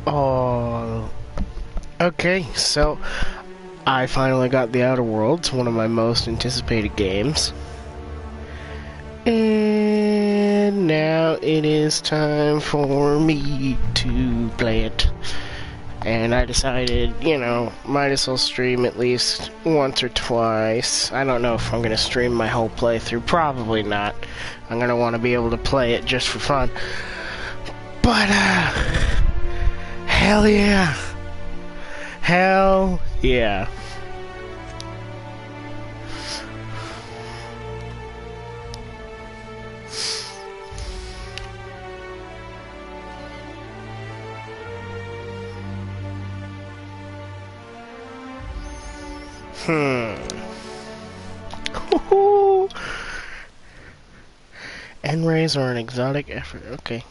Oh, okay, so I finally got The Outer Worlds, one of my most anticipated games. And now it is time for me to play it. And I decided, you know, might as well stream at least once or twice. I don't know if I'm gonna stream my whole playthrough. Probably not. I'm gonna want to be able to play it just for fun. But, hell yeah. Hell yeah. N-rays are an exotic effort. Okay.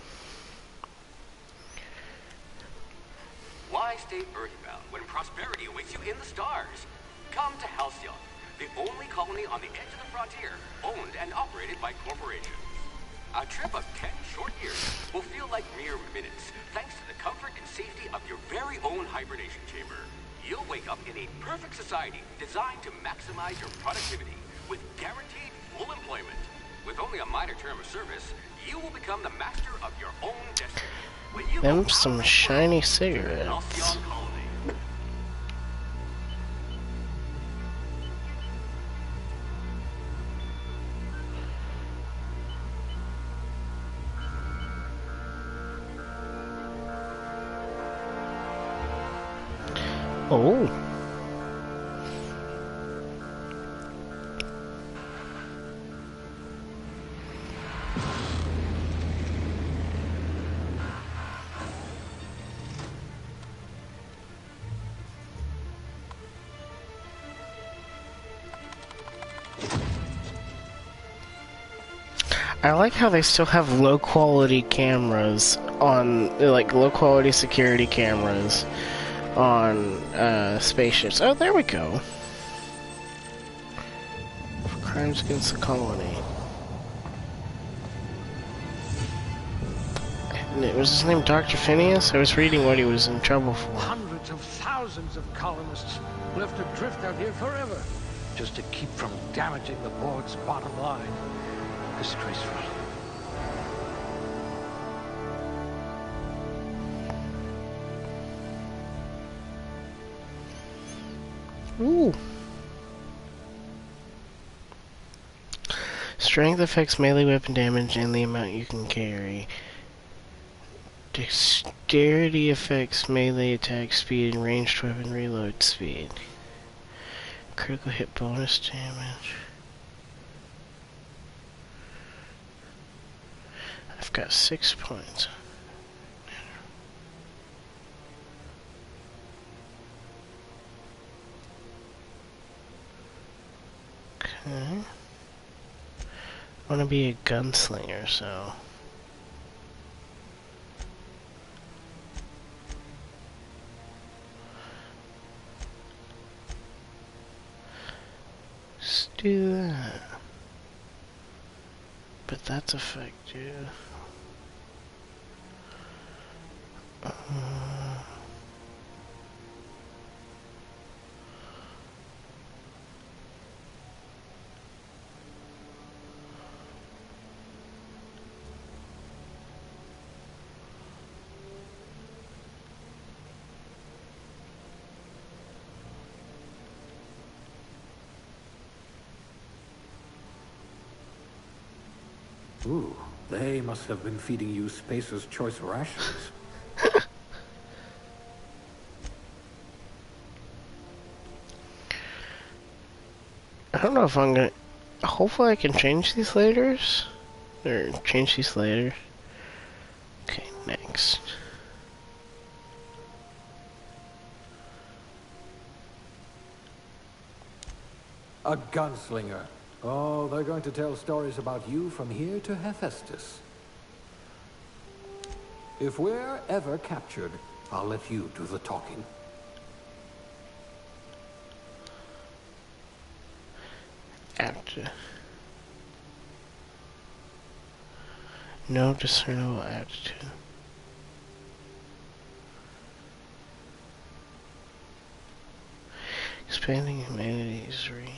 Why stay earthbound when prosperity awaits you in the stars? Come to Halcyon, the only colony on the edge of the frontier, owned and operated by corporations. A trip of 10 short years will feel like mere minutes, thanks to the comfort and safety of your very own hibernation chamber. You'll wake up in a perfect society designed to maximize your productivity with guaranteed full employment. With only a minor term of service, you will become the master of your own destiny. When you Them some shiny cigarettes. Halcyon Colony. Oh. I like how they still have low quality cameras on, like low quality security cameras on spaceships. Oh, there we go. For crimes against the colony. Was his name Dr. Phineas? I was reading what he was in trouble for. Hundreds of thousands of colonists left adrift out here forever, just to keep from damaging the board's bottom line. Disgraceful. Ooh. Strength affects melee weapon damage and the amount you can carry. Dexterity affects melee attack speed and ranged weapon reload speed. Critical hit bonus damage. I've got 6 points. Okay. I want to be a gunslinger, so... let's do that. But that's effective. Ooh, they must have been feeding you Spacer's Choice rations. I don't know if I'm gonna... hopefully I can change these later. Or change these later. Okay, next. A gunslinger. Oh, they're going to tell stories about you from here to Hephaestus. If we're ever captured, I'll let you do the talking. Aptitude. No discernible aptitude. expanding humanity's reach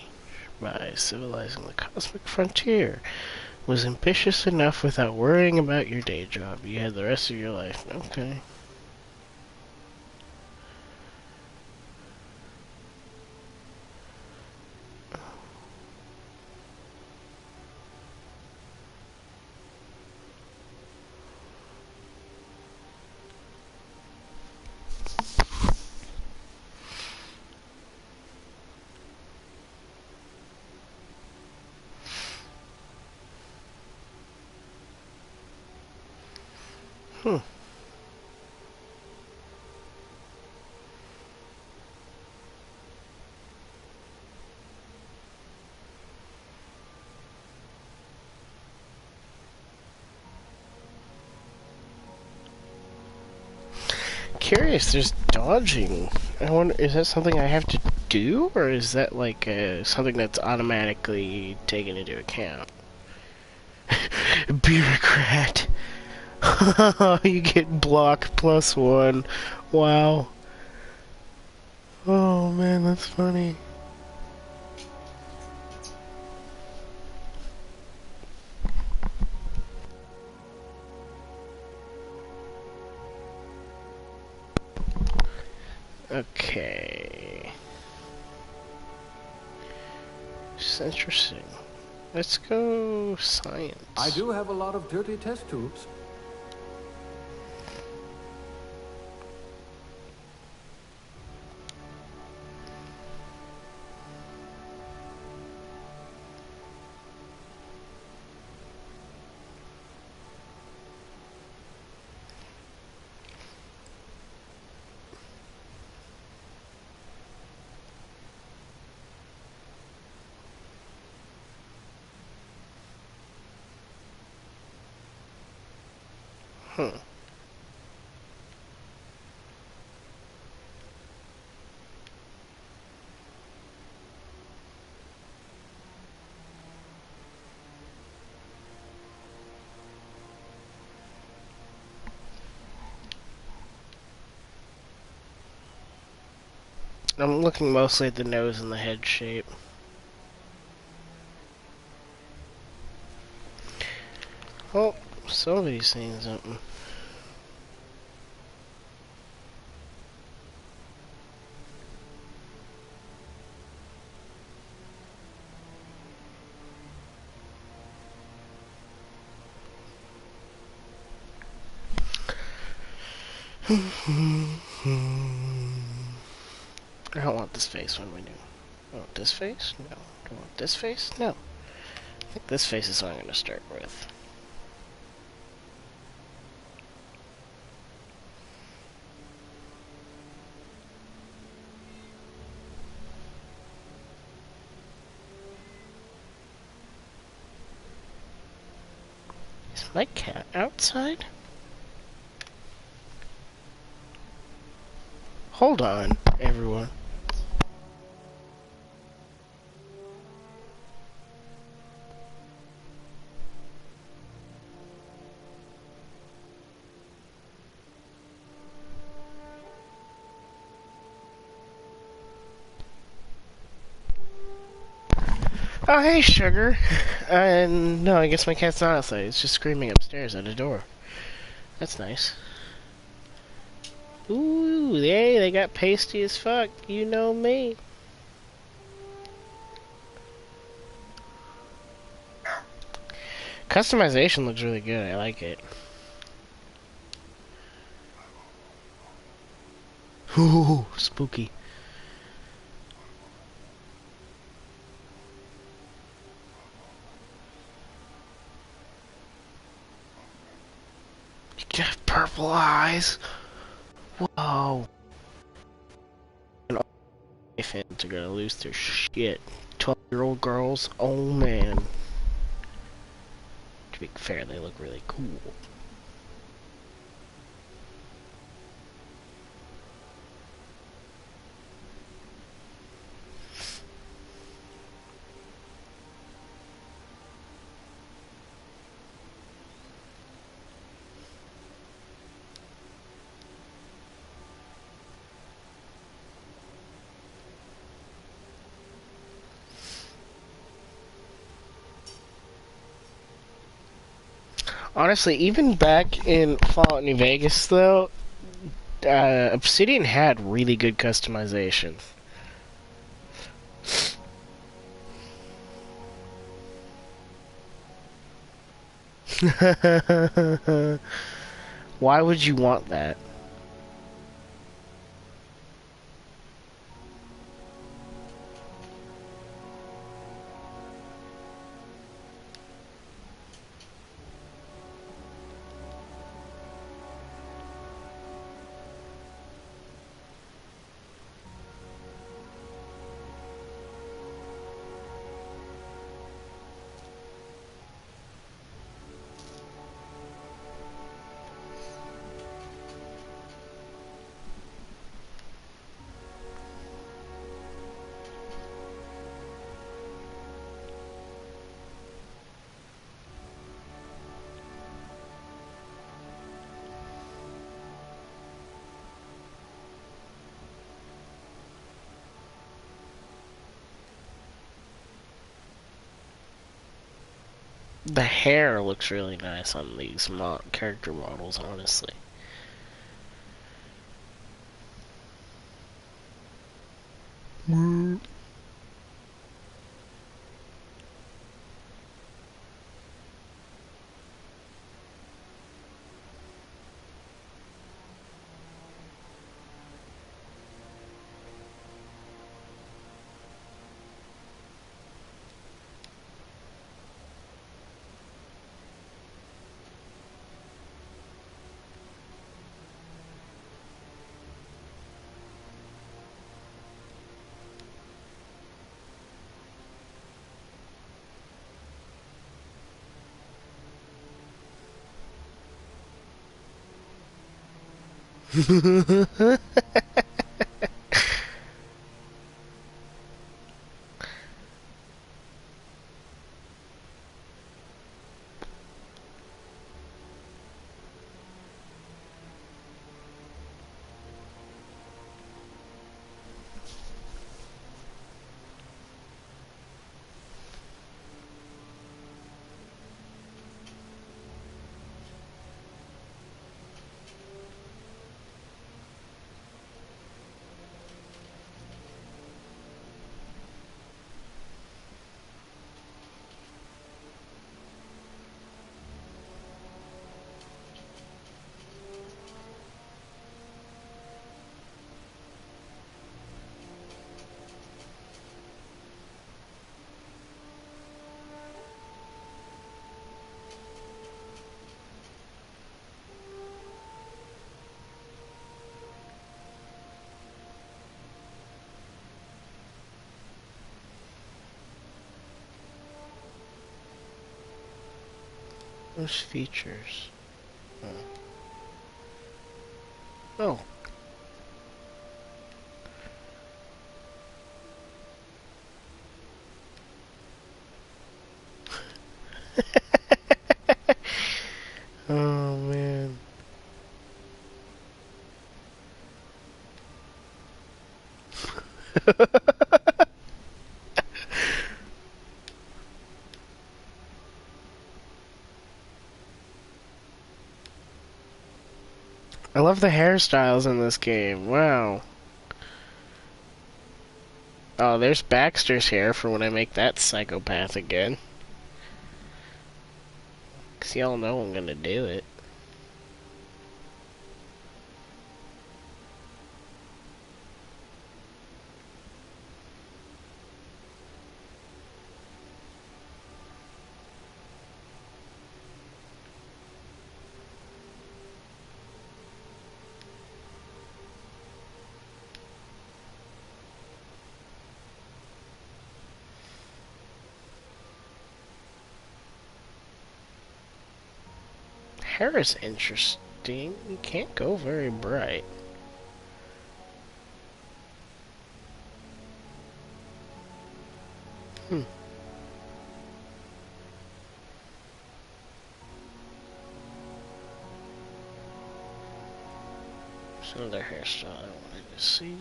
by civilizing the cosmic frontier was ambitious enough without worrying about your day job. You had the rest of your life. Okay. Hmm. Curious, there's dodging. I wonder, is that something I have to do, or is that like something that's automatically taken into account? Bureaucrat. You get block +1. Wow. Oh man, that's funny. Okay. It's interesting. Let's go science. I do have a lot of dirty test tubes. Hmm. I'm looking mostly at the nose and the head shape. Oh, somebody's saying something. I don't want this face when we do. I want this face? No. Do I want this face? No. I think this face is what I'm going to start with. Is my cat outside? Hold on, everyone. Oh, hey, Sugar. No, I guess my cat's not outside. It's just screaming upstairs at a door. That's nice. Ooh, hey, they got pasty as fuck. You know me. Customization looks really good. I like it. Ooh, spooky. You got purple eyes. Whoa. And all my fans are gonna lose their shit. 12-year-old girls. Oh man. To be fair, they look really cool. Honestly, even back in Fallout New Vegas, though, Obsidian had really good customization. Why would you want that? The hair looks really nice on these character models, honestly. Those features. Oh. Oh man. I love the hairstyles in this game. Wow. Oh, there's Baxter's hair for when I make that psychopath again. 'Cause y'all know I'm gonna do it. Hair is interesting. You can't go very bright. Hmm. There's another hairstyle I wanted to see.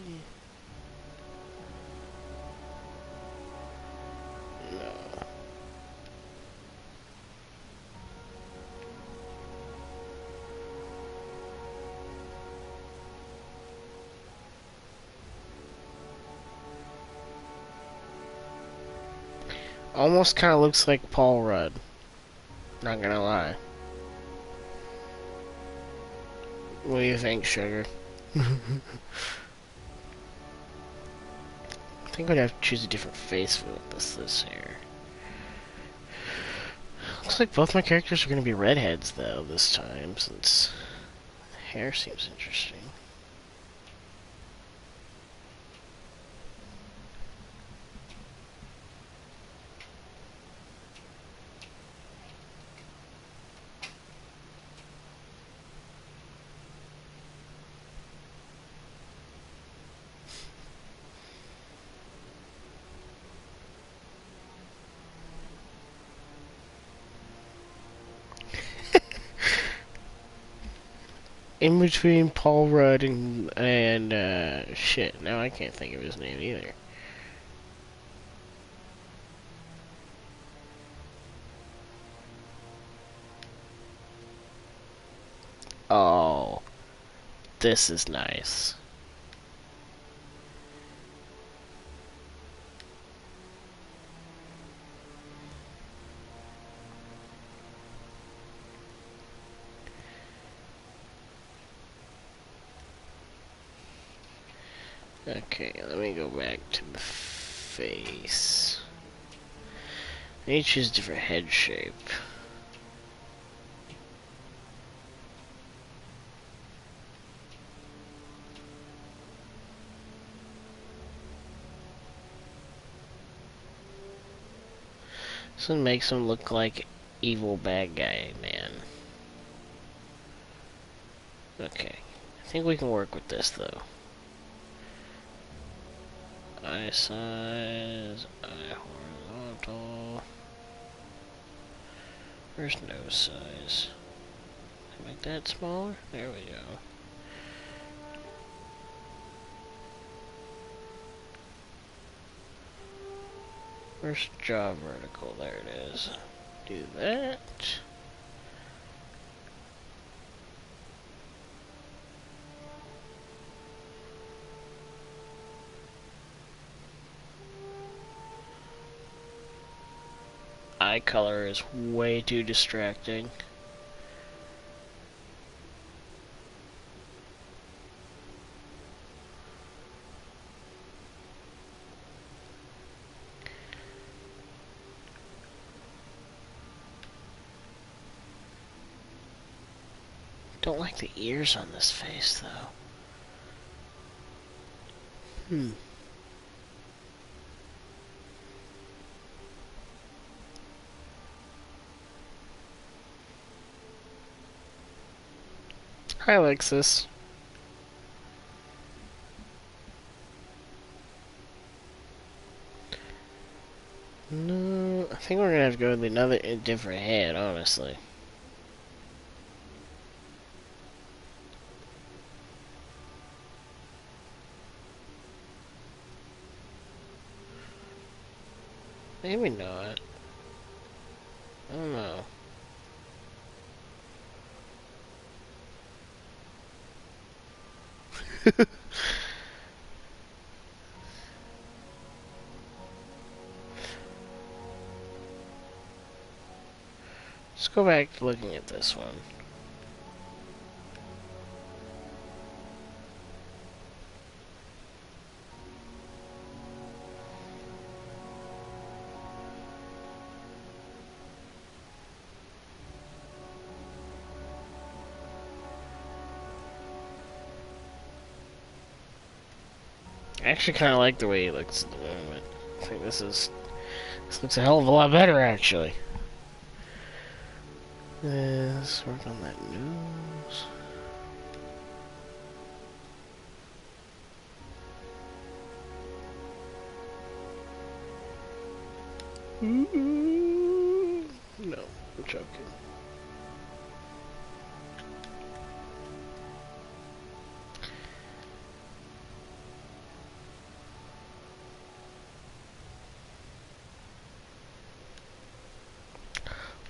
No. almost kind of looks like Paul Rudd. Not gonna lie. What do you think, Sugar? I think I'd have to choose a different face for this here. Looks like both my characters are gonna be redheads though this time, since hair seems interesting. In between Paul Rudd and shit. Now I can't think of his name either. Oh, this is nice. Okay, let me go back to the face. I need to choose a different head shape. This one makes him look like evil bad guy man. Okay, I think we can work with this though. Eye size, eye horizontal. Where's nose size? Can I make that smaller? There we go. Where's jaw vertical? There it is. Do that. Eye color is way too distracting. Don't like the ears on this face though. Hi, Alexis. No, I think we're gonna have to go with another different head, honestly. Maybe not. I don't know. Let's go back to looking at this one. I actually kind of like the way he looks at the moment. I think this looks a hell of a lot better, actually. Let's work on that nose. No, I'm joking.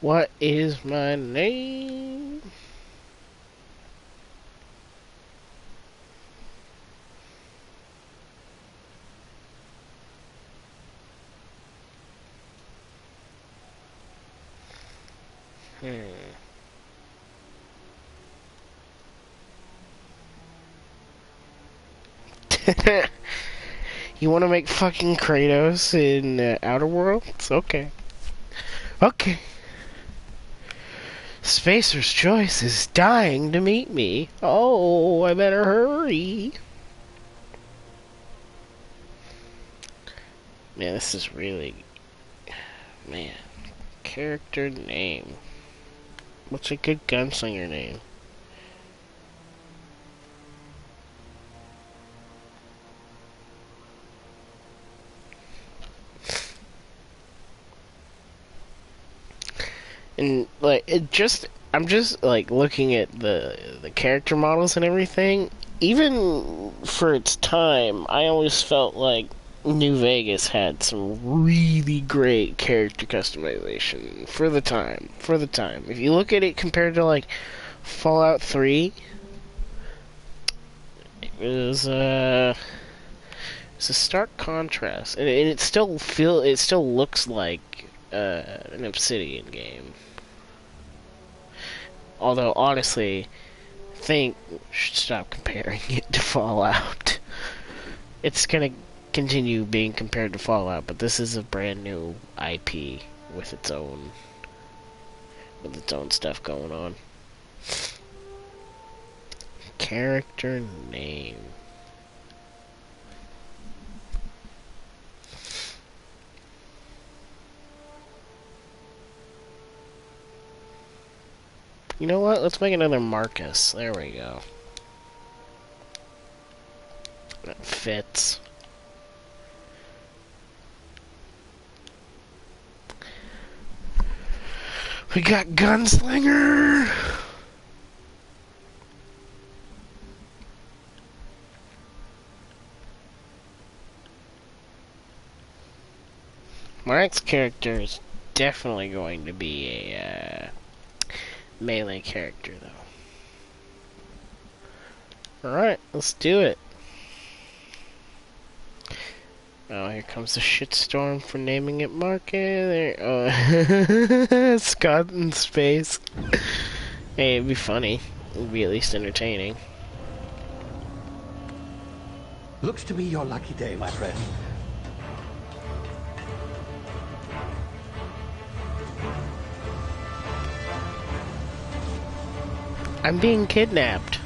What is my name? You want to make fucking Kratos in Outer Worlds? Okay. Okay. Spacer's Choice is dying to meet me. Oh, I better hurry. Man, this is really... Man. Character name. What's a good gunslinger name? And like I'm just like looking at the character models and everything. Even for its time, I always felt like New Vegas had some really great character customization for the time. For the time, if you look at it compared to like Fallout 3, it's a stark contrast, and it still looks like an Obsidian game. Although, honestly, I think we should stop comparing it to Fallout. It's gonna continue being compared to Fallout, but this is a brand new IP with its own stuff going on. Character name. You know what? Let's make another Marcus. There we go. That fits. We got Gunslinger! My next character is definitely going to be a melee character, though. Alright, let's do it. Oh, here comes the shitstorm for naming it Market. Oh, Scott in space. Hey, it'd be funny. It'd be at least entertaining. Looks to be your lucky day, my friend. I'm being kidnapped.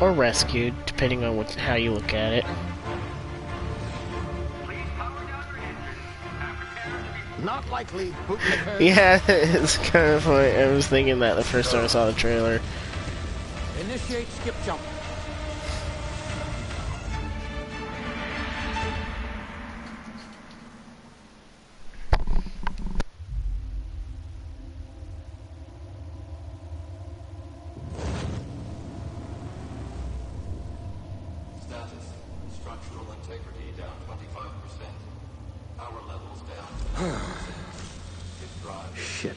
Or rescued, depending on how you look at it. Not likely. Yeah, it's kind of funny. I was thinking that the first time I saw the trailer. Initiate skip jump. Shit.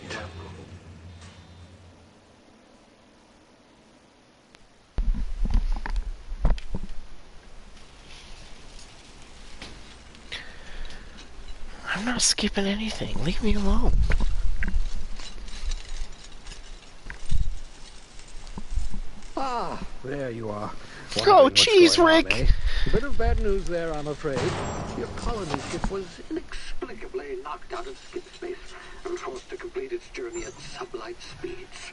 I'm not skipping anything. Leave me alone. Ah, there you are. Oh, jeez, Rick! On, eh? A bit of bad news there, I'm afraid. Your colony ship was inexplicably knocked out of skip space and forced to complete its journey at sublight speeds.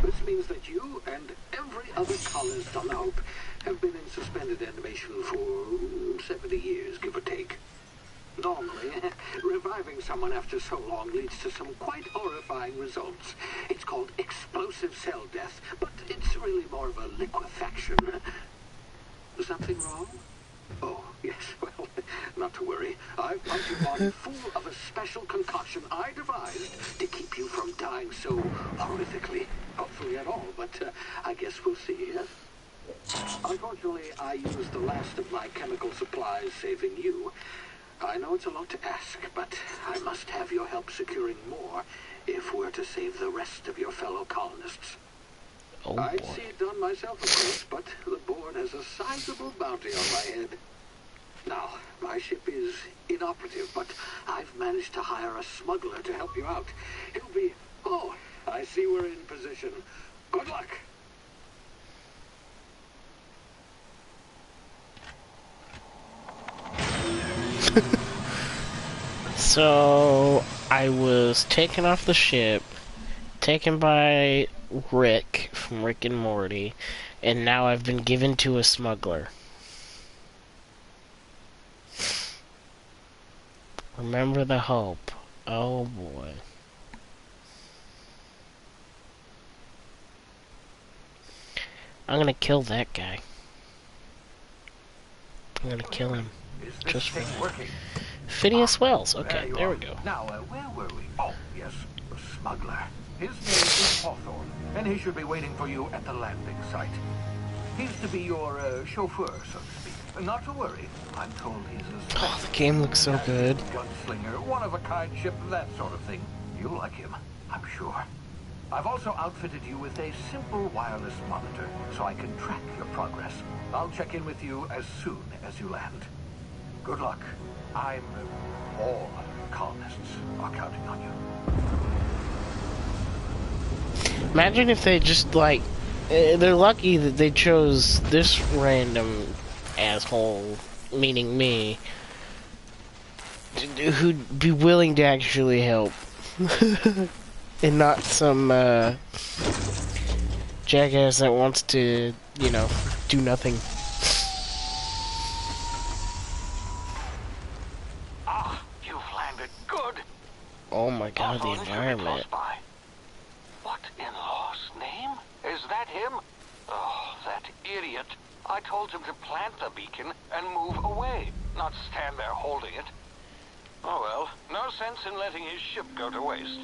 This means that you and every other colonist on the Hope have been in suspended animation for 70 years, give or take. Normally, reviving someone after so long leads to some quite horrifying results. It's called explosive cell death, but it's really more of a liquefaction. Something wrong? Oh, yes, well, not to worry. I've pumped your body full of a special concoction I devised to keep you from dying so horrifically. Hopefully at all, but I guess we'll see, yes? Unfortunately, I used the last of my chemical supplies saving you. I know it's a lot to ask, but I must have your help securing more if we're to save the rest of your fellow colonists. Oh, I'd boy. see it done myself, of course, but the board has a sizable bounty on my head. Now, my ship is inoperative, but I've managed to hire a smuggler to help you out. He'll be... Oh, I see we're in position. Good luck. So, I was taken off the ship, taken by Rick from Rick and Morty, and now I've been given to a smuggler. Remember the hope. Oh boy. I'm gonna kill that guy. I'm gonna kill him. Is this Just thing for working? Phineas Wells. Okay, you there are. we go. Now, where were we? Oh, yes, the smuggler. His name is Hawthorne, and he should be waiting for you at the landing site. He's to be your chauffeur, so to speak. Not to worry. I'm told he's a Oh, the game looks so good. gunslinger, one-of-a-kind ship, that sort of thing. You'll like him, I'm sure. I've also outfitted you with a simple wireless monitor, so I can track your progress. I'll check in with you as soon as you land. Good luck. All colonists are counting on you. Imagine if they just, like, they're lucky that they chose this random asshole, meaning me, who'd be willing to actually help. And not some, jackass that wants to, you know, do nothing. Ah, you've landed good. Oh my god, the Hawthorne should be environment. close by. What in law's name? Is that him? Oh, that idiot. I told him to plant the beacon and move away, not stand there holding it. Oh well, no sense in letting his ship go to waste.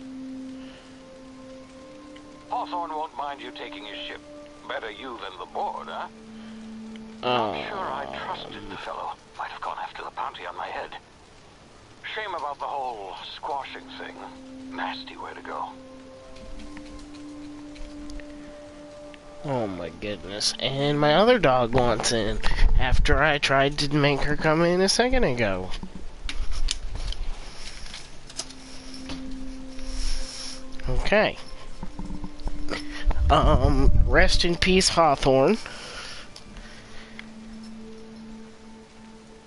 Hawthorne won't mind you taking his ship. Better you than the board, huh? I'm sure I trusted the fellow. Might have gone after the bounty on my head. Shame about the whole squashing thing. Nasty way to go. Oh my goodness. And my other dog wants in after I tried to make her come in a second ago. Okay. Rest in peace, Hawthorne.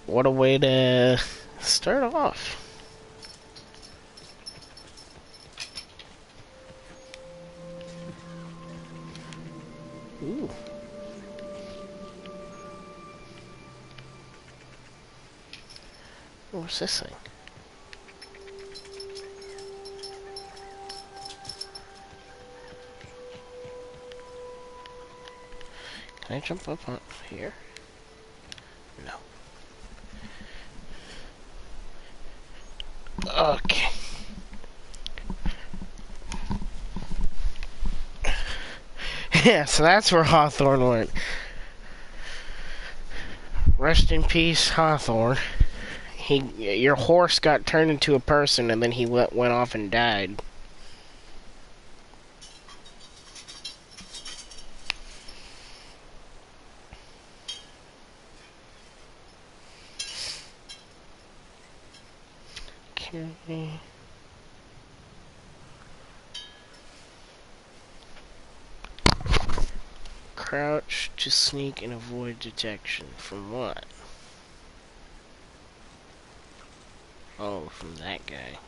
What a way to start off. Ooh. What's this thing? Can I jump up on here? No. Okay. Yeah, so that's where Hawthorne went. Rest in peace, Hawthorne. Your horse got turned into a person, and then he went off and died. Okay. Crouch to sneak and avoid detection. From what? Oh, from that guy.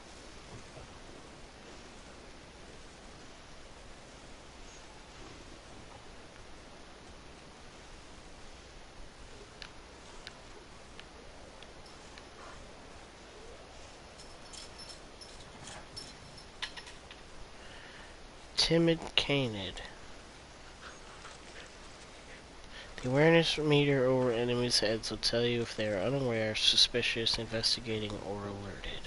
Timid Canid. The awareness meter over enemies' heads will tell you if they are unaware, suspicious, investigating, or alerted.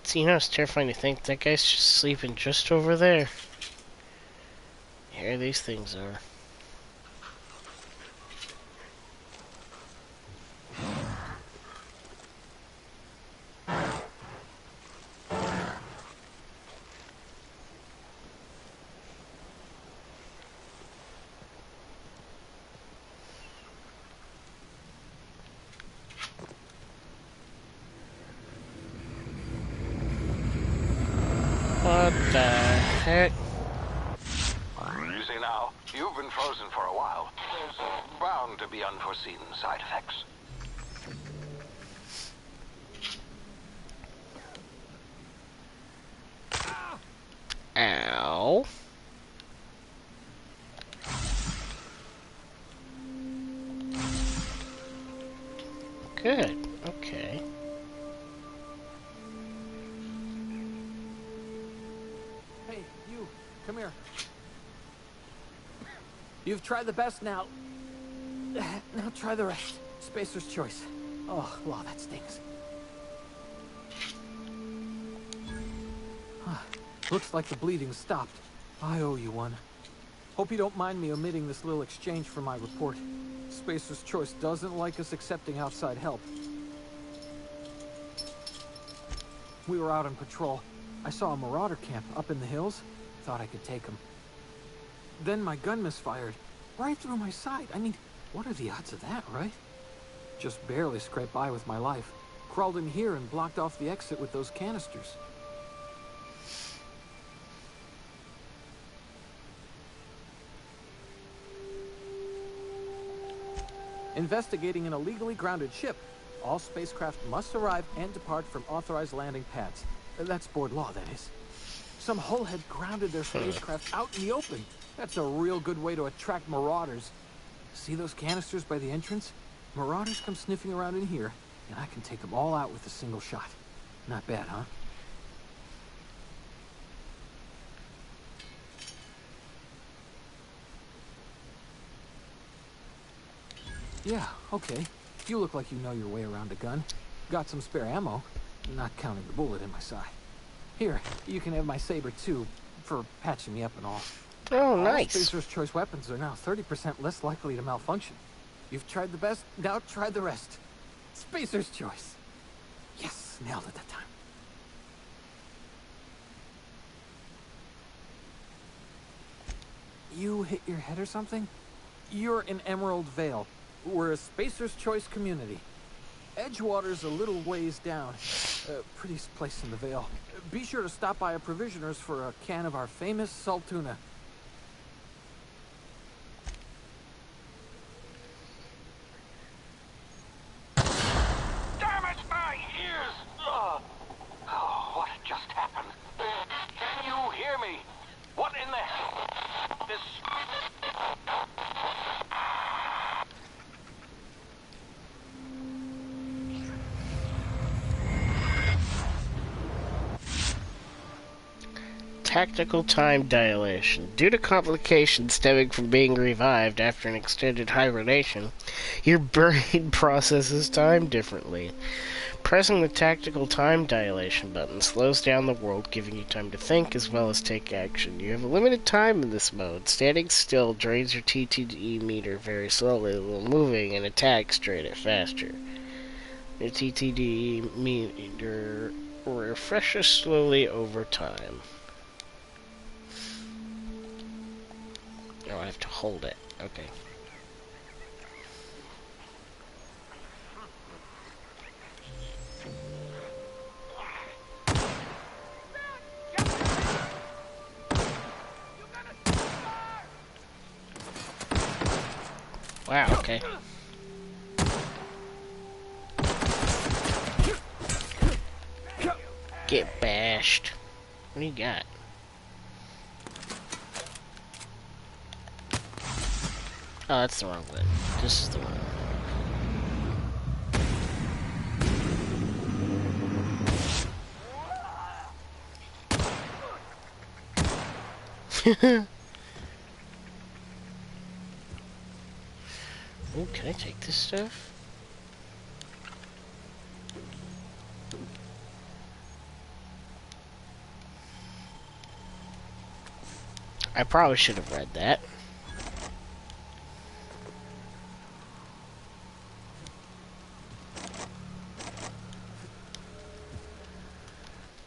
See, you know, it's terrifying to think that guy's just sleeping just over there. Here these things are. What the heck? You see now, you've been frozen for a while. There's bound to be unforeseen side effects. Ow. Good. Okay. Hey, you, come here. You've tried the best now. Now try the rest. Spacer's choice. Oh, wow, that stings. Looks like the bleeding stopped. I owe you one. Hope you don't mind me omitting this little exchange from my report. Spacer's choice doesn't like us accepting outside help. We were out on patrol. I saw a marauder camp up in the hills. Thought I could take him. Then my gun misfired. Right through my side. I mean, what are the odds of that, right? Just barely scraped by with my life. Crawled in here and blocked off the exit with those canisters. Investigating an illegally grounded ship. All spacecraft must arrive and depart from authorized landing pads. That's board law, that is. Some hullhead grounded their spacecraft out in the open. That's a real good way to attract marauders. See those canisters by the entrance? Marauders come sniffing around in here, and I can take them all out with a single shot. Not bad, huh? Yeah, okay. You look like you know your way around a gun. Got some spare ammo, not counting the bullet in my side. Here, you can have my saber too, for patching me up and all. Oh, All nice. Spacer's choice weapons are now 30% less likely to malfunction. You've tried the best, now try the rest. Spacer's choice. Yes, nailed it that time. You hit your head or something? You're in Emerald Vale. We're a Spacer's Choice community. Edgewater's a little ways down. Prettiest place in the Vale. Be sure to stop by a provisioner's for a can of our famous salt tuna. Damn it, my ears! Oh, what just happened? Can you hear me? What in the hell? This... Tactical time dilation. Due to complications stemming from being revived after an extended hibernation, your brain processes time differently. Pressing the tactical time dilation button slows down the world, giving you time to think as well as take action. You have a limited time in this mode. Standing still drains your TTD meter very slowly, while moving and attacks drain it faster. Your TTD meter refreshes slowly over time. Oh, I have to hold it. Okay. Wow, okay. Get bashed. What do you got? Oh, that's the wrong one. This is the one. Oh, can I take this stuff? I probably should have read that.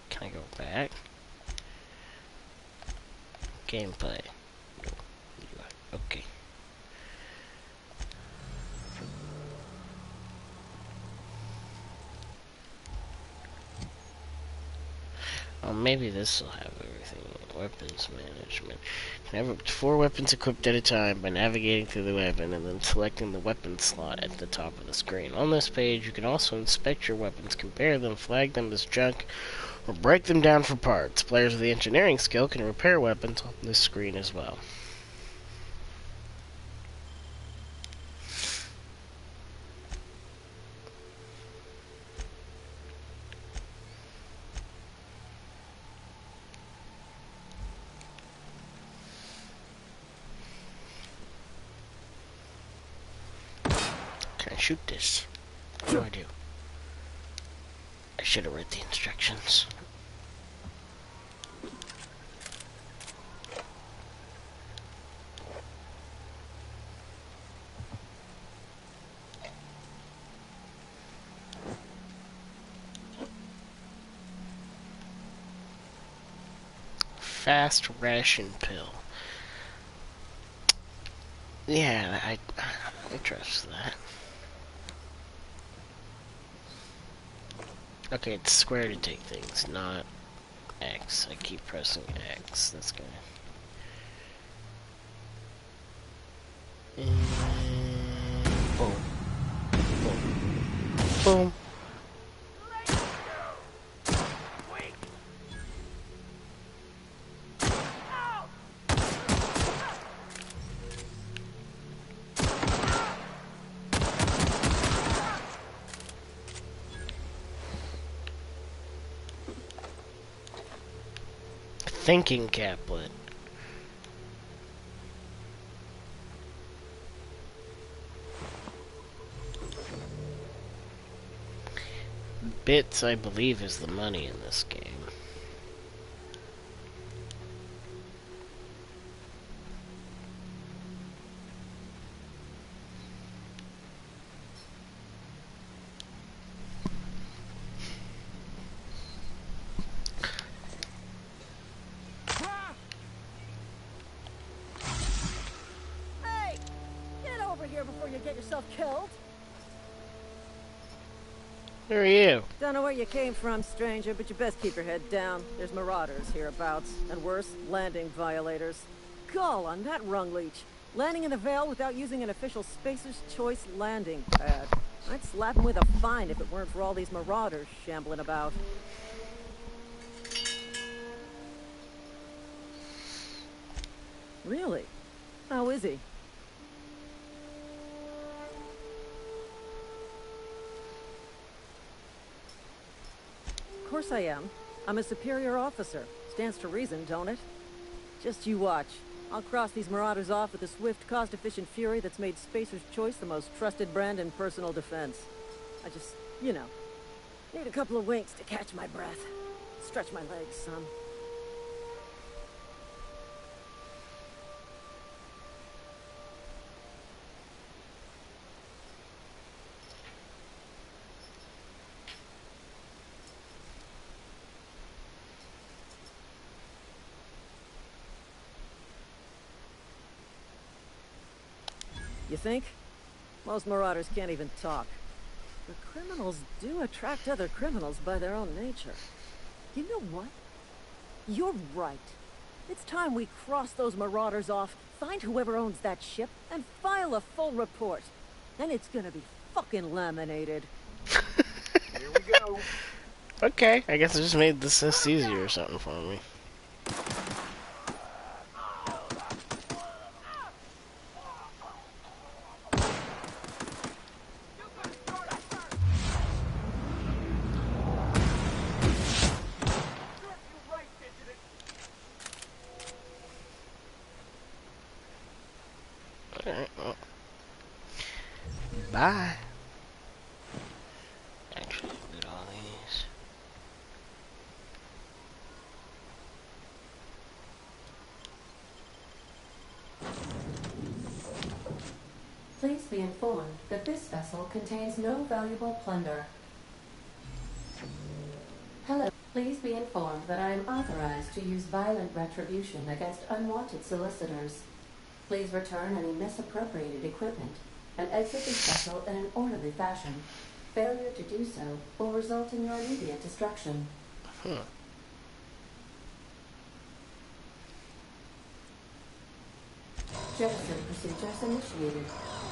Can I go back? Gameplay. Okay. maybe this will have everything. Weapons management. Can have up to 4 weapons equipped at a time by navigating through the weapon and then selecting the weapon slot at the top of the screen. On this page, you can also inspect your weapons, compare them, flag them as junk, or break them down for parts. Players with the engineering skill can repair weapons on this screen as well. Can I shoot this? What do I do? I should have read the instructions. Fast ration pill. Yeah, I trust that. Okay, it's square to take things, not X. I keep pressing X. That's good. And boom. Boom. Boom. Thinking caplet. Bits, I believe, is the money in this game. Before you get yourself killed. Who are you? Don't know where you came from, stranger, but you best keep your head down. There's marauders hereabouts, and worse, landing violators. Gall on that rung leech. Landing in the Vale without using an official Spacer's Choice landing pad. I'd slap him with a fine if it weren't for all these marauders shambling about. Really? How is he? Of course I am. I'm a superior officer. Stands to reason, don't it? Just you watch. I'll cross these marauders off with a swift, cost-efficient fury that's made Spacer's Choice the most trusted brand in personal defense. I just, you know, need a couple of winks to catch my breath. Stretch my legs some. You think? Most marauders can't even talk. But criminals do attract other criminals by their own nature. You know what? You're right. It's time we cross those marauders off, find whoever owns that ship, and file a full report. Then it's gonna be fucking laminated. Here we go. Okay, I guess I just made this easier or something for me. Alright, well. Bye. Actually, loot all these. Please be informed that this vessel contains no valuable plunder. Hello. Please be informed that I am authorized to use violent retribution against unwanted solicitors. Please return any misappropriated equipment and exit this vessel in an orderly fashion. Failure to do so will result in your immediate destruction. Jettison procedures initiated.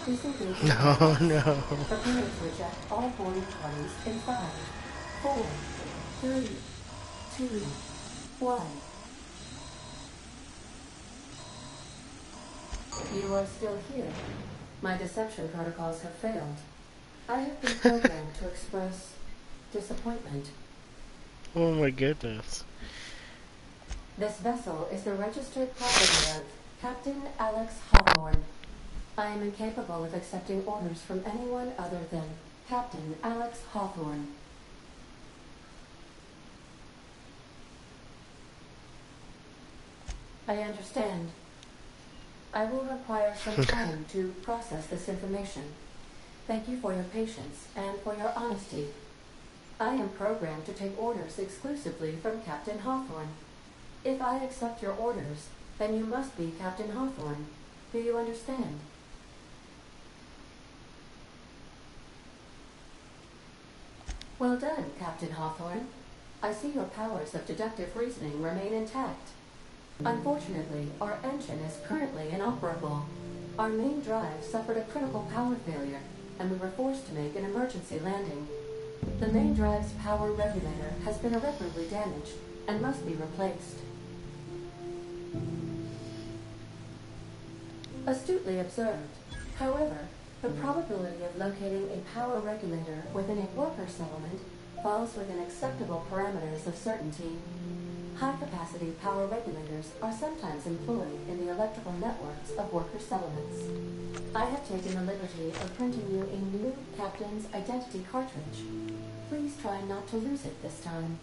Disengage. No, no. Prepare to eject all boarding parties in 5, 4, 3, 2, 1. You are still here. My deception protocols have failed. I have been programmed to express disappointment. Oh my goodness. This vessel is the registered property of Captain Alex Hawthorne. I am incapable of accepting orders from anyone other than Captain Alex Hawthorne. I understand. I will require some time to process this information. Thank you for your patience and for your honesty. I am programmed to take orders exclusively from Captain Hawthorne. If I accept your orders, then you must be Captain Hawthorne. Do you understand? Well done, Captain Hawthorne. I see your powers of deductive reasoning remain intact. Unfortunately, our engine is currently inoperable. Our main drive suffered a critical power failure, and we were forced to make an emergency landing. The main drive's power regulator has been irreparably damaged and must be replaced. Astutely observed. However, the probability of locating a power regulator within a worker settlement falls within acceptable parameters of certainty. High-capacity power regulators are sometimes employed in the electrical networks of worker settlements. I have taken the liberty of printing you a new Captain's Identity cartridge. Please try not to lose it this time.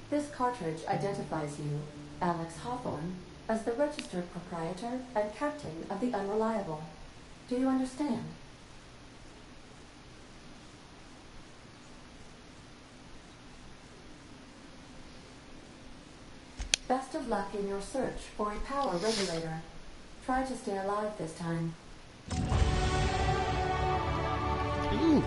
This cartridge identifies you, Alex Hawthorne, as the registered proprietor and captain of the Unreliable. Do you understand? Best of luck in your search for a power regulator. Try to stay alive this time. Ooh.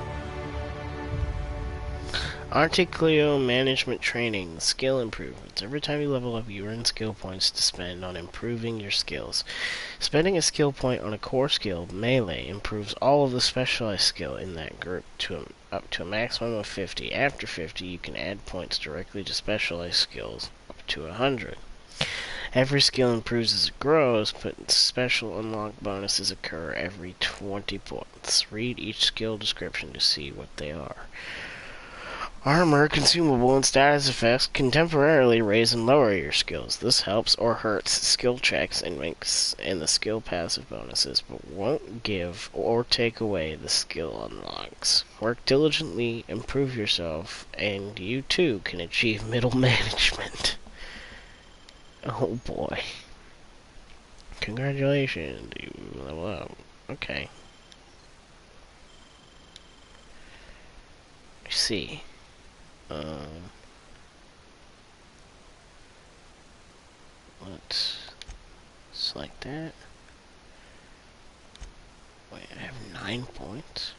Articlio Management Training. Skill improvements. Every time you level up, you earn skill points to spend on improving your skills. Spending a skill point on a core skill, melee, improves all of the specialized skill in that group up to a maximum of 50. After 50, you can add points directly to specialized skills up to 100. Every skill improves as it grows, but special unlock bonuses occur every 20 points. Read each skill description to see what they are. Armor, consumable, and status effects can temporarily raise and lower your skills. This helps or hurts skill checks and makes the skill passive bonuses, but won't give or take away the skill unlocks. Work diligently, improve yourself, and you too can achieve middle management. Oh boy. Congratulations, you level up. Okay. I see. Let's select that. Wait, I have 9 points.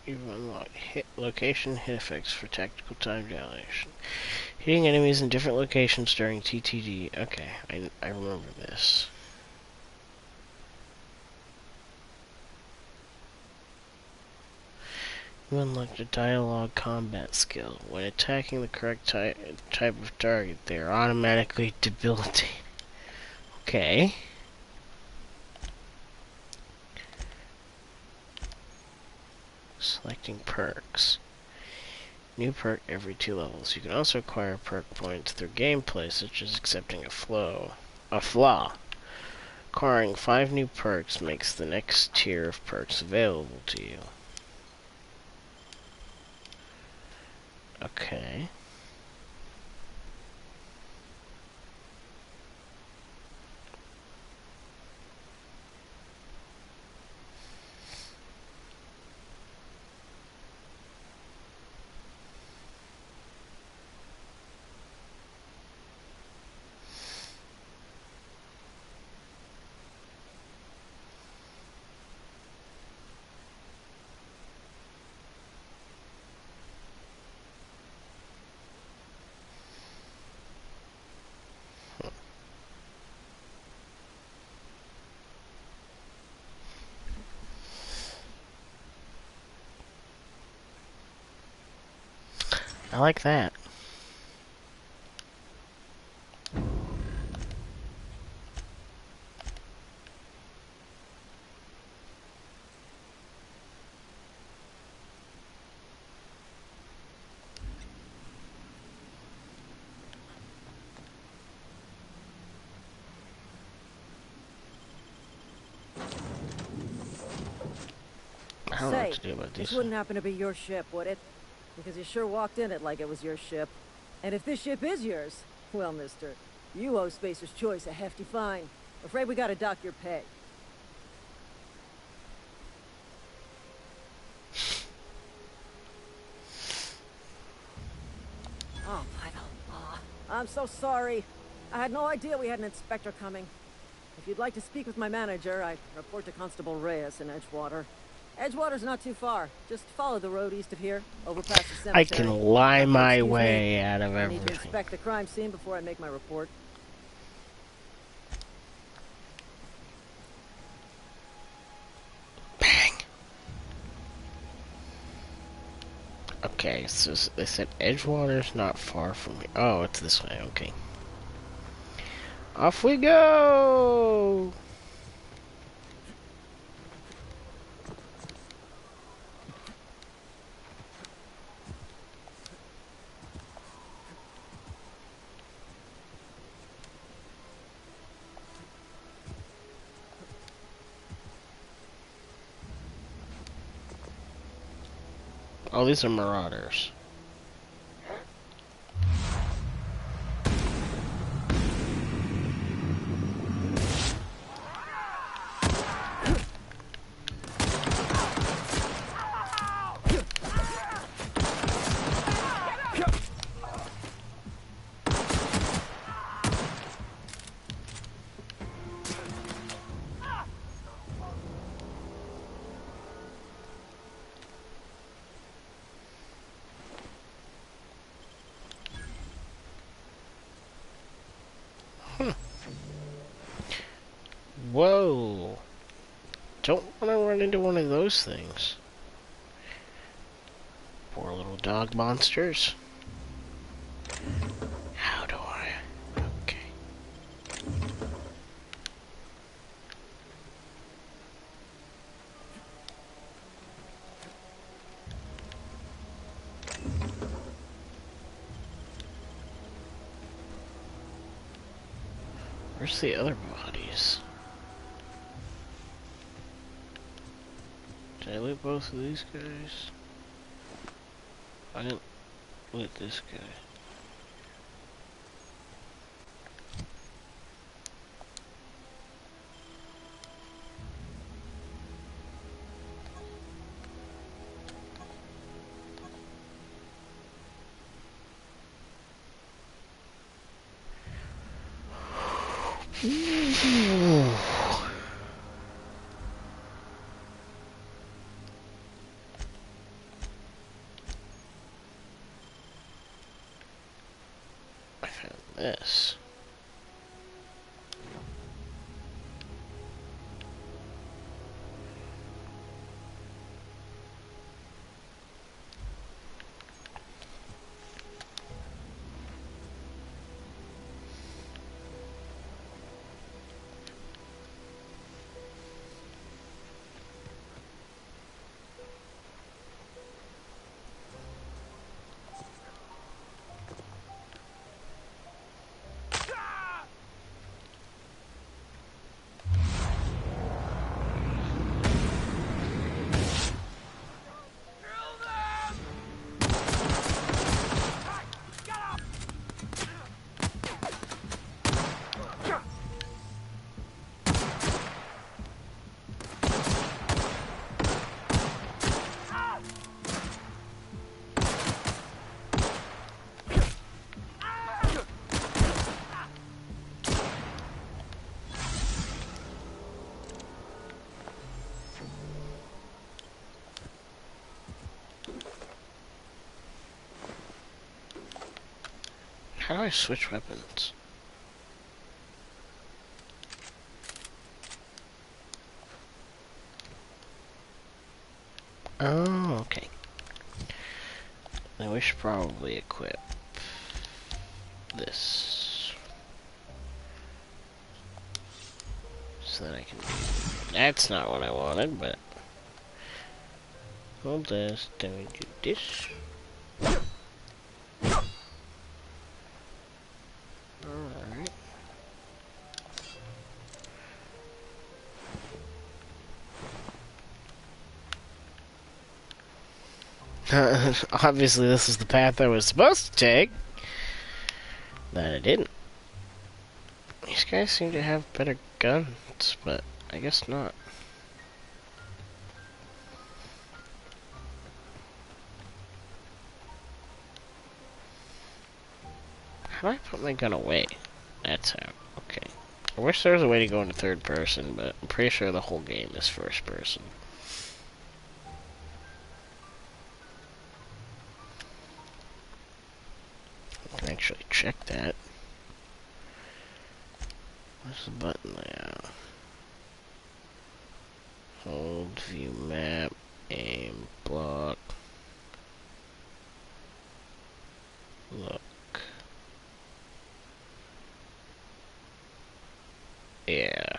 You've unlocked location hit effects for tactical time dilation. Hitting enemies in different locations during TTD. Okay, I remember this. You unlocked a dialogue combat skill. When attacking the correct type of target, they are automatically debilitated. Okay. Selecting perks. New perk every 2 levels. You can also acquire perk points through gameplay, such as accepting a flaw. Acquiring 5 new perks makes the next tier of perks available to you. Okay. I like that. I don't know what to do about this these. wouldn't happen to be your ship, would it? Because you sure walked in it like it was your ship. And if this ship is yours, well, mister, you owe Spacer's Choice a hefty fine. Afraid we gotta dock your pay. Oh, by the law. I'm so sorry. I had no idea we had an inspector coming. If you'd like to speak with my manager, I'd report to Constable Reyes in Edgewater. Edgewater's not too far. Just follow the road east of here, over past the cemetery. I can lie my Excuse way me. out of I need to everything. inspect the crime scene before I make my report. Bang! Okay, so they said Edgewater's not far from me. Oh, it's this way, okay. Off we go! Oh, these are marauders. Whoa! Don't want to run into one of those things. Poor little dog monsters. How do I? Okay. Where's the other bodies? Did I loot both of these guys? I didn't loot this guy. I found this. do I switch weapons? Oh, okay. Then we should probably equip this. So that I can... That's not what I wanted, but... Hold this, then we do this. Alright. Obviously this is the path I was supposed to take. That I didn't. These guys seem to have better guns, but I guess not. How do I put my gun away? That's how. Okay. I wish there was a way to go into third person, but I'm pretty sure the whole game is first person. I can actually check that. What's the button layout? Hold, view map, aim, block. Look. Yeah.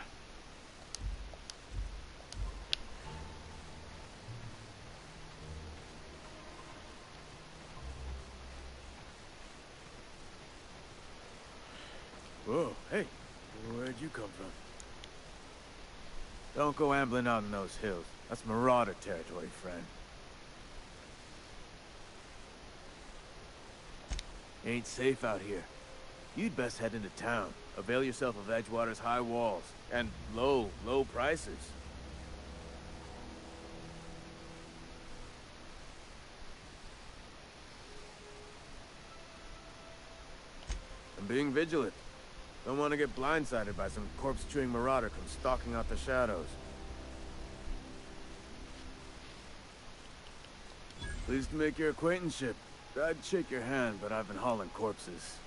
Whoa, hey, where'd you come from? Don't go ambling out in those hills. That's Marauder territory, friend. Ain't safe out here. You'd best head into town. Avail yourself of Edgewater's high walls and low prices. I'm being vigilant. Don't want to get blindsided by some corpse-chewing marauder come stalking out the shadows. Pleased to make your acquaintanceship. I'd shake your hand, but I've been hauling corpses.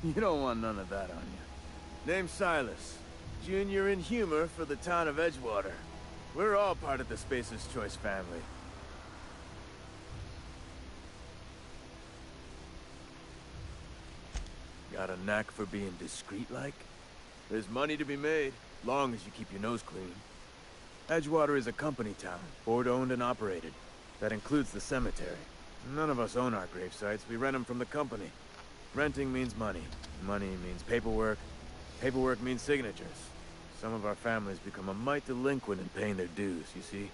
You don't want none of that on you. Name's Silas. Junior in humor for the town of Edgewater. We're all part of the Spacer's Choice family. Got a knack for being discreet-like? There's money to be made, long as you keep your nose clean. Edgewater is a company town, board-owned and operated. That includes the cemetery. None of us own our grave sites, we rent them from the company. Renting means money. Money means paperwork. Paperwork means signatures. Some of our families become a mite delinquent in paying their dues, you see?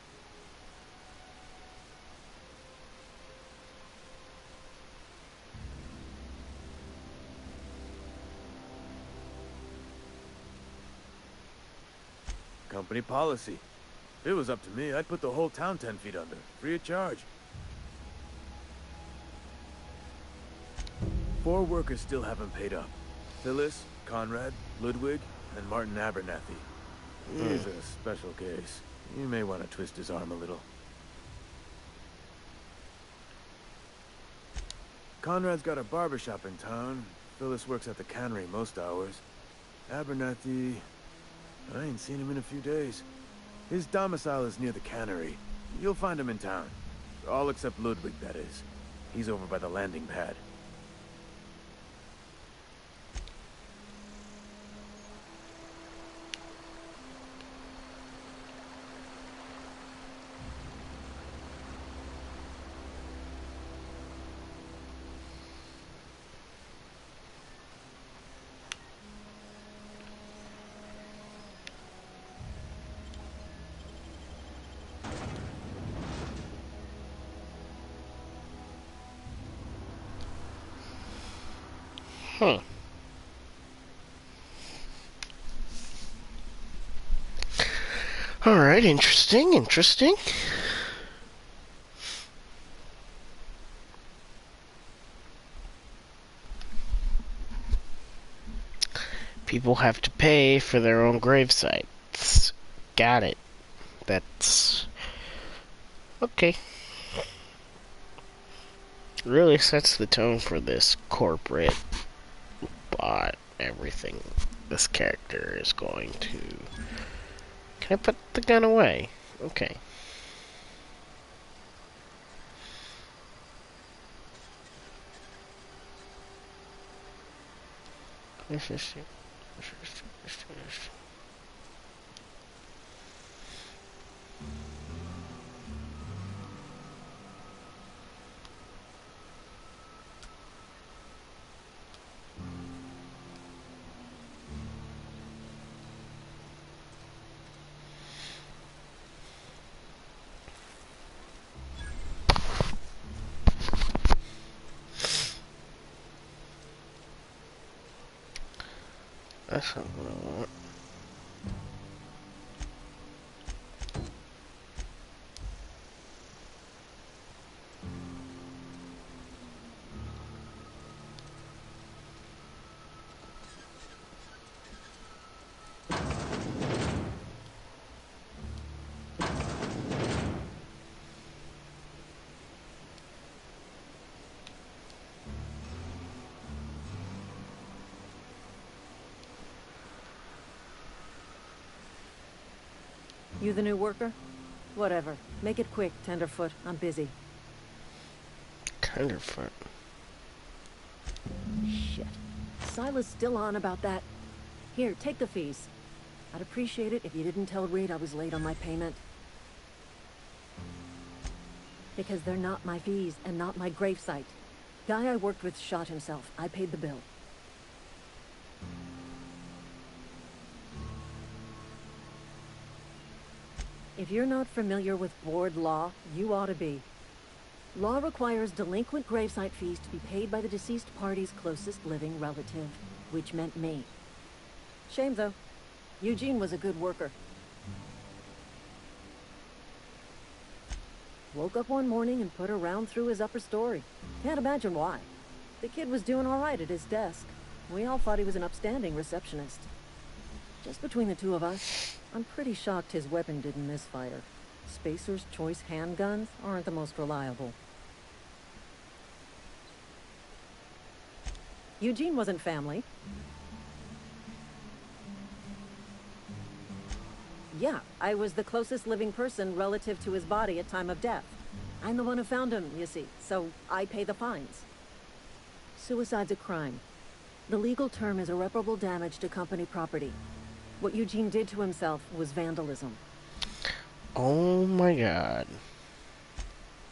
Company policy. If it was up to me, I'd put the whole town 10 feet under, free of charge. 4 workers still haven't paid up. Phyllis, Conrad, Ludwig, and Martin Abernathy. He's a special case. You may want to twist his arm a little. Conrad's got a barbershop in town. Phyllis works at the cannery most hours. Abernathy... I ain't seen him in a few days. His domicile is near the cannery. You'll find him in town. All except Ludwig, that is. He's over by the landing pad. Huh. Alright, interesting, interesting. People have to pay for their own grave sites. Got it. That's... okay. Really sets the tone for this corporate bought everything this character is going to... Can I put the gun away? Okay. That's not what I want. You the new worker? Whatever. Make it quick, Tenderfoot. I'm busy. Tenderfoot. Shit. Silas still on about that. Here, take the fees. I'd appreciate it if you didn't tell Reed I was late on my payment. Because they're not my fees and not my gravesite. Guy I worked with shot himself. I paid the bill. If you're not familiar with board law, you ought to be. Law requires delinquent gravesite fees to be paid by the deceased party's closest living relative, which meant me. Shame, though. Eugene was a good worker. Woke up one morning and put a round through his upper story. Can't imagine why. The kid was doing all right at his desk. We all thought he was an upstanding receptionist. Just between the two of us, I'm pretty shocked his weapon didn't misfire. Spacer's Choice handguns aren't the most reliable. Eugene wasn't family. Yeah, I was the closest living person relative to his body at time of death. I'm the one who found him, you see, so I pay the fines. Suicide's a crime. The legal term is irreparable damage to company property. What Eugene did to himself was vandalism. Oh my god.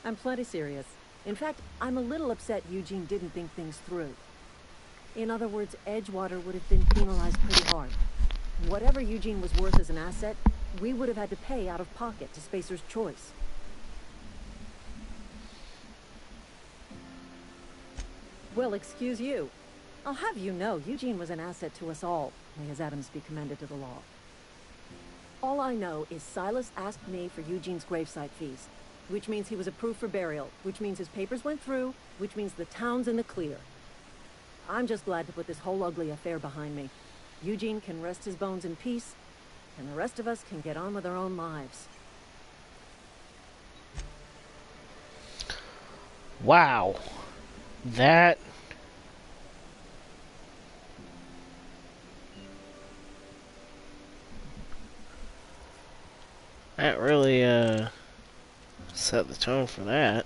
I'm plenty serious. In fact, I'm a little upset Eugene didn't think things through. In other words, Edgewater would have been penalized pretty hard. Whatever Eugene was worth as an asset, we would have had to pay out of pocket to Spacer's Choice. Well, excuse you. I'll have you know, Eugene was an asset to us all. May his Adams be commended to the law. All I know is Silas asked me for Eugene's gravesite fees, which means he was approved for burial, which means his papers went through, which means the town's in the clear. I'm just glad to put this whole ugly affair behind me. Eugene can rest his bones in peace, and the rest of us can get on with our own lives. Wow. That... That really, set the tone for that.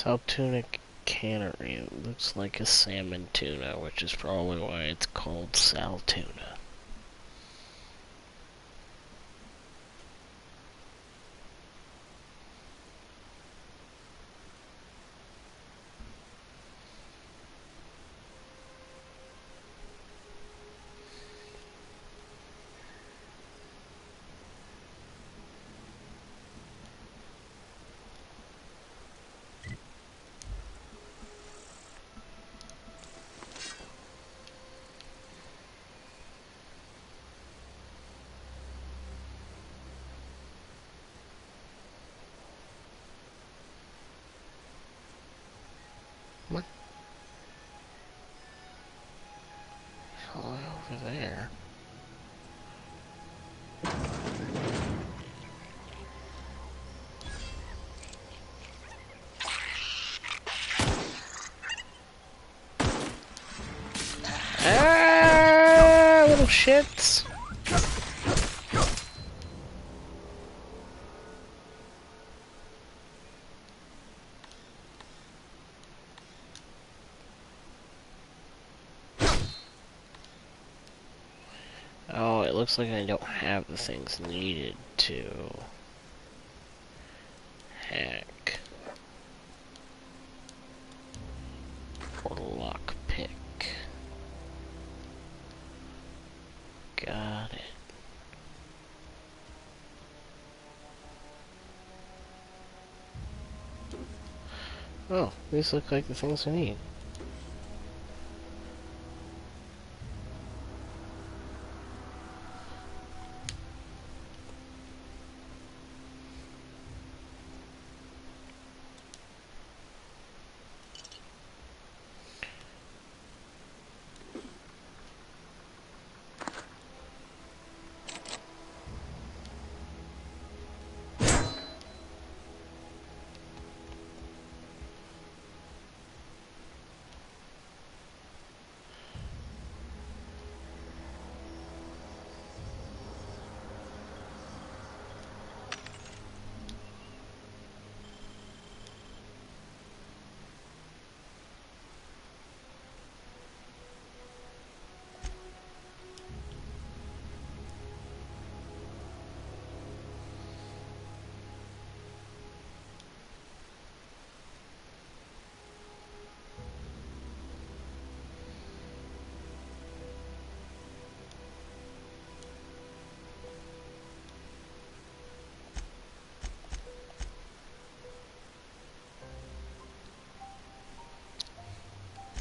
Saltuna cannery. It looks like a salmon tuna, which is probably why it's called Saltuna. hell over there? Ah, little shits. Oh, it looks like I don't have the things needed to hack or lockpick. Got it. Oh, these look like the things I need.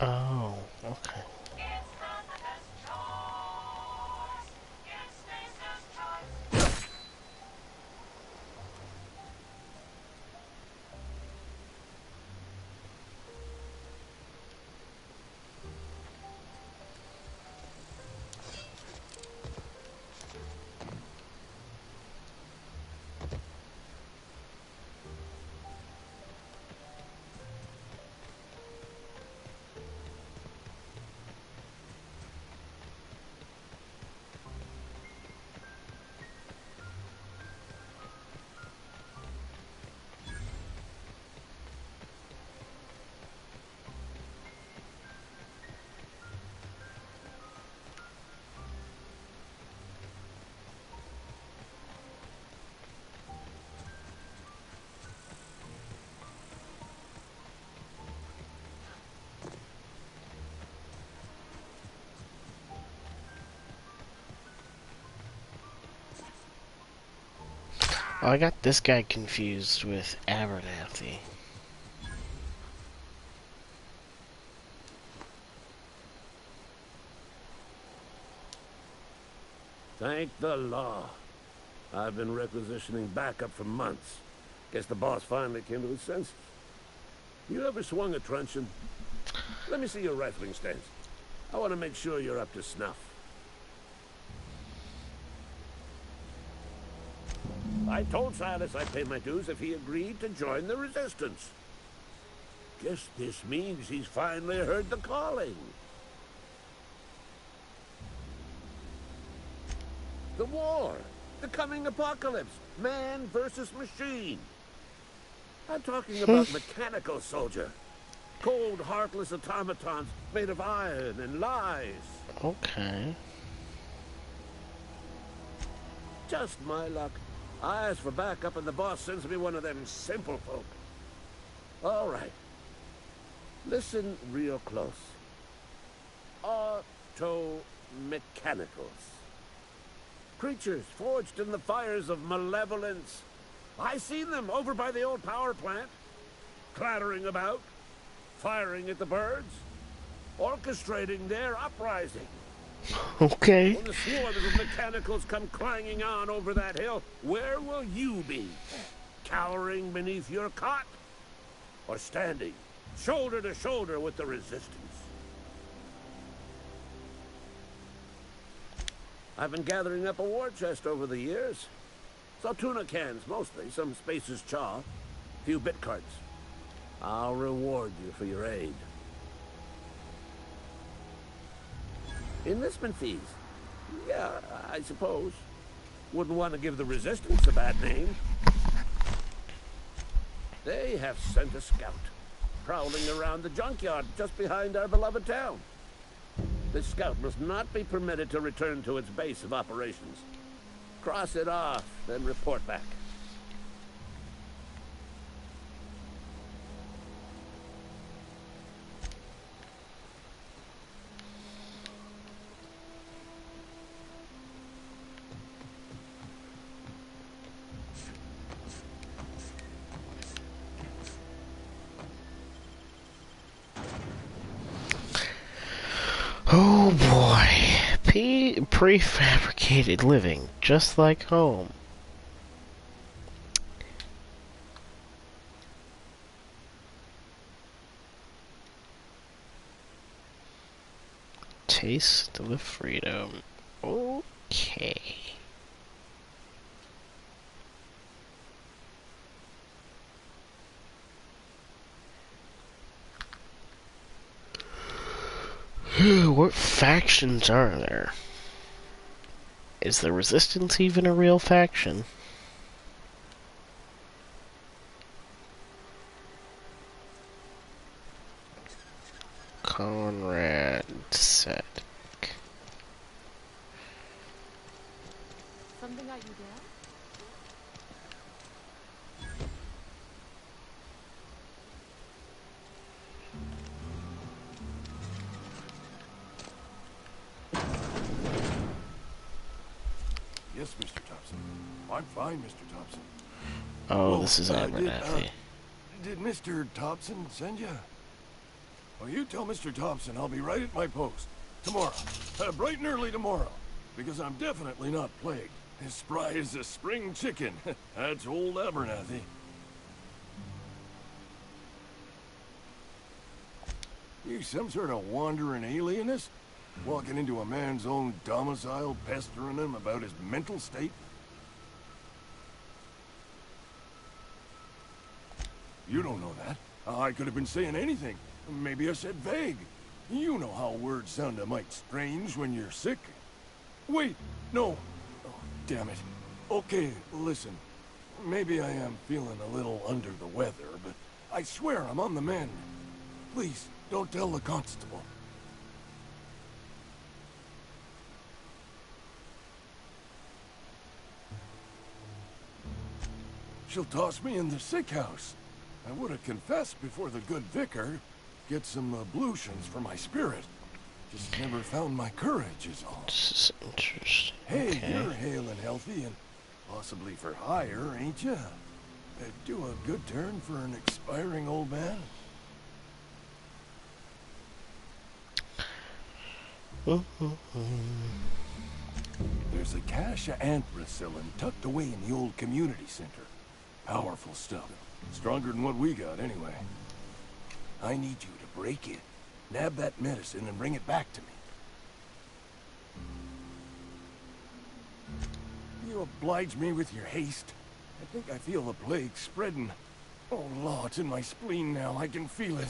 Oh, okay. Oh, I got this guy confused with Abernathy. Thank the law. I've been requisitioning backup for months. Guess the boss finally came to his senses. You ever swung a truncheon? Let me see your rifling stance. I want to make sure you're up to snuff. I told Silas I'd pay my dues if he agreed to join the resistance. Guess this means he's finally heard the calling. The war. The coming apocalypse. Man versus machine. I'm talking about mechanical soldier. Cold, heartless automatons made of iron and lies. Okay. Just my luck. I ask for backup and the boss sends me one of them simple folk. All right. Listen real close. Auto-mechanicals. Creatures forged in the fires of malevolence. I seen them over by the old power plant. Clattering about. Firing at the birds. Orchestrating their uprising. Okay. When the swarms of mechanicals come clanging on over that hill, where will you be? Cowering beneath your cot? Or standing, shoulder to shoulder with the resistance? I've been gathering up a war chest over the years. So tuna cans, mostly. Some Spacer's chaw. A few bit cards. I'll reward you for your aid. Enlistment fees. Yeah, I suppose. Wouldn't want to give the Resistance a bad name. They have sent a scout, prowling around the junkyard just behind our beloved town. This scout must not be permitted to return to its base of operations. Cross it off, then report back. Oh boy. Prefabricated living, just like home. Taste of freedom. Okay. What factions are there? Is the Resistance even a real faction? Conrad Sedek. Something got you down? Yes, Mr. Thompson. I'm fine, Mr. Thompson. Oh, this is Abernathy. Did Mr. Thompson send you? Well, you tell Mr. Thompson I'll be right at my post. Tomorrow. Bright and early tomorrow. Because I'm definitely not plagued. As spry as a spring chicken. That's old Abernathy. You some sort of wandering alienist? Walking into a man's own domicile, pestering him about his mental state? You don't know that. I could have been saying anything. Maybe I said vague. You know how words sound a mite strange when you're sick. Wait, no. Oh, damn it. Okay, listen. Maybe I am feeling a little under the weather, but I swear I'm on the mend. Please, don't tell the constable. She'll toss me in the sick house. I would have confessed before the good vicar. Get some ablutions for my spirit. Just never found my courage is all. This is interesting. Hey, Okay. you're hale and healthy and possibly for hire, ain't ya? Do a good turn for an expiring old man. There's a cache of anthracillin tucked away in the old community center. Powerful stuff. Stronger than what we got, anyway. I need you to break in, nab that medicine, and bring it back to me. You oblige me with your haste. I think I feel the plague spreading. Oh, Law, it's in my spleen now. I can feel it.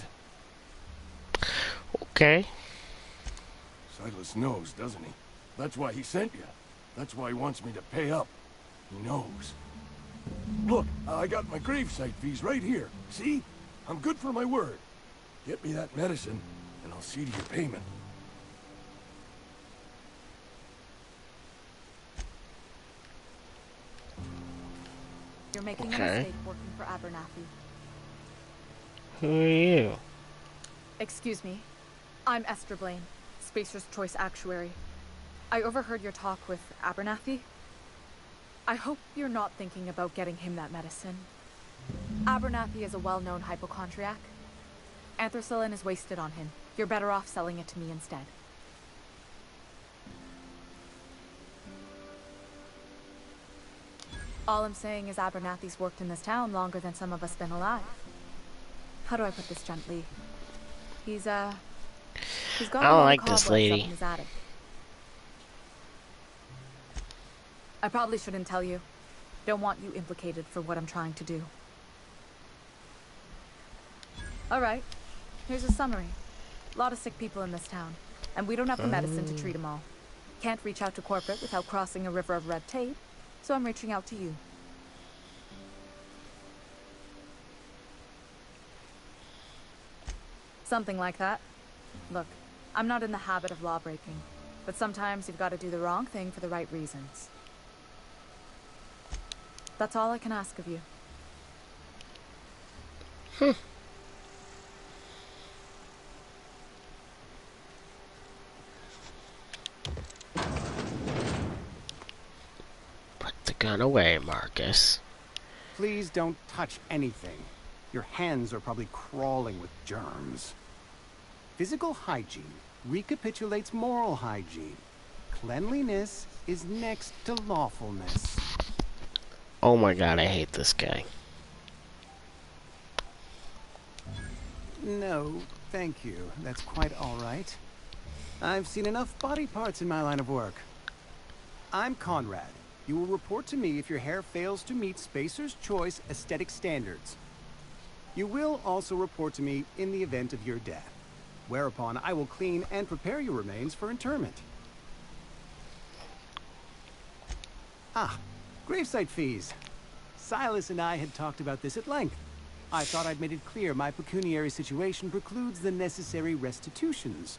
Okay. Silas knows, doesn't he? That's why he sent you. That's why he wants me to pay up. He knows. Look, I got my gravesite fees right here. See? I'm good for my word. Get me that medicine, and I'll see to your payment. You're making a Okay. mistake working for Abernathy. Who are you? Excuse me. I'm Esther Blaine, Spacer's Choice Actuary. I overheard your talk with Abernathy. I hope you're not thinking about getting him that medicine. Abernathy is a well-known hypochondriac. Anthracillin is wasted on him. You're better off selling it to me instead. All I'm saying is Abernathy's worked in this town longer than some of us been alive. How do I put this gently? He's got I don't like this lady. in his attic. I probably shouldn't tell you. Don't want you implicated for what I'm trying to do. Alright, here's a summary. A lot of sick people in this town, and we don't have the medicine to treat them all. Can't reach out to corporate without crossing a river of red tape, so I'm reaching out to you. Something like that. Look, I'm not in the habit of law breaking, but sometimes you've got to do the wrong thing for the right reasons. That's all I can ask of you. Put the gun away, Marcus. Please don't touch anything. Your hands are probably crawling with germs. Physical hygiene recapitulates moral hygiene. Cleanliness is next to lawfulness. Oh my god, I hate this guy. No, thank you. That's quite all right. I've seen enough body parts in my line of work. I'm Conrad. You will report to me if your hair fails to meet Spacer's Choice aesthetic standards. You will also report to me in the event of your death, whereupon I will clean and prepare your remains for interment. Ah, gravesite fees. Silas and I had talked about this at length. I thought I'd made it clear my pecuniary situation precludes the necessary restitutions.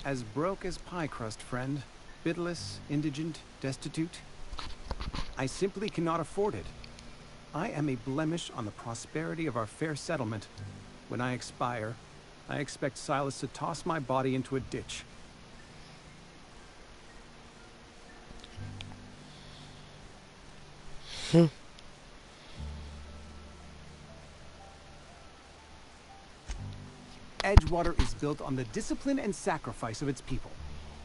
As broke as pie crust, friend. Bitless, indigent, destitute. I simply cannot afford it. I am a blemish on the prosperity of our fair settlement. When I expire, I expect Silas to toss my body into a ditch. Edgewater is built on the discipline and sacrifice of its people.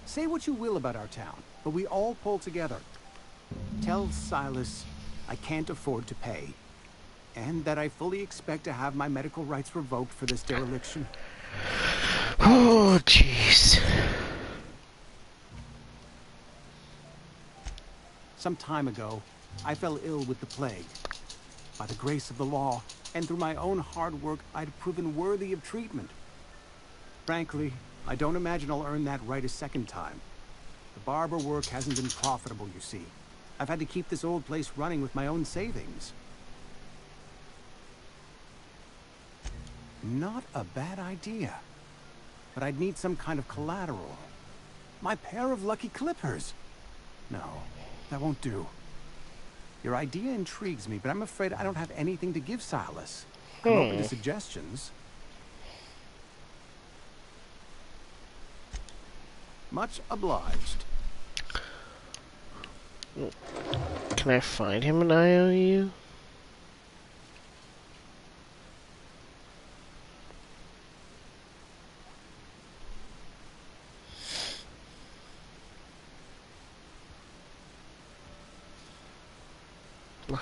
Say what you will about our town, but we all pull together. Tell Silas I can't afford to pay, and that I fully expect to have my medical rights revoked for this dereliction. Oh, jeez. Some time ago, I fell ill with the plague. By the grace of the law, and through my own hard work, I'd proven worthy of treatment. Frankly, I don't imagine I'll earn that right a second time. The barber work hasn't been profitable, you see. I've had to keep this old place running with my own savings. Not a bad idea. But I'd need some kind of collateral. My pair of lucky clippers. No, that won't do. Your idea intrigues me, but I'm afraid I don't have anything to give Silas. I'm open to suggestions. Much obliged. Can I find him an IOU?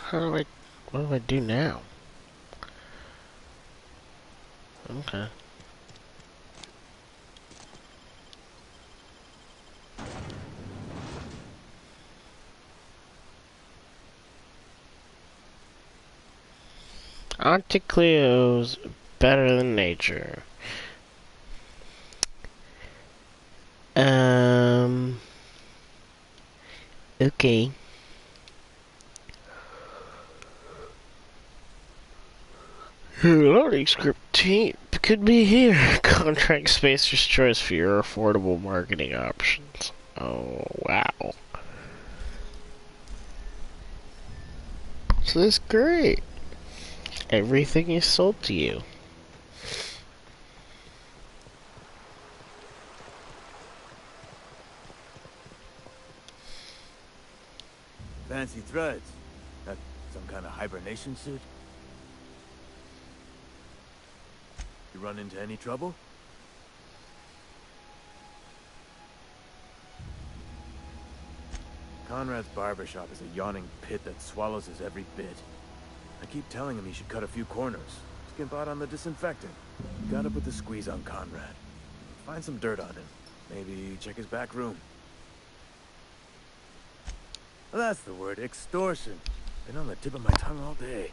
What do I do now? Okay. Auntie Cleo's better than nature. Okay. Loading script team could be here. Contract Spacer's Choice for your affordable marketing options. Oh, wow. So this is great. Everything is sold to you. Fancy threads. That some kind of hibernation suit? You run into any trouble? Conrad's barbershop is a yawning pit that swallows his every bit. I keep telling him he should cut a few corners. Skimp out on the disinfectant. Gotta put the squeeze on Conrad. Find some dirt on him. Maybe check his back room. Well, that's the word, extortion. Been on the tip of my tongue all day.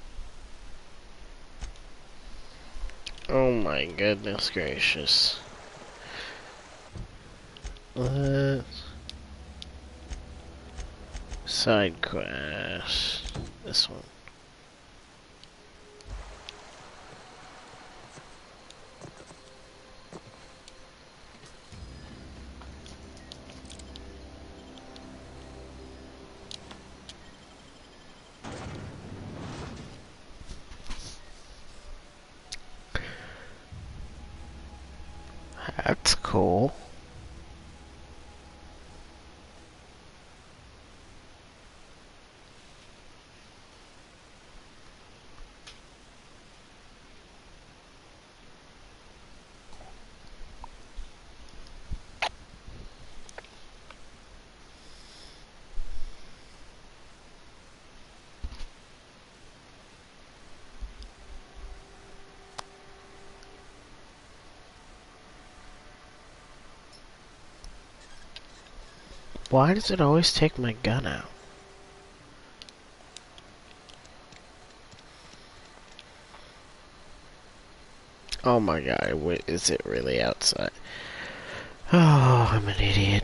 Oh my goodness gracious. What? Side quest. This one. That's cool. Why does it always take my gun out? Oh my god, is it really outside? Oh, I'm an idiot.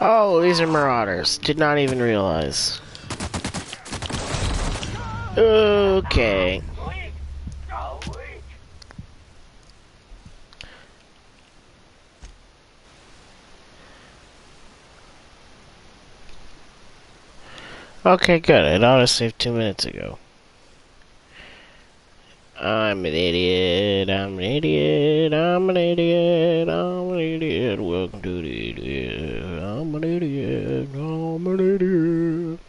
Oh, these are marauders. Did not even realize. Okay. Okay, good. It auto-saved 2 minutes ago. I'm an idiot. I'm an idiot. I'm an idiot. I'm an idiot. Welcome to the idiot. I'm an idiot. I'm an idiot.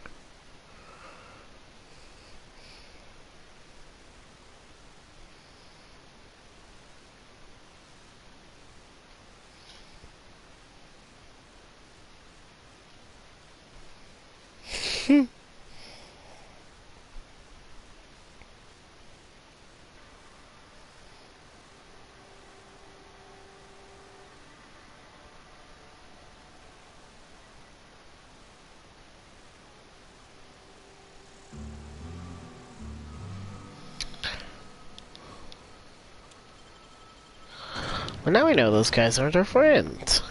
Well, now we know those guys aren't our friends.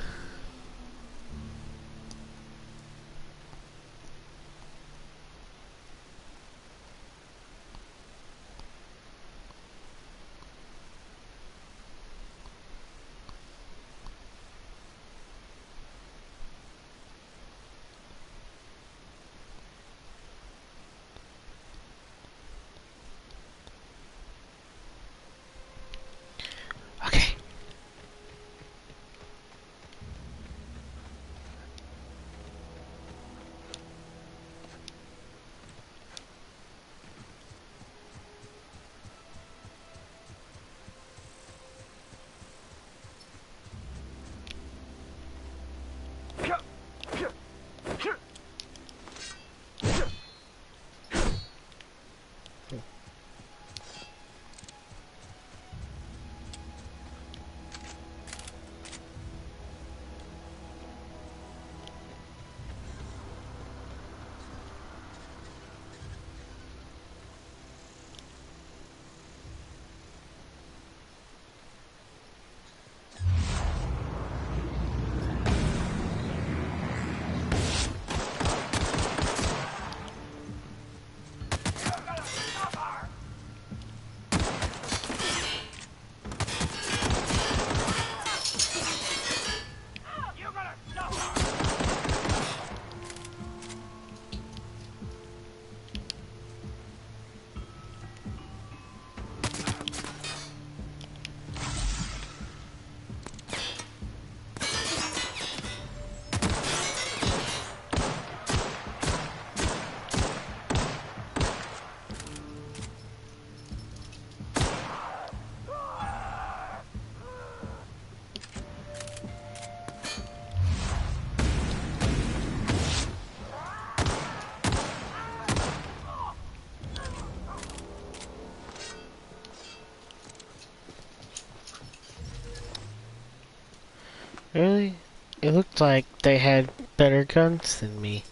Really? It looked like they had better guns than me.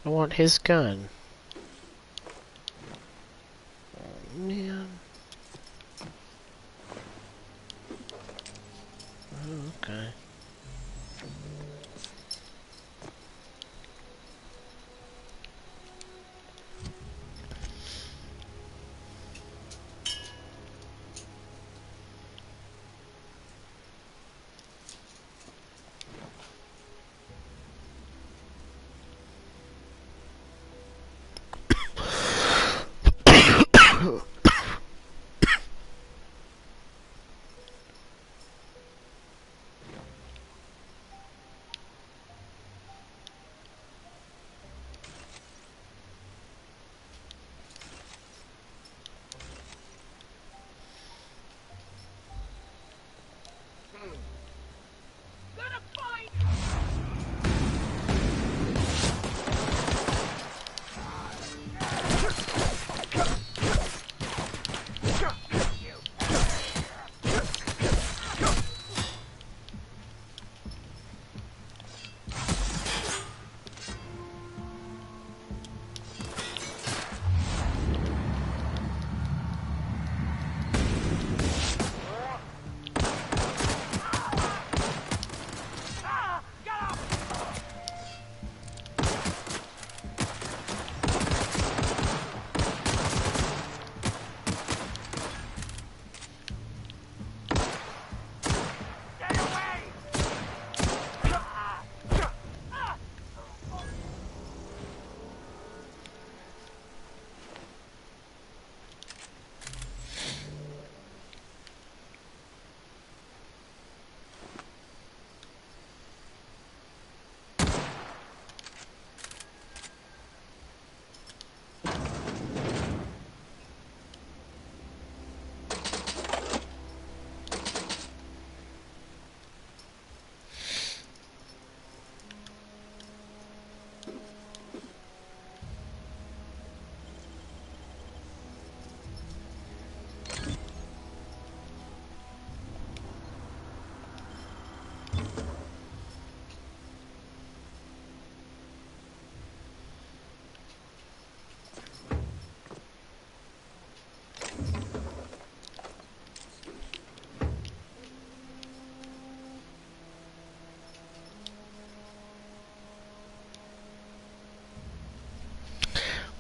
I want his gun. Oh, man. Oh, okay.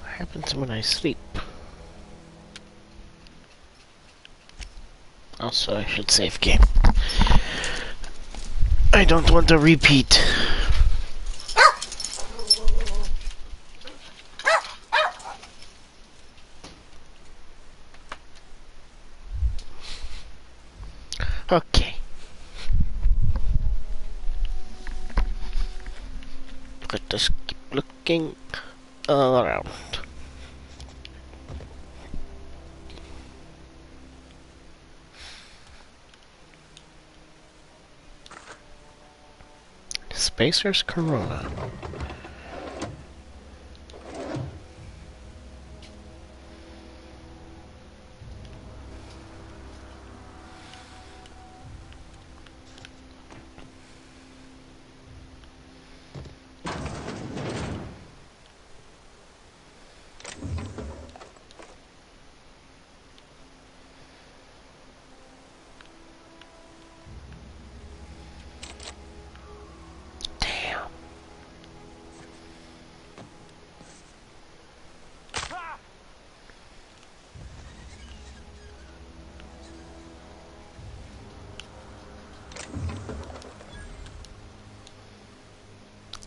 What happens when I sleep? Also, I should save game. I don't want a repeat. Okay. Let us keep looking all around. Spacer's Corona.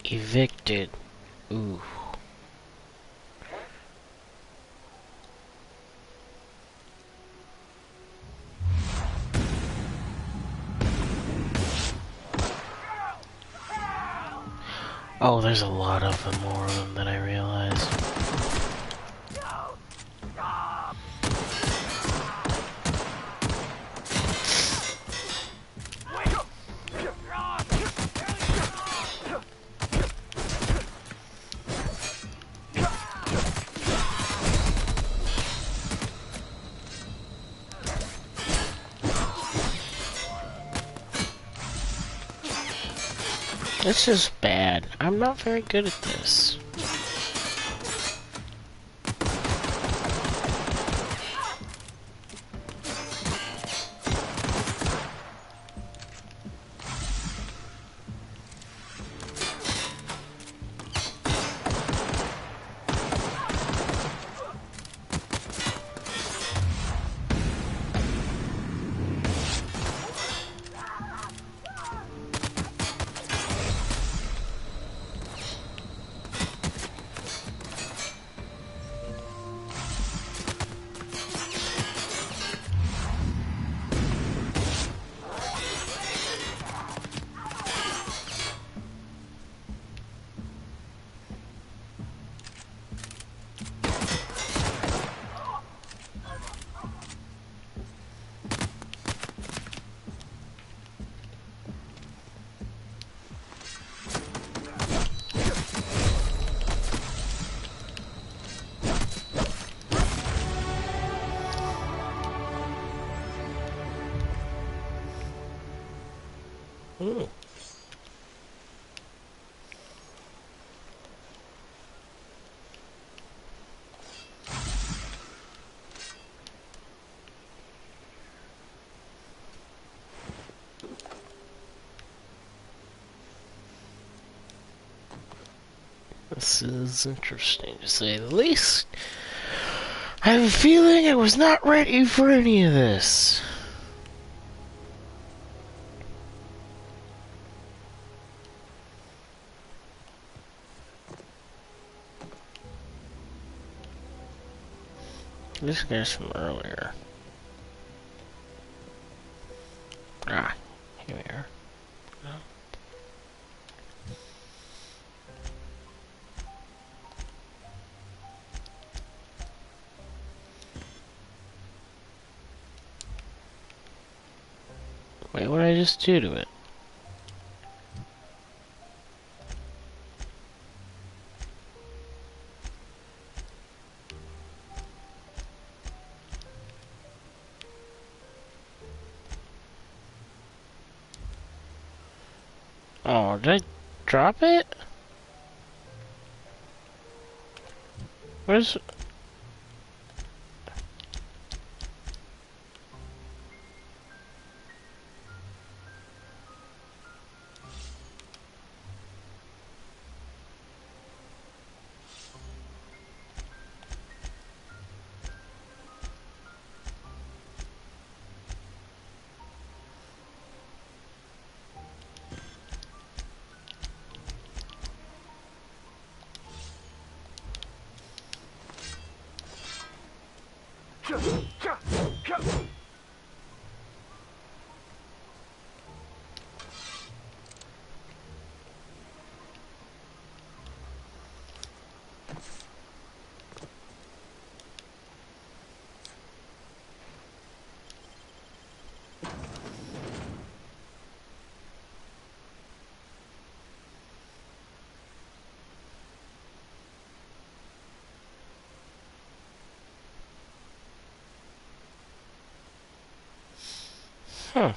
Evicted. Ooh. Oh, there's a lot of them, more of them than I realized. This is bad. I'm not very good at this. Ooh. This is interesting to say the least. I have a feeling I was not ready for any of this. This guy's from earlier. Ah, here we are. No. Wait, what did I just do to it? Oh, did I drop it? Where's... Huh.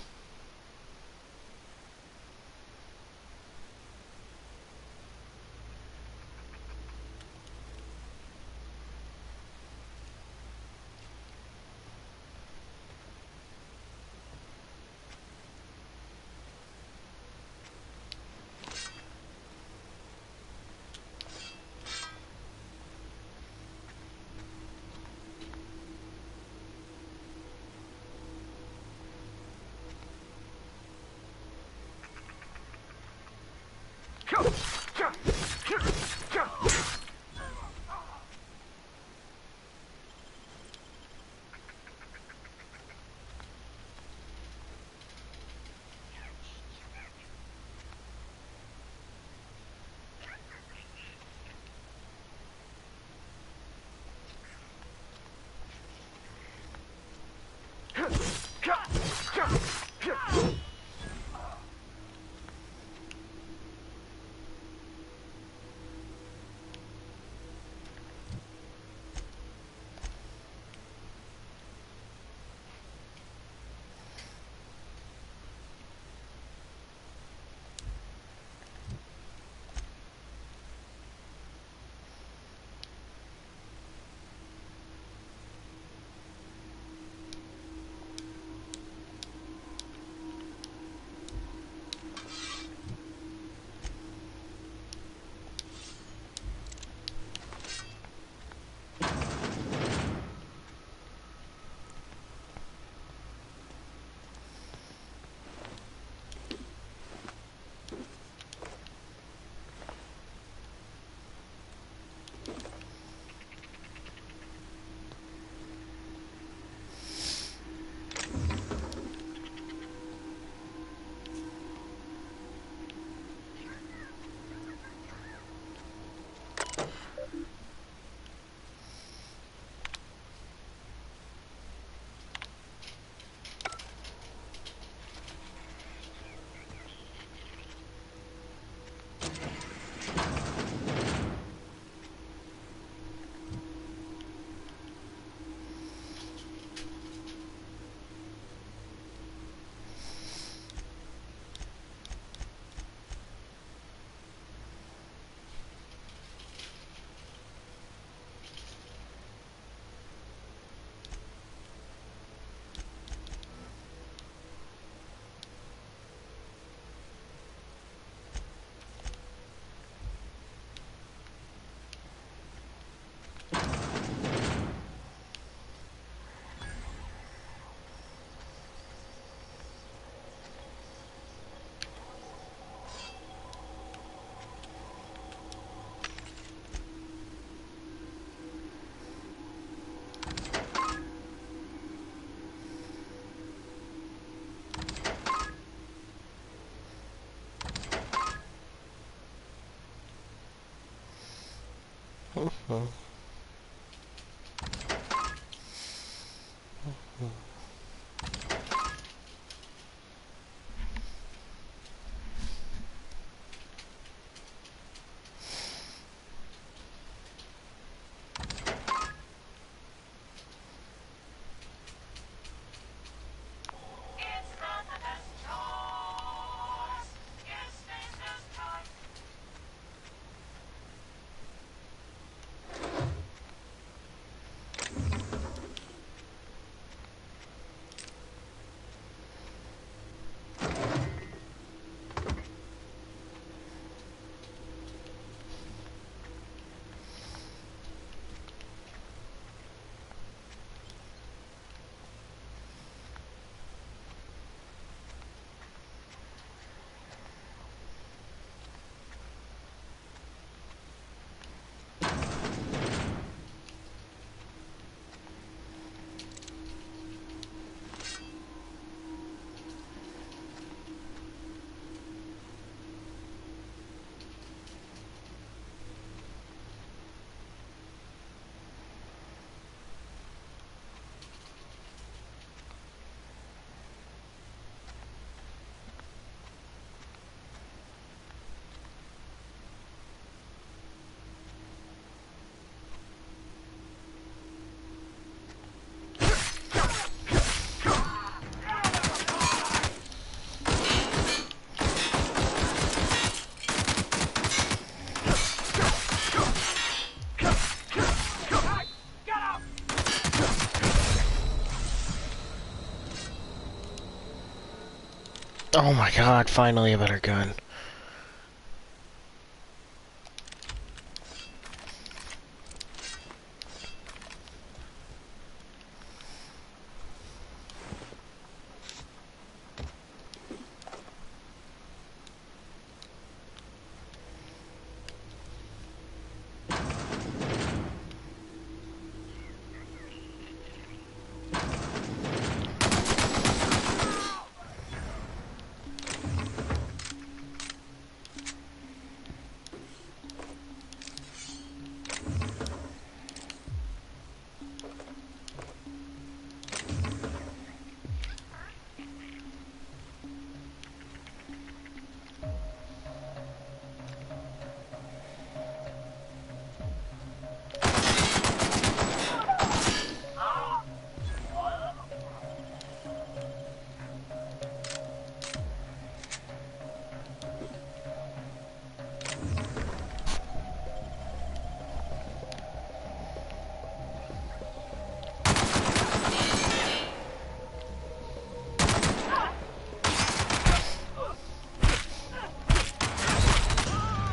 Oh my god, finally a better gun.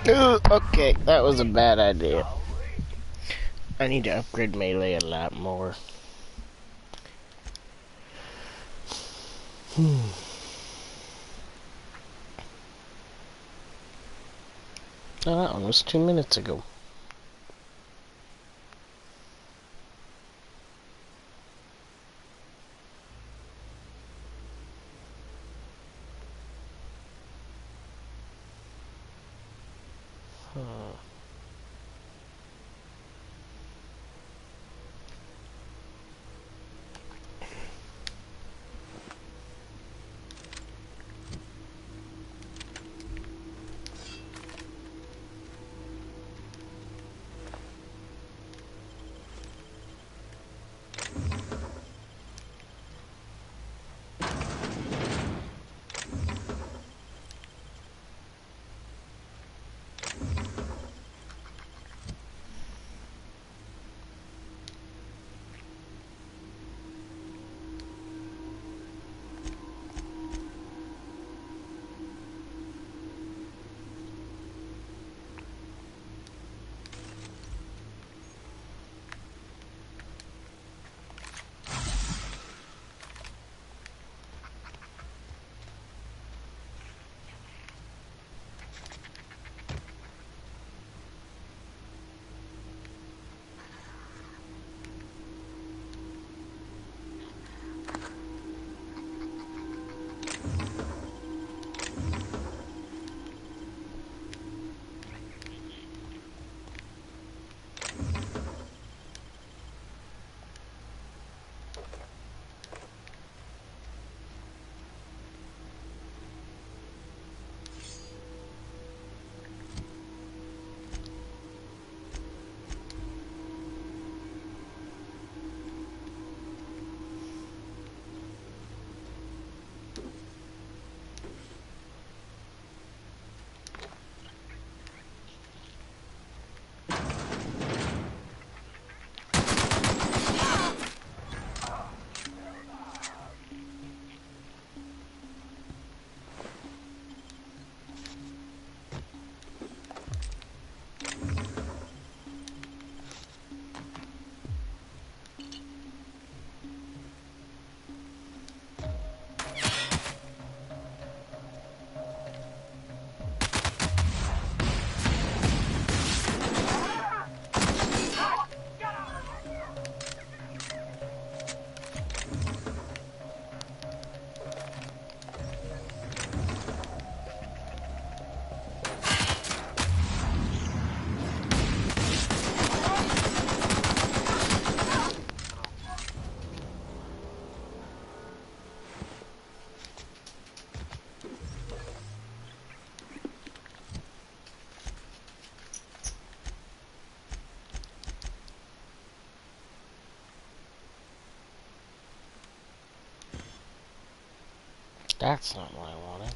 Ooh, okay, that was a bad idea. I need to upgrade melee a lot more. Oh, that one was 2 minutes ago. That's not what I wanted.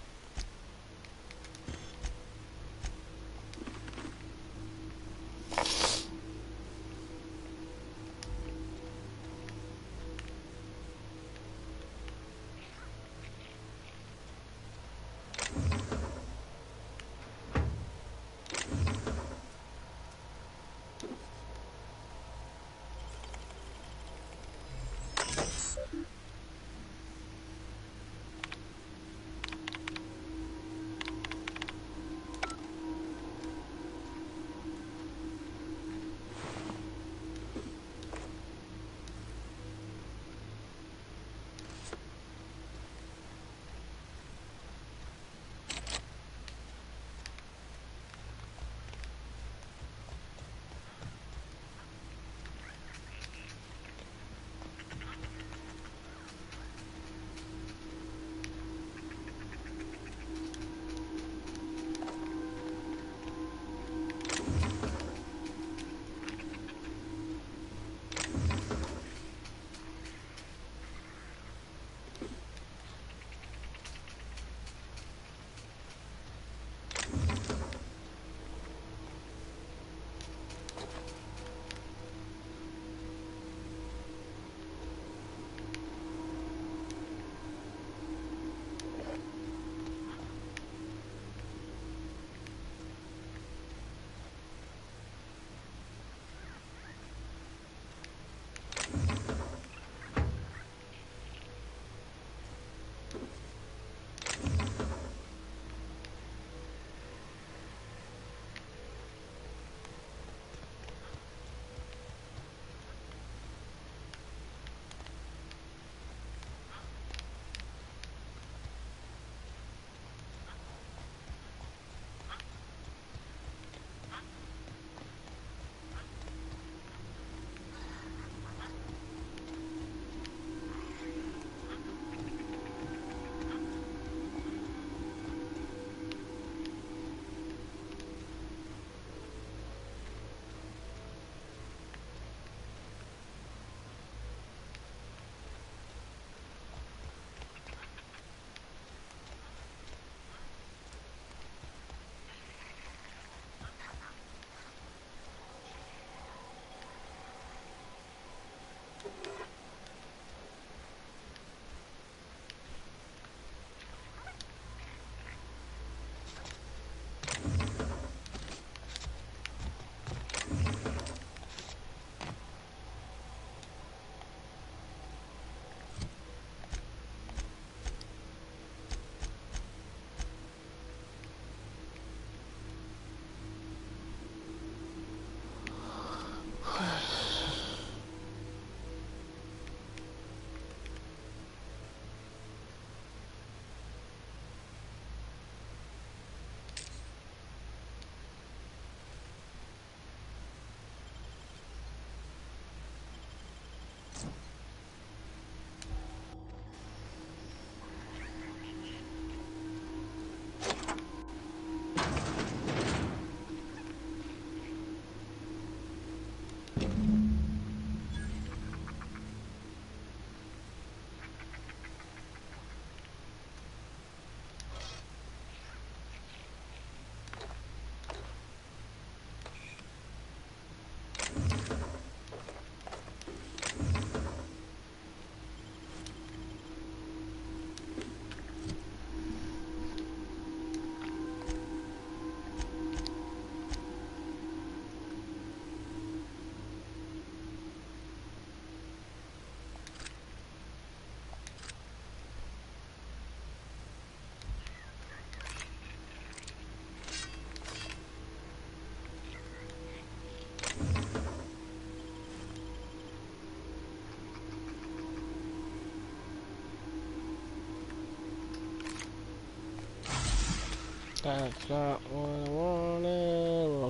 That's not what I wanted.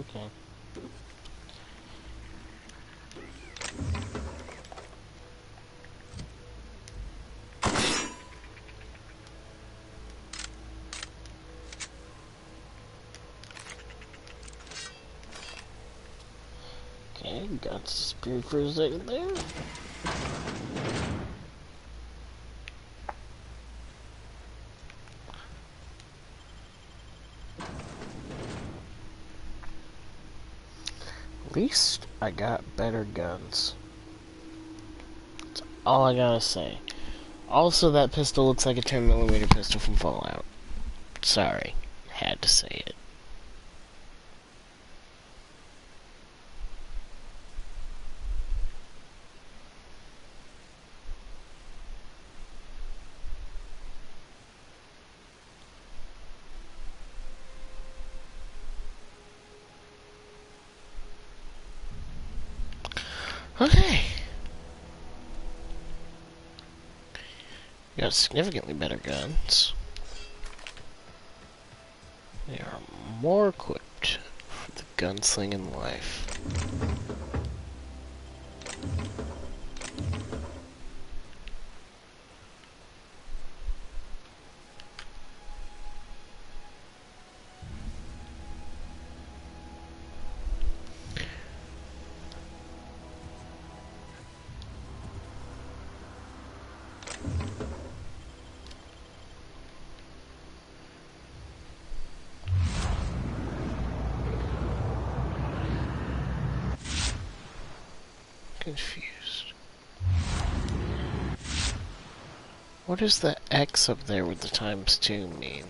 Okay. Okay, got spirit for a second there. least I got better guns. That's all I gotta say. Also, that pistol looks like a 10mm pistol from Fallout. Sorry, had to say it. Okay. We got significantly better guns. They are more equipped for the gunslinging life. Confused. What does the X up there with the ×2 mean?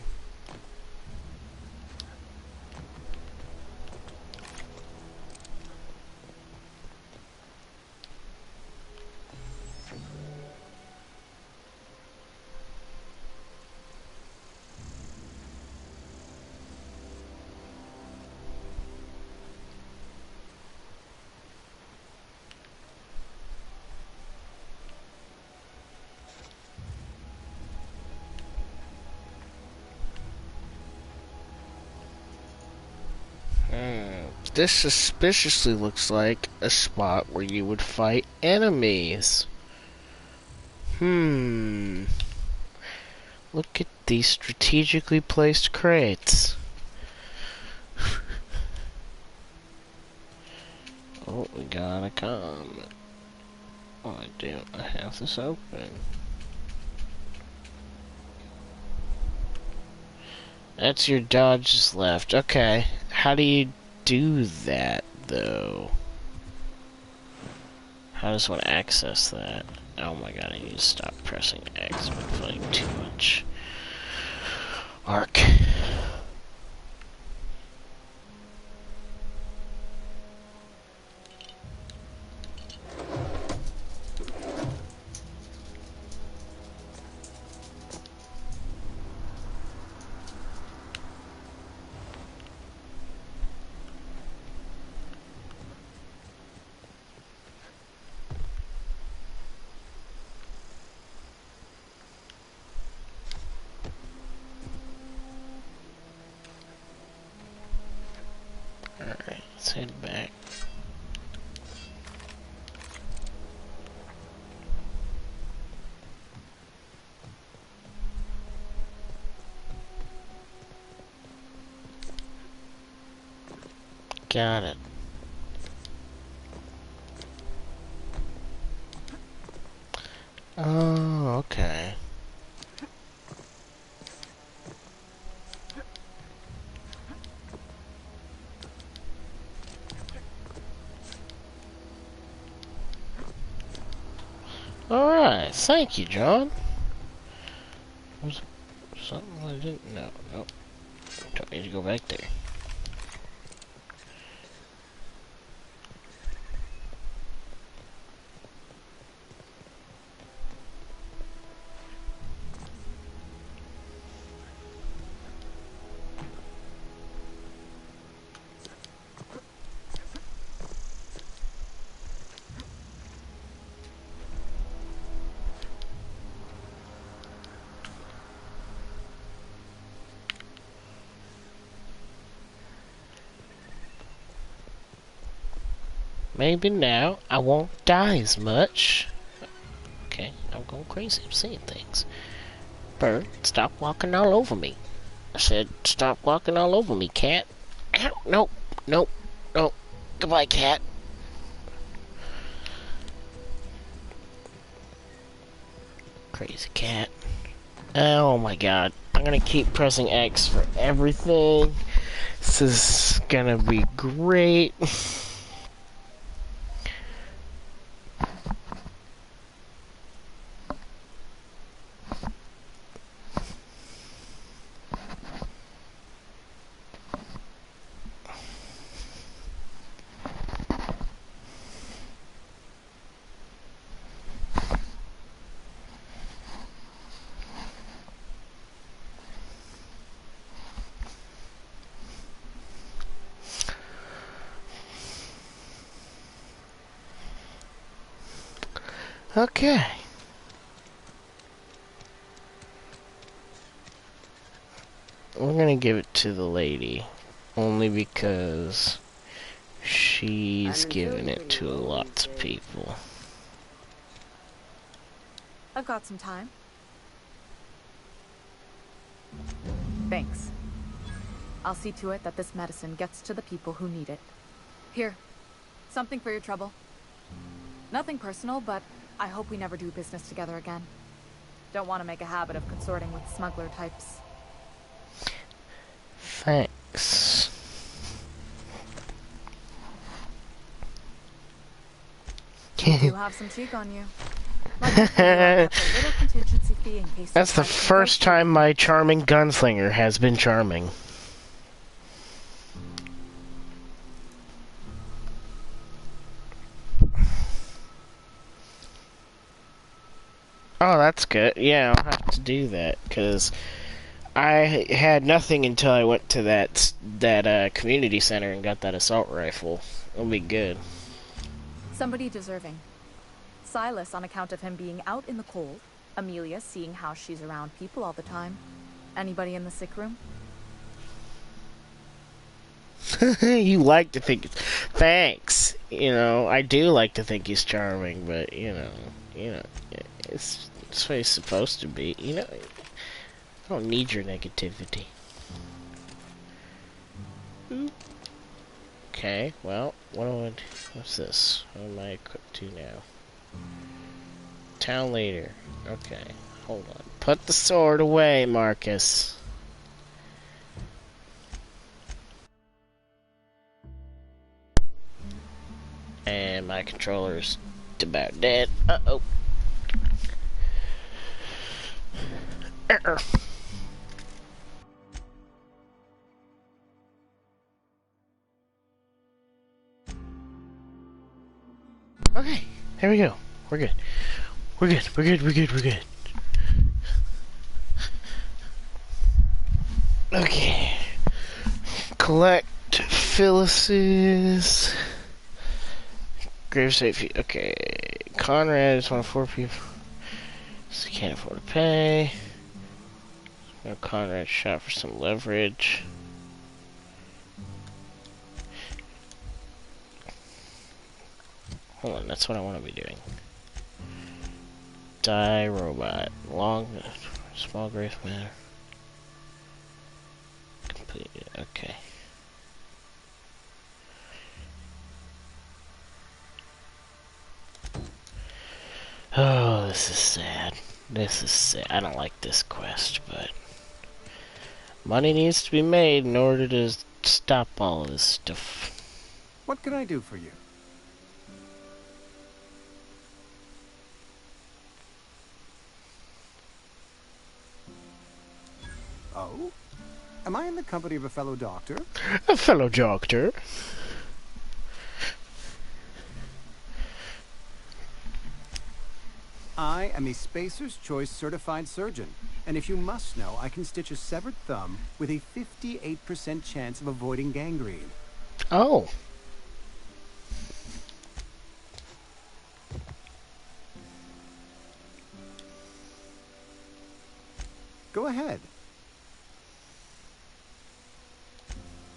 This suspiciously looks like a spot where you would fight enemies. Look at these strategically placed crates. Oh, we got a comment. Why don't I have this open? That's your dodges left. Okay. How do you do that, though? How does one access that? Oh my god, I need to stop pressing X. I've been playing too much Ark. Alright, let's head back. Got it. Oh, okay. Alright, thank you, John. Was something I didn't know. Nope. Don't need to go back there. Maybe now I won't die as much. Okay, I'm going crazy. I'm seeing things. Bird, stop walking all over me. I said, stop walking all over me, cat. Ow, nope, nope, nope. Goodbye, cat. Crazy cat. Oh my god. I'm gonna keep pressing X for everything. This is gonna be great. Okay. We're gonna give it to the lady. Only because she's giving it to lots of people. I've got some time. Thanks. I'll see to it that this medicine gets to the people who need it. Here, something for your trouble. Nothing personal, but I hope we never do business together again. Don't want to make a habit of consorting with smuggler types. Thanks. You do have some cheek on you. Like a little contingency fee in case. That's the first time my charming gunslinger has been charming. Oh, that's good. Yeah, I'll have to do that, because I had nothing until I went to that community center and got that assault rifle. It'll be good. Somebody deserving. Silas on account of him being out in the cold. Amelia seeing how she's around people all the time. Anybody in the sick room? You like to think... Thanks. You know, I do like to think he's charming, but, you know, it's what he's supposed to be. You know, I don't need your negativity. Okay, well, what's this? What am I equipped to now? Town leader. Okay, hold on. Put the sword away, Marcus. And my controller's about dead. Uh-oh. Okay, here we go. We're good. We're good. We're good. We're good. We're good. Okay. Collect Phyllis's grave safety. Okay. Conrad is one of 4 people. So he can't afford to pay. So Conrad shot for some leverage. Hold on, that's what I want to be doing. Die robot. Long, small grace matter. Completed. Okay. Oh, this is sad. This is sad. I don't like this quest, but money needs to be made in order to stop all of this stuff. What can I do for you? Oh? Am I in the company of a fellow doctor? A fellow doctor? I am a Spacer's Choice certified surgeon, and if you must know, I can stitch a severed thumb with a 58% chance of avoiding gangrene. Oh. Go ahead.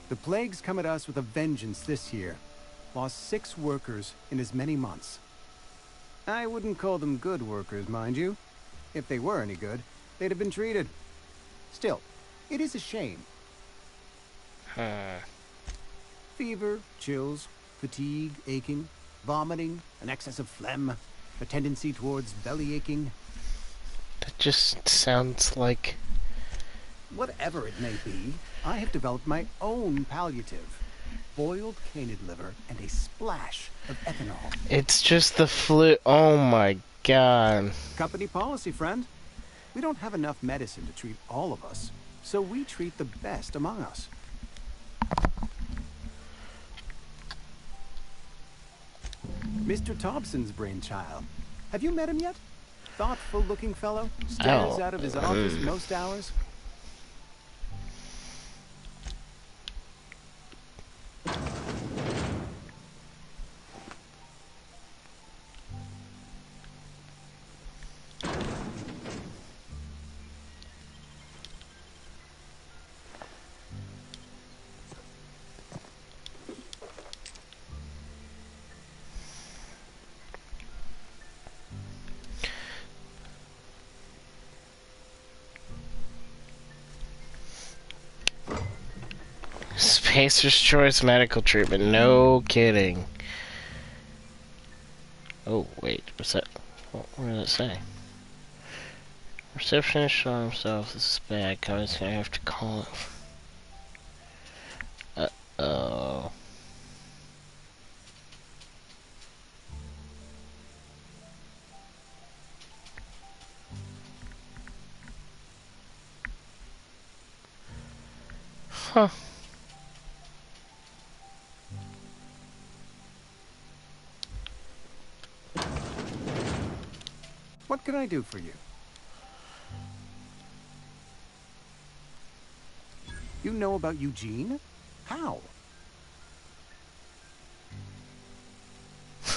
The plague's come at us with a vengeance this year. Lost 6 workers in as many months. I wouldn't call them good workers, mind you. If they were any good, they'd have been treated. Still, it is a shame. Fever, chills, fatigue, aching, vomiting, an excess of phlegm, a tendency towards belly aching. That just sounds like... Whatever it may be, I have developed my own palliative. Boiled canid liver and a splash of ethanol. It's just the flu. Oh my god. Company policy, friend. We don't have enough medicine to treat all of us, so we treat the best among us. Mr. Thompson's brainchild. Have you met him yet? Thoughtful-looking fellow, stares out of his office most hours. Spacer's Choice medical treatment. No kidding. Oh, wait. What's that? What does it say? Receptionist shot himself. This is bad. I have to call it. Uh-oh. Huh. What can I do for you? You know about Eugene? How?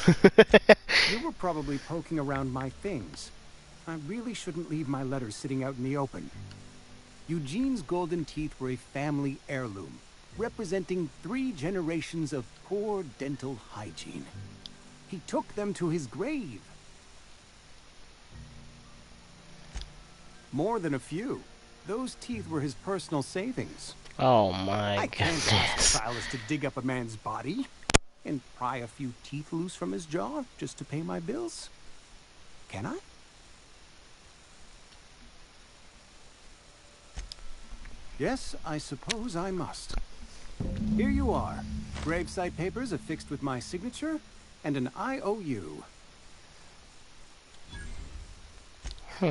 You were probably poking around my things. I really shouldn't leave my letters sitting out in the open. Eugene's golden teeth were a family heirloom, representing 3 generations of poor dental hygiene. He took them to his grave. More than a few. Those teeth were his personal savings. Oh my I can't ask goodness. Silas to dig up a man's body and pry a few teeth loose from his jaw just to pay my bills. Can I? Yes, I suppose I must. Here you are. Gravesite papers affixed with my signature and an IOU.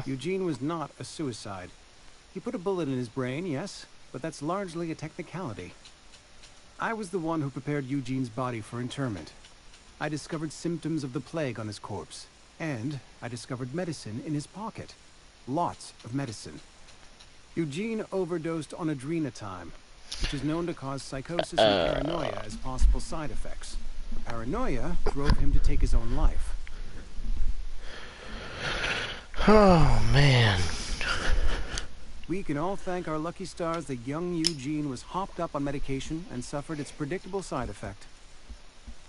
Eugene was not a suicide. He put a bullet in his brain, yes, but that's largely a technicality. I was the one who prepared Eugene's body for interment. I discovered symptoms of the plague on his corpse, and I discovered medicine in his pocket. Lots of medicine. Eugene overdosed on adrenatime, which is known to cause psychosis and paranoia as possible side effects. The paranoia drove him to take his own life. Oh, man. We can all thank our lucky stars that young Eugene was hopped up on medication and suffered its predictable side effect.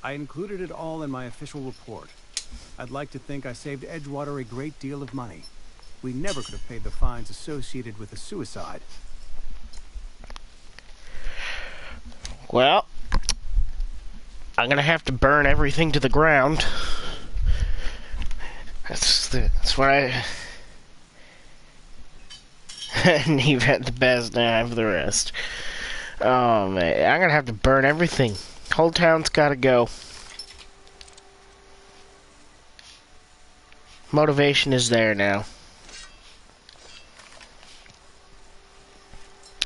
I included it all in my official report. I'd like to think I saved Edgewater a great deal of money. We never could have paid the fines associated with a suicide. Well, I'm gonna have to burn everything to the ground. That's what I... And you've had the best, now I have the rest. Oh, man. I'm gonna have to burn everything. Whole town's gotta go. Motivation is there now.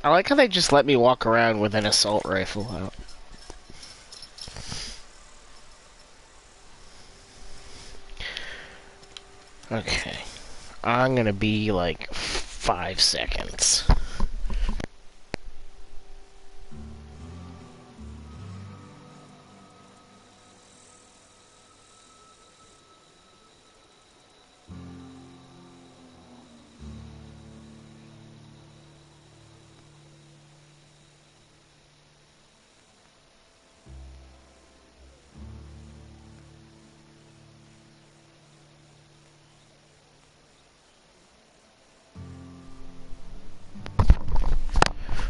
I like how they just let me walk around with an assault rifle out. Okay. I'm gonna be like 5 seconds.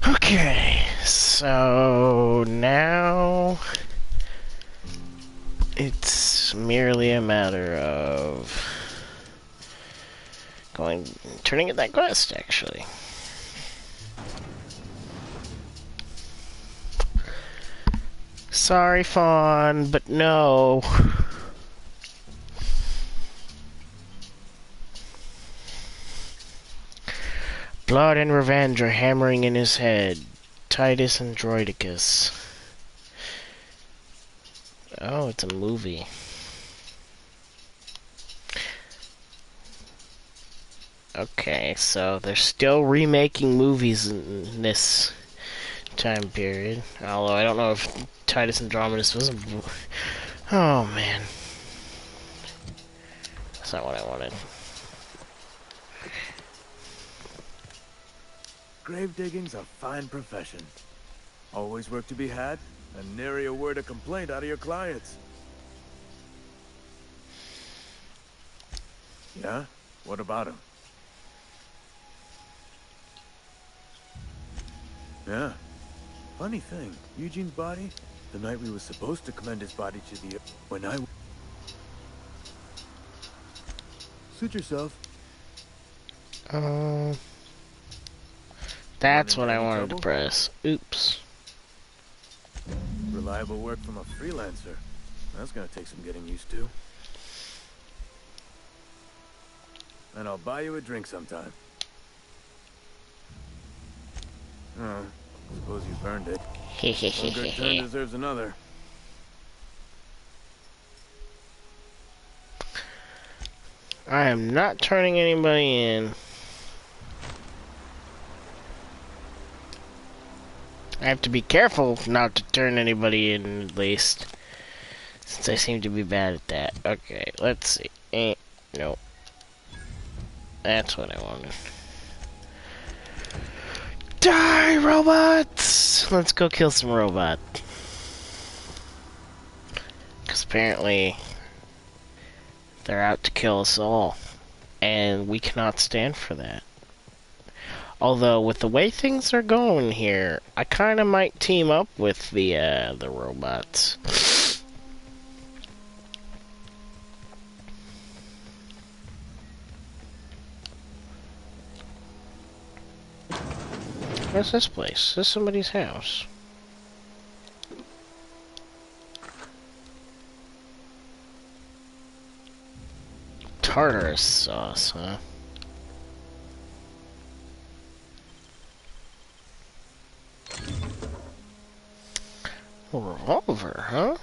Okay, so now it's merely a matter of turning in that quest, actually. Sorry, Fawn, but no. Blood and revenge are hammering in his head. Titus Androidicus. Oh, it's a movie. Okay, so they're still remaking movies in this time period. Although I don't know if Titus Andromedus was a... Oh, man. That's not what I wanted. Grave digging's a fine profession. Always work to be had, and nary a word of complaint out of your clients. Yeah? What about him? Yeah. Funny thing, Eugene's body, the night we were supposed to commend his body to the... When I... Suit yourself. That's what I wanted to press. Oops. Reliable work from a freelancer. That's gonna take some getting used to. And I'll buy you a drink sometime. Oh, suppose you've earned it. One good turn deserves another. I am not turning anybody in. I have to be careful not to turn anybody in, at least. Since I seem to be bad at that. Okay, let's see. No. That's what I wanted. Die, robots! Let's go kill some robots. Because apparently they're out to kill us all. And we cannot stand for that. Although, with the way things are going here, I kind of might team up with the robots. What's this place? This is somebody's house. Tartarus sauce, huh? A revolver, huh?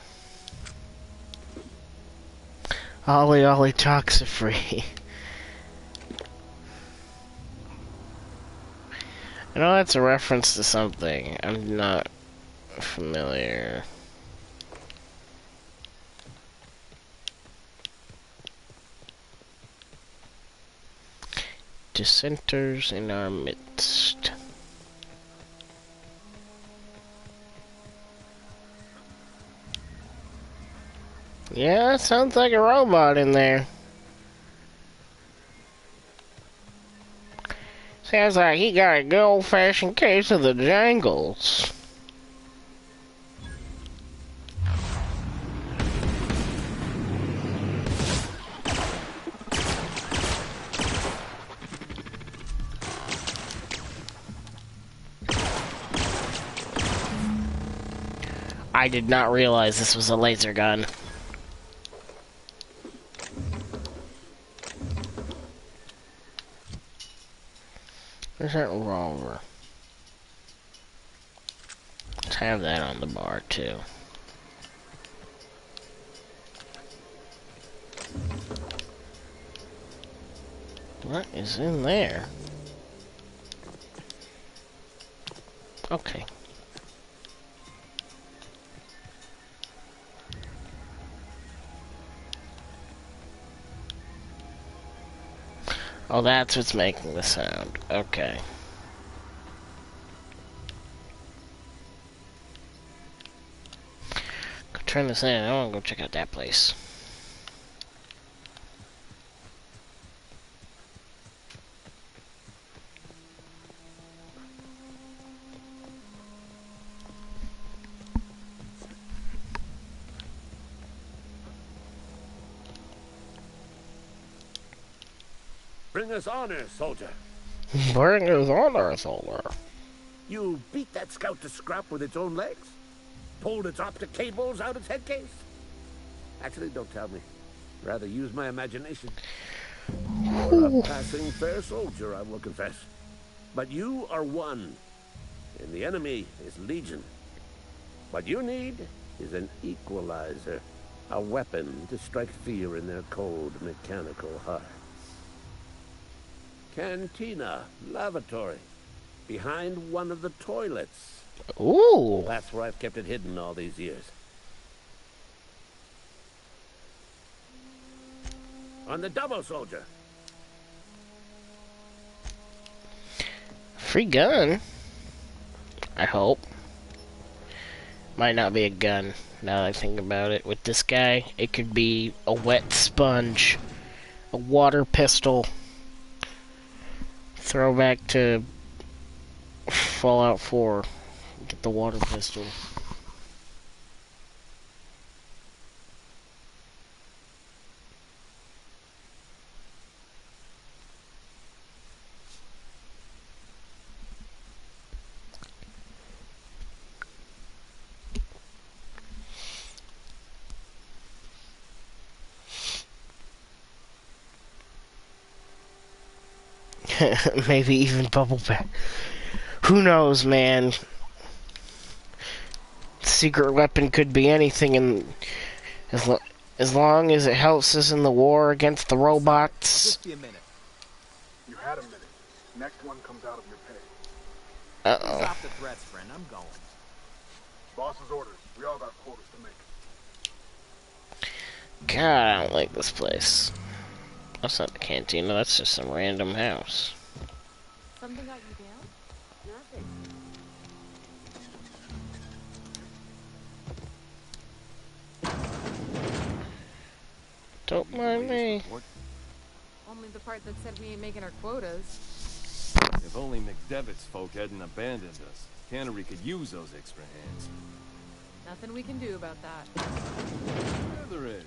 Ollie Ollie Toxifree. I know that's a reference to something. I'm not familiar. Dissenters in our midst. Yeah, sounds like a robot in there. Sounds like he got a good old-fashioned case of the jangles. I did not realize this was a laser gun. Where's that revolver? Let's have that on the bar, too. What is in there? Okay. Oh, that's what's making the sound. Okay. Go turn this in. I want to go check out that place. Bring us honor, soldier. Bring us honor, soldier. You beat that scout to scrap with its own legs? Pulled its optic cables out its head case? Actually, don't tell me. Rather use my imagination. You're a passing fair soldier, I will confess. But you are one, and the enemy is legion. What you need is an equalizer, a weapon to strike fear in their cold, mechanical hearts. Cantina, lavatory, behind one of the toilets. Ooh. That's where I've kept it hidden all these years. On the double, soldier. Free gun? I hope. Might not be a gun, now that I think about it. With this guy, it could be a wet sponge, a water pistol. Throwback to Fallout 4. Get the water pistol. Maybe even bubble bath. Who knows, man? Secret weapon could be anything, and as long as it helps us in the war against the robots. Just be a minute. You had a minute. Next one comes out of your pay. Uh-oh. Stop the threats, friend. I'm going. Boss's orders. We all got quotas to make. God, I don't like this place. That's not the cantina, that's just some random house. Something got you down? Nothing. Don't mind me. Only the part that said we ain't making our quotas. If only McDevitt's folk hadn't abandoned us. Cannery could use those extra hands. Nothing we can do about that. Yeah, there is.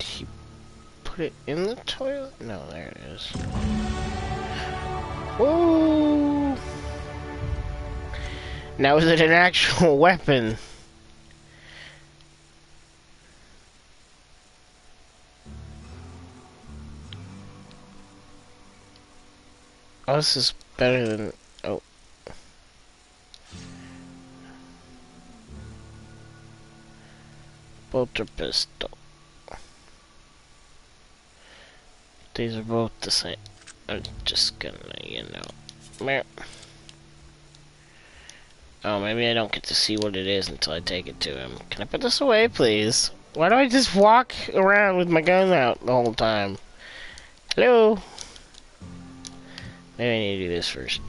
He put it in the toilet? No, there it is. Whoa! Now is it an actual weapon? Oh, this is better than... Oh. Bolter pistol. These are both the same. I'm just gonna, you know... Oh, maybe I don't get to see what it is until I take it to him. Can I put this away, please? Why do I just walk around with my gun out the whole time? Hello? Maybe I need to do this first.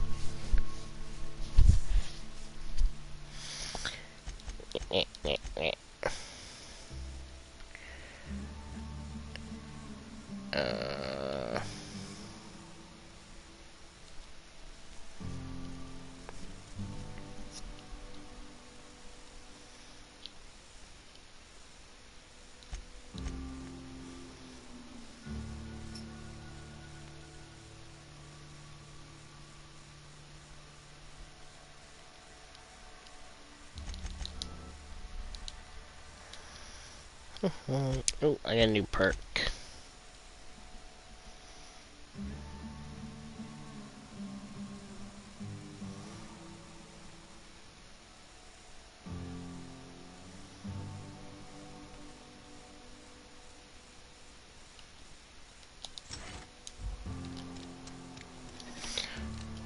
Oh, I got a new perk.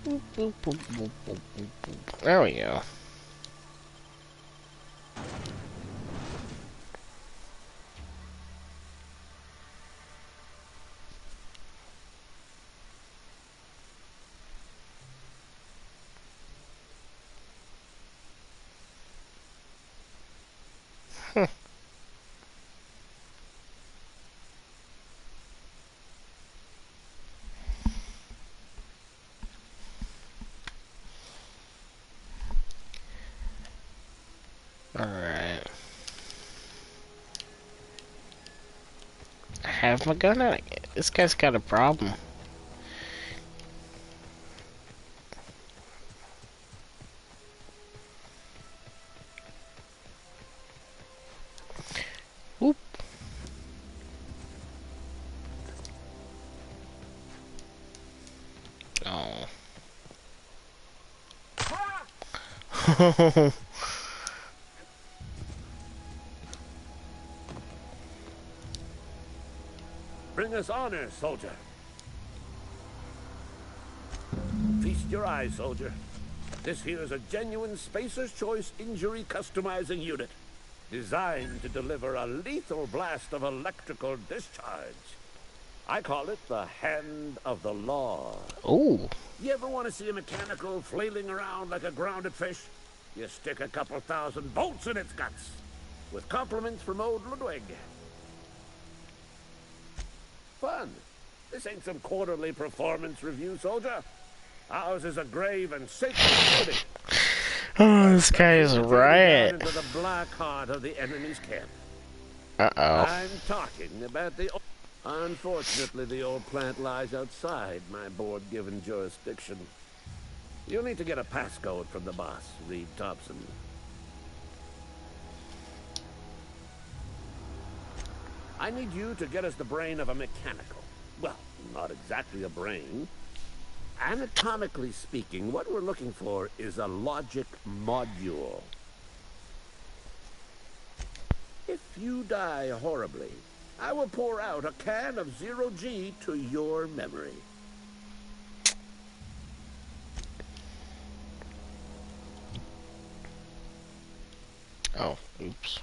Boop, boop, boop, boop, boop, boop. There we go. Alright. I have my gun out. This guy's got a problem. Whoop. Oh. Bring us honor, soldier. Feast your eyes, soldier. This here is a genuine Spacer's Choice injury customizing unit, designed to deliver a lethal blast of electrical discharge. I call it the Hand of the Law. Ooh. You ever want to see a mechanical flailing around like a grounded fish? You stick a couple thousand bolts in its guts. With compliments from old Ludwig. Fun. This ain't some quarterly performance review, soldier. Ours is a grave and sacred duty. Oh, this guy is a riot. Into the black heart of the enemy's camp. Uh-oh. I'm talking about the... Unfortunately, the old plant lies outside my board-given jurisdiction. You'll need to get a passcode from the boss, Reed Thompson. I need you to get us the brain of a mechanical. Well, not exactly a brain. Anatomically speaking, what we're looking for is a logic module. If you die horribly, I will pour out a can of zero-G to your memory. Oh, oops.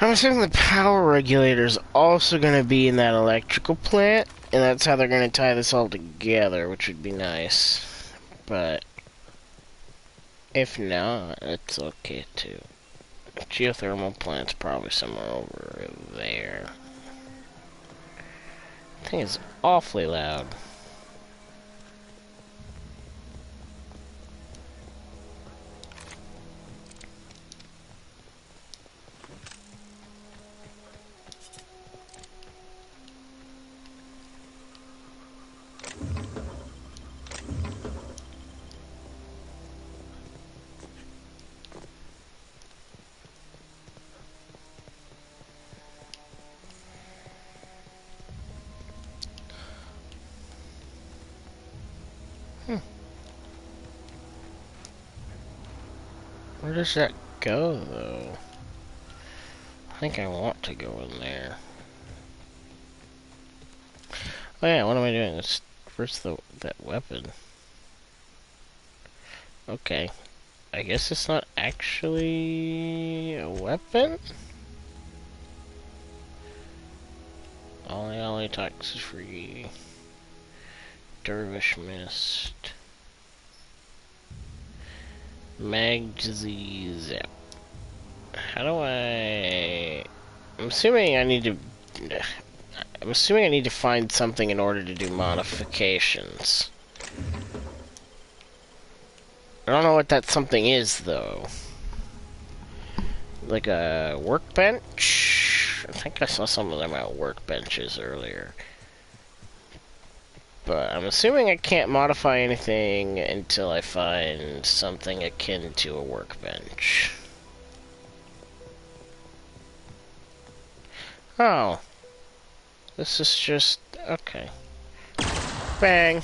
I'm assuming the power regulator is also going to be in that electrical plant, and that's how they're going to tie this all together, which would be nice. But if not, it's okay too. Geothermal plant's probably somewhere over there. I think it's awfully loud. Where does that go, though? I think I want to go in there. Oh yeah, what am I doing? Let's first that weapon. Okay. I guess it's not actually a weapon? Ollie talks free. Dervish Mist. Mag disease. How do I... I'm assuming I need to find something in order to do modifications. I don't know what that something is, though. Like a workbench? I think I saw some of them at workbenches earlier. But I'm assuming I can't modify anything until I find something akin to a workbench. Oh. This is just... okay. Bang.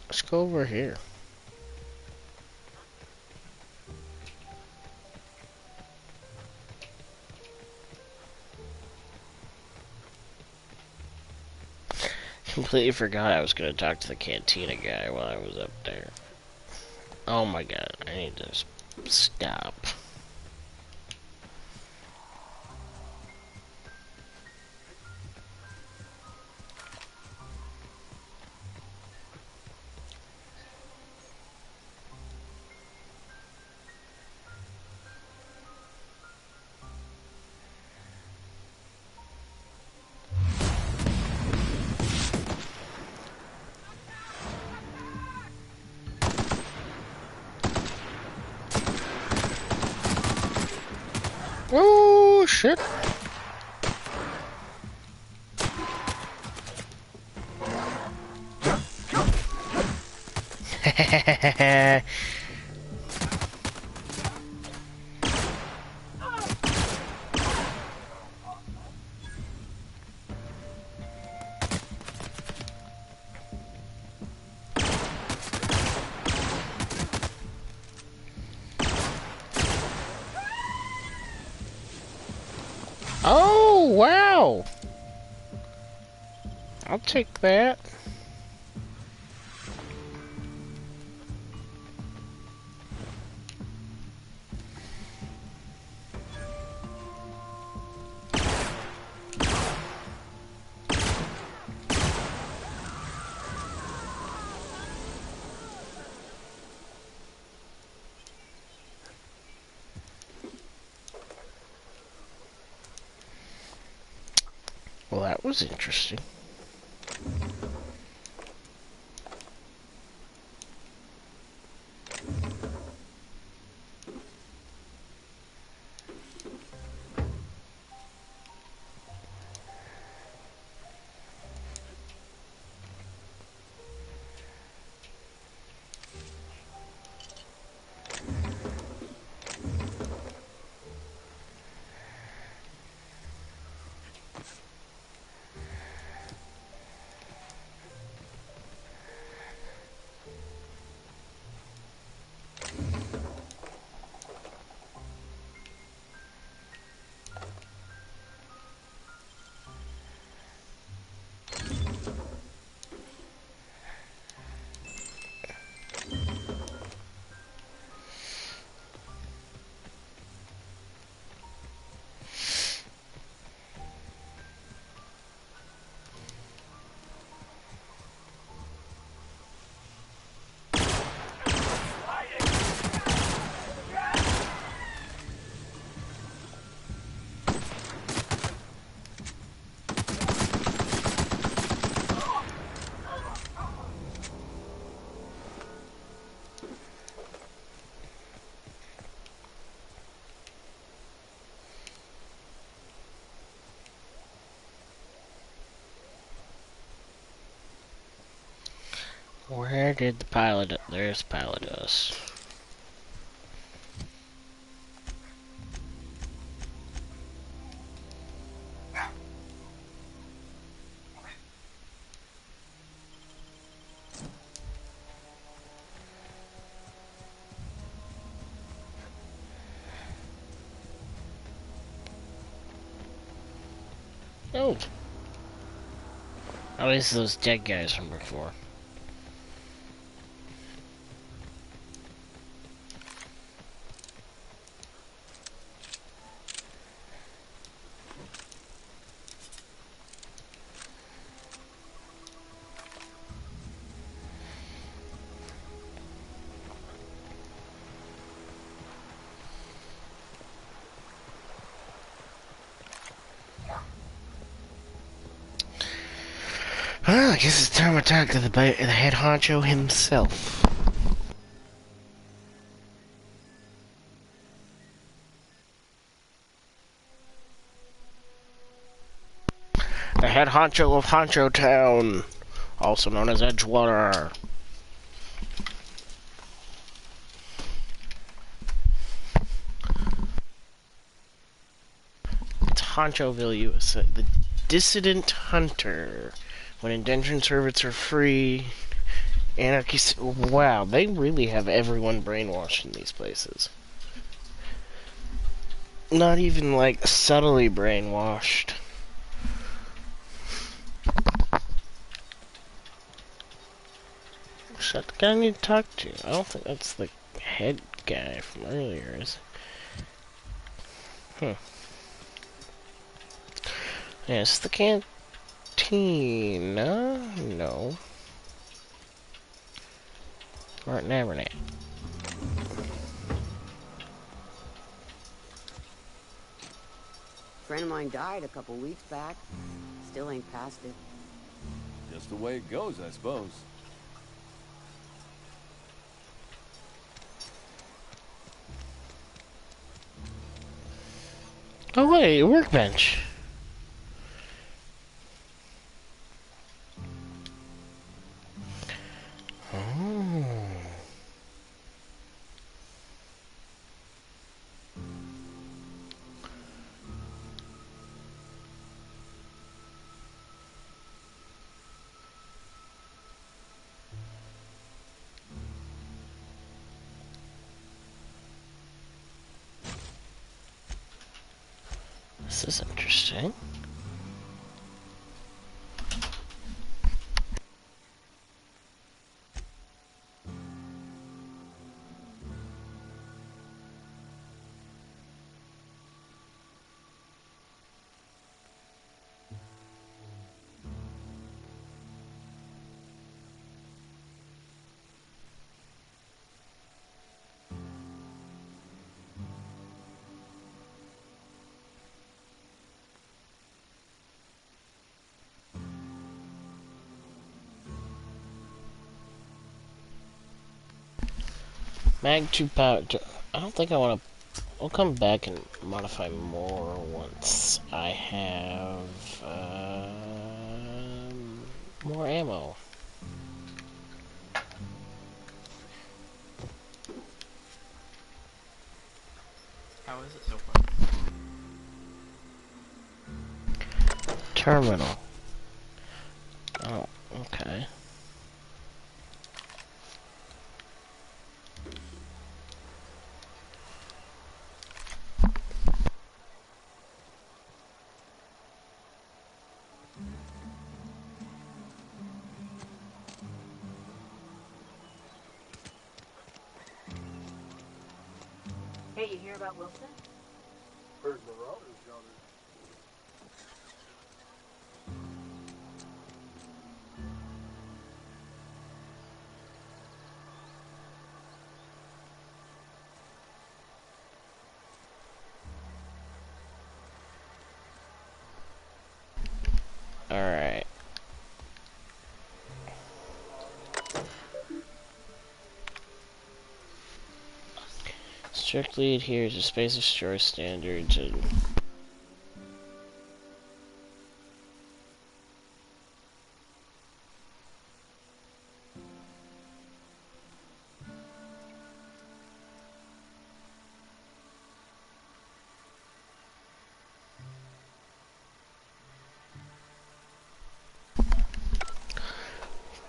Let's go over here. Completely forgot I was going to talk to the cantina guy while I was up there. Oh my god, I need to stop. Oh shit. Oh, wow! I'll take that. Well, that was interesting. Where did the pilot... There's Pilotus. Oh. At least those dead guys from before. Well, I guess it's time to talk to the head honcho himself. The head honcho of Honcho Town, also known as Edgewater. It's Honchoville, USA. The Dissident Hunter. When indentured servants are free, anarchy... Wow, they really have everyone brainwashed in these places. Not even, like, subtly brainwashed. Is that the guy I need to talk to? I don't think that's the head guy from earlier, is it? Yeah, it's the cantina? No. Martin Abernathy. Friend of mine died a couple weeks back. Still ain't past it. Just the way it goes, I suppose. Oh wait, a workbench. Oh. This is interesting. Mag 2 power. I don't think I want to. I'll come back and modify more once I have more ammo. How is it so far? Terminal. Oh, okay. Hey, you hear about Wilson? Heard Marauders yonder. Alright. Strictly adhere to Space Destroyer standards and...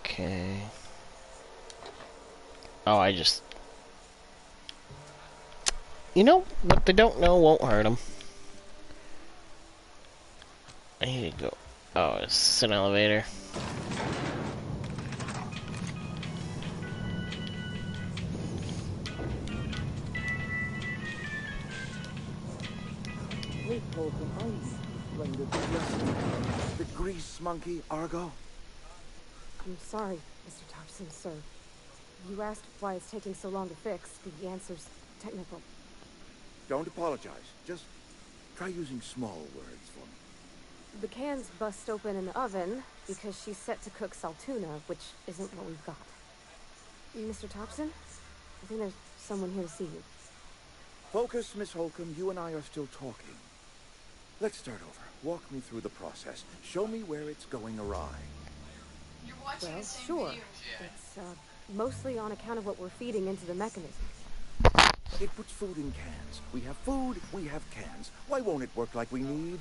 Okay. Oh, I just... You know, what they don't know won't hurt them. I need to go... Oh, it's an elevator. Wait, Holcomb, are you splendid? The grease monkey, Argo? I'm sorry, Mr. Thompson, sir. You asked why it's taking so long to fix. The answer's technical. Don't apologize. Just try using small words for me. The cans bust open in the oven because she's set to cook saltuna, which isn't what we've got. Mr. Thompson? I think there's someone here to see you. Focus, Miss Holcomb. You and I are still talking. Let's start over. Walk me through the process. Show me where it's going awry. Well, sure. It's mostly on account of what we're feeding into the mechanism. It puts food in cans. We have food, we have cans. Why won't it work like we need?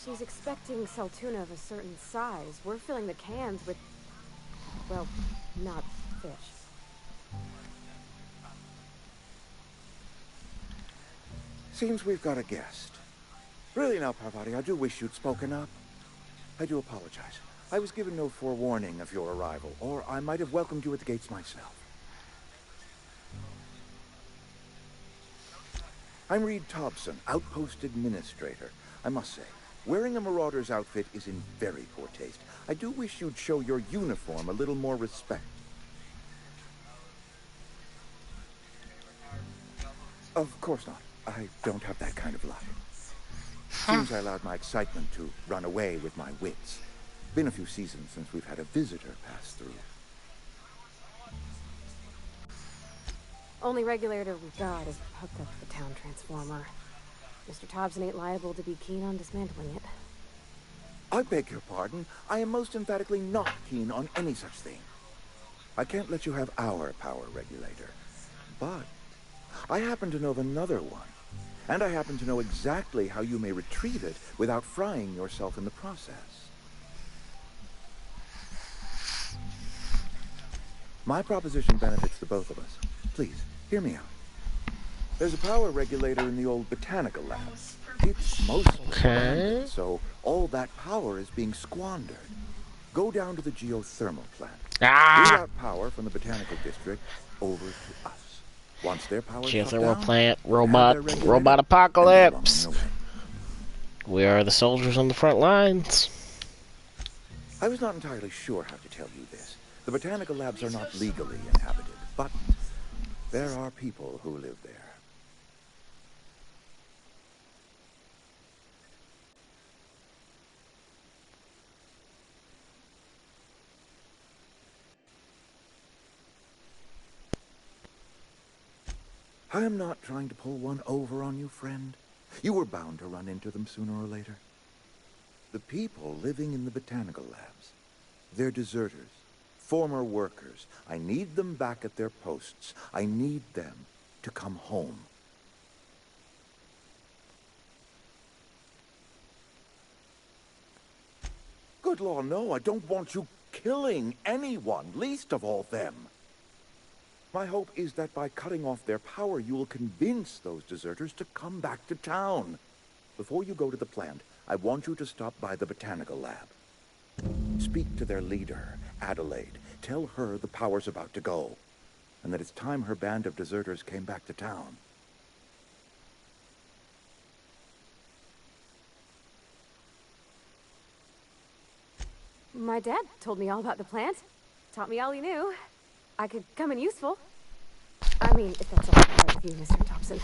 She's expecting saltuna of a certain size. We're filling the cans with, well, not fish. Seems we've got a guest. Really now, Parvati, I do wish you'd spoken up. I do apologize. I was given no forewarning of your arrival, or I might have welcomed you at the gates myself. I'm Reed Thompson, Outpost Administrator. I must say, wearing a Marauder's outfit is in very poor taste. I do wish you'd show your uniform a little more respect. Of course not. I don't have that kind of luck. Seems I allowed my excitement to run away with my wits. Been a few seasons since we've had a visitor pass through. Only regulator we've got is hooked up to the town transformer. Mr. Thompson ain't liable to be keen on dismantling it. I beg your pardon. I am most emphatically not keen on any such thing. I can't let you have our power regulator. But I happen to know of another one. And I happen to know exactly how you may retrieve it without frying yourself in the process. My proposition benefits the both of us. Please, hear me out. There's a power regulator in the old botanical lab. It's mostly Okay. abandoned, so all that power is being squandered. Go down to the geothermal plant. Reroute power from the botanical district over to us. Once their power shut Geothermal down, plant, we'll have their regulator, robot and they're well apocalypse. on their way. We are the soldiers on the front lines. I was not entirely sure how to tell you this. The botanical labs are not legally inhabited, but there are people who live there. I am not trying to pull one over on you, friend. You were bound to run into them sooner or later. The people living in the botanical labs, they're deserters, former workers. I need them back at their posts. I need them to come home. Good law, no, I don't want you killing anyone, least of all them. My hope is that by cutting off their power, you will convince those deserters to come back to town. Before you go to the plant, I want you to stop by the botanical lab. Speak to their leader, Adelaide. Tell her the power's about to go, and that it's time her band of deserters came back to town. My dad told me all about the plant. Taught me all he knew. I could come in useful. I mean, if that's all right with you, Mr. Thompson.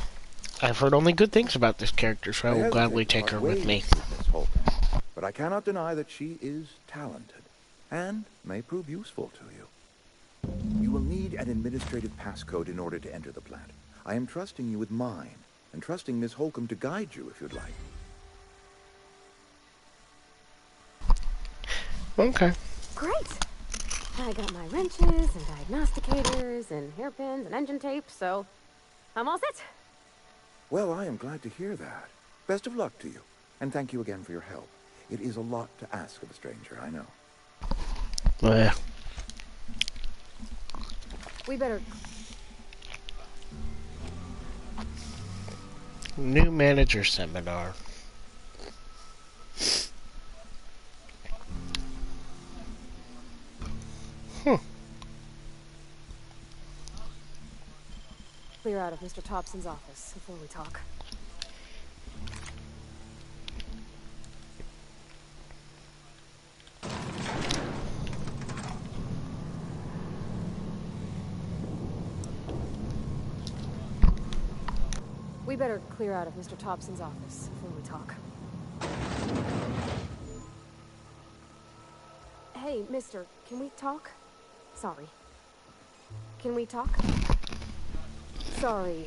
I've heard only good things about this character, so I will hesitate gladly to take part her with ways me. Miss Holcomb, but I cannot deny that she is talented, and may prove useful to you. You will need an administrative passcode in order to enter the plant. I am trusting you with mine, and trusting Miss Holcomb to guide you if you'd like. Okay. Great! I got my wrenches and diagnosticators and hairpins and engine tape, so I'm all set. Well, I am glad to hear that. Best of luck to you, and thank you again for your help. It is a lot to ask of a stranger, I know. Yeah. We better... New manager seminar. clear out of Mr. Thompson's office before we talk. We better clear out of Mr. Thompson's office before we talk. Hey, mister, can we talk? Sorry. Can we talk? Sorry.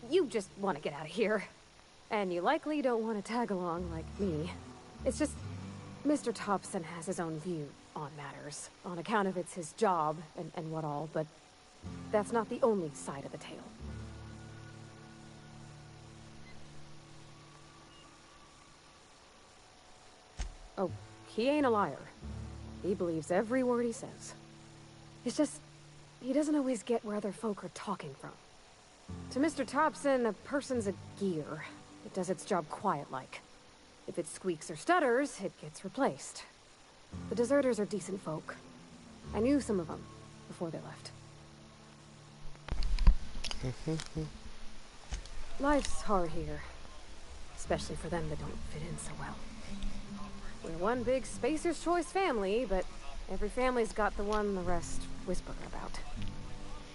You just want to get out of here. And you likely don't want to tag along like me. It's just, Mr. Thompson has his own view on matters, on account of it's his job and what all, but that's not the only side of the tale. Oh, he ain't a liar. He believes every word he says. It's just, he doesn't always get where other folk are talking from. To Mr. Thompson, a person's a gear. It does its job quiet-like. If it squeaks or stutters, it gets replaced. The deserters are decent folk. I knew some of them before they left. Life's hard here. Especially for them that don't fit in so well. We're one big Spacer's Choice family, but every family's got the one the rest whisper about.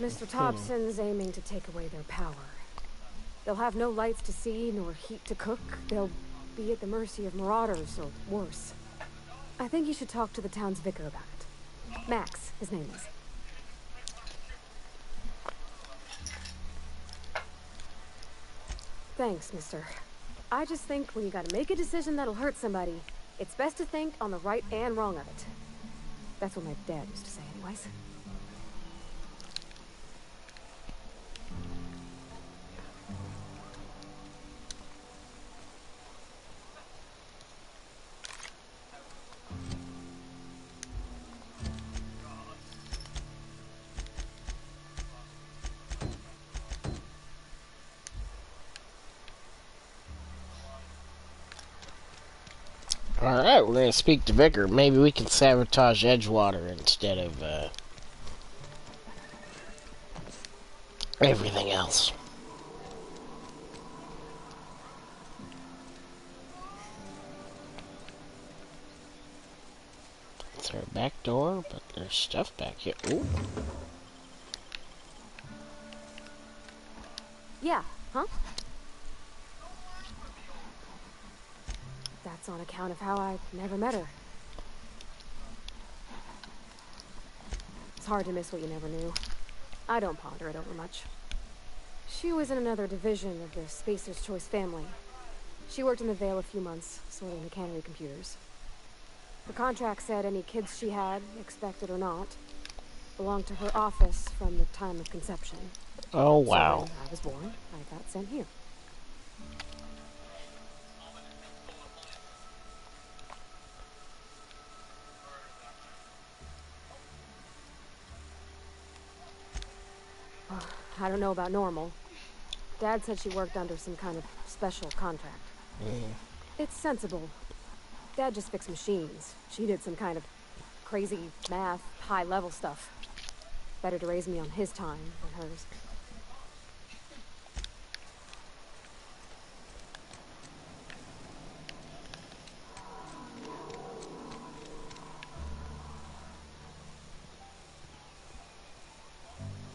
Mr. Thompson's aiming to take away their power. They'll have no lights to see, nor heat to cook. They'll be at the mercy of marauders, or worse. I think you should talk to the town's vicar about it. Max, his name is. Thanks, mister. I just think when you gotta make a decision that'll hurt somebody, it's best to think on the right and wrong of it. That's what my dad used to say anyways. Alright, we're gonna speak to Vicar. Maybe we can sabotage Edgewater instead of, everything else. It's our back door, but there's stuff back here. Ooh. Yeah, huh? That's on account of how I never met her. It's hard to miss what you never knew. I don't ponder it over much. She was in another division of the Spacer's Choice family. She worked in the Vale a few months, sorting the cannery computers. The contract said any kids she had, expected or not, belonged to her office from the time of conception. Oh, wow. So when I was born, I got sent here. I don't know about normal. Dad said she worked under some kind of special contract. It's sensible. Dad just fixed machines. She did some kind of crazy math, high-level stuff. Better to raise me on his time than hers.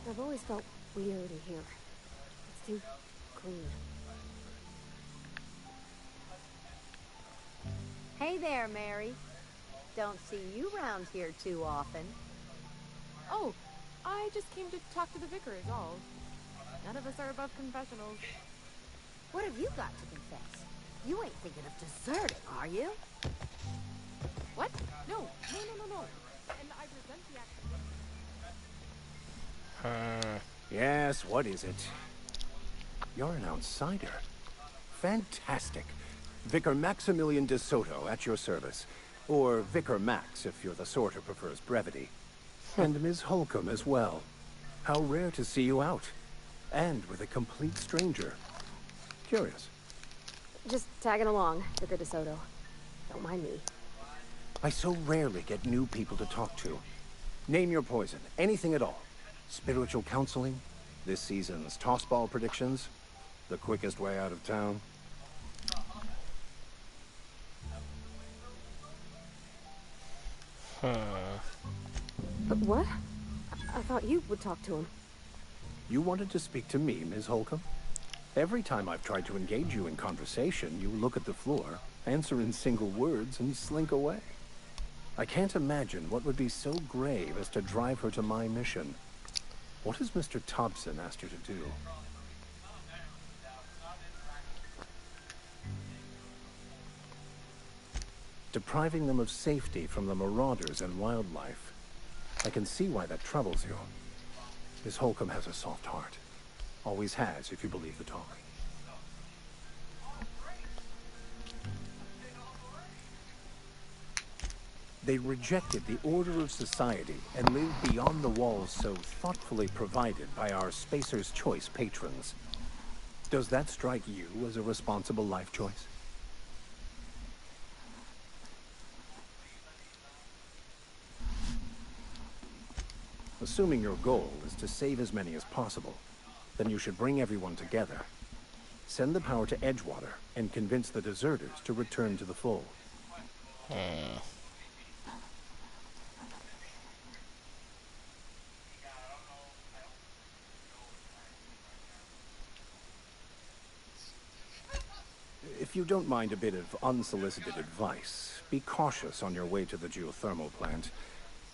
I've always felt weird in here. It's too clean. Hey there, Mary. Don't see you around here too often. Oh, I just came to talk to the vicar is all. None of us are above confessionals. What have you got to confess? You ain't thinking of deserting, are you? What? No. And I resent the action. Yes, what is it? You're an outsider. Fantastic. Vicar Maximilian de Soto at your service. Or Vicar Max, if you're the sort who prefers brevity. And Ms. Holcomb as well. How rare to see you out. And with a complete stranger. Curious. Just tagging along, Vicar de Soto. Don't mind me. I so rarely get new people to talk to. Name your poison, anything at all. Spiritual counseling, this season's tossball predictions, the quickest way out of town. What? I thought you would talk to him. You wanted to speak to me, Ms. Holcomb? Every time I've tried to engage you in conversation, you look at the floor, answer in single words, and slink away. I can't imagine what would be so grave as to drive her to my mission. What has Mr. Thompson asked you to do? Depriving them of safety from the marauders and wildlife. I can see why that troubles you. Miss Holcomb has a soft heart. Always has, if you believe the talk. They rejected the order of society and lived beyond the walls so thoughtfully provided by our Spacer's Choice patrons. Does that strike you as a responsible life choice? Assuming your goal is to save as many as possible, then you should bring everyone together. Send the power to Edgewater and convince the deserters to return to the fold. If you don't mind a bit of unsolicited advice, be cautious on your way to the geothermal plant.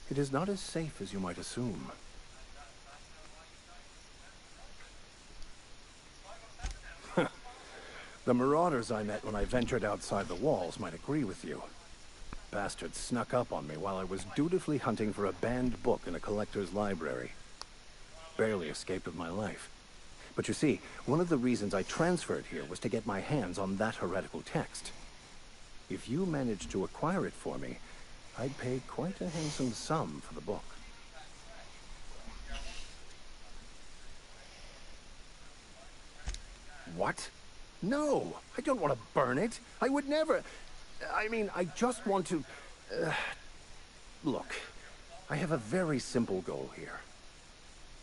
It is not as safe as you might assume. The marauders I met when I ventured outside the walls might agree with you. Bastards snuck up on me while I was dutifully hunting for a banned book in a collector's library. Barely escaped with my life. But you see, one of the reasons I transferred here was to get my hands on that heretical text. If you managed to acquire it for me, I'd pay quite a handsome sum for the book. What? No! I don't want to burn it! I would never... I mean, I just want to... Look, I have a very simple goal here.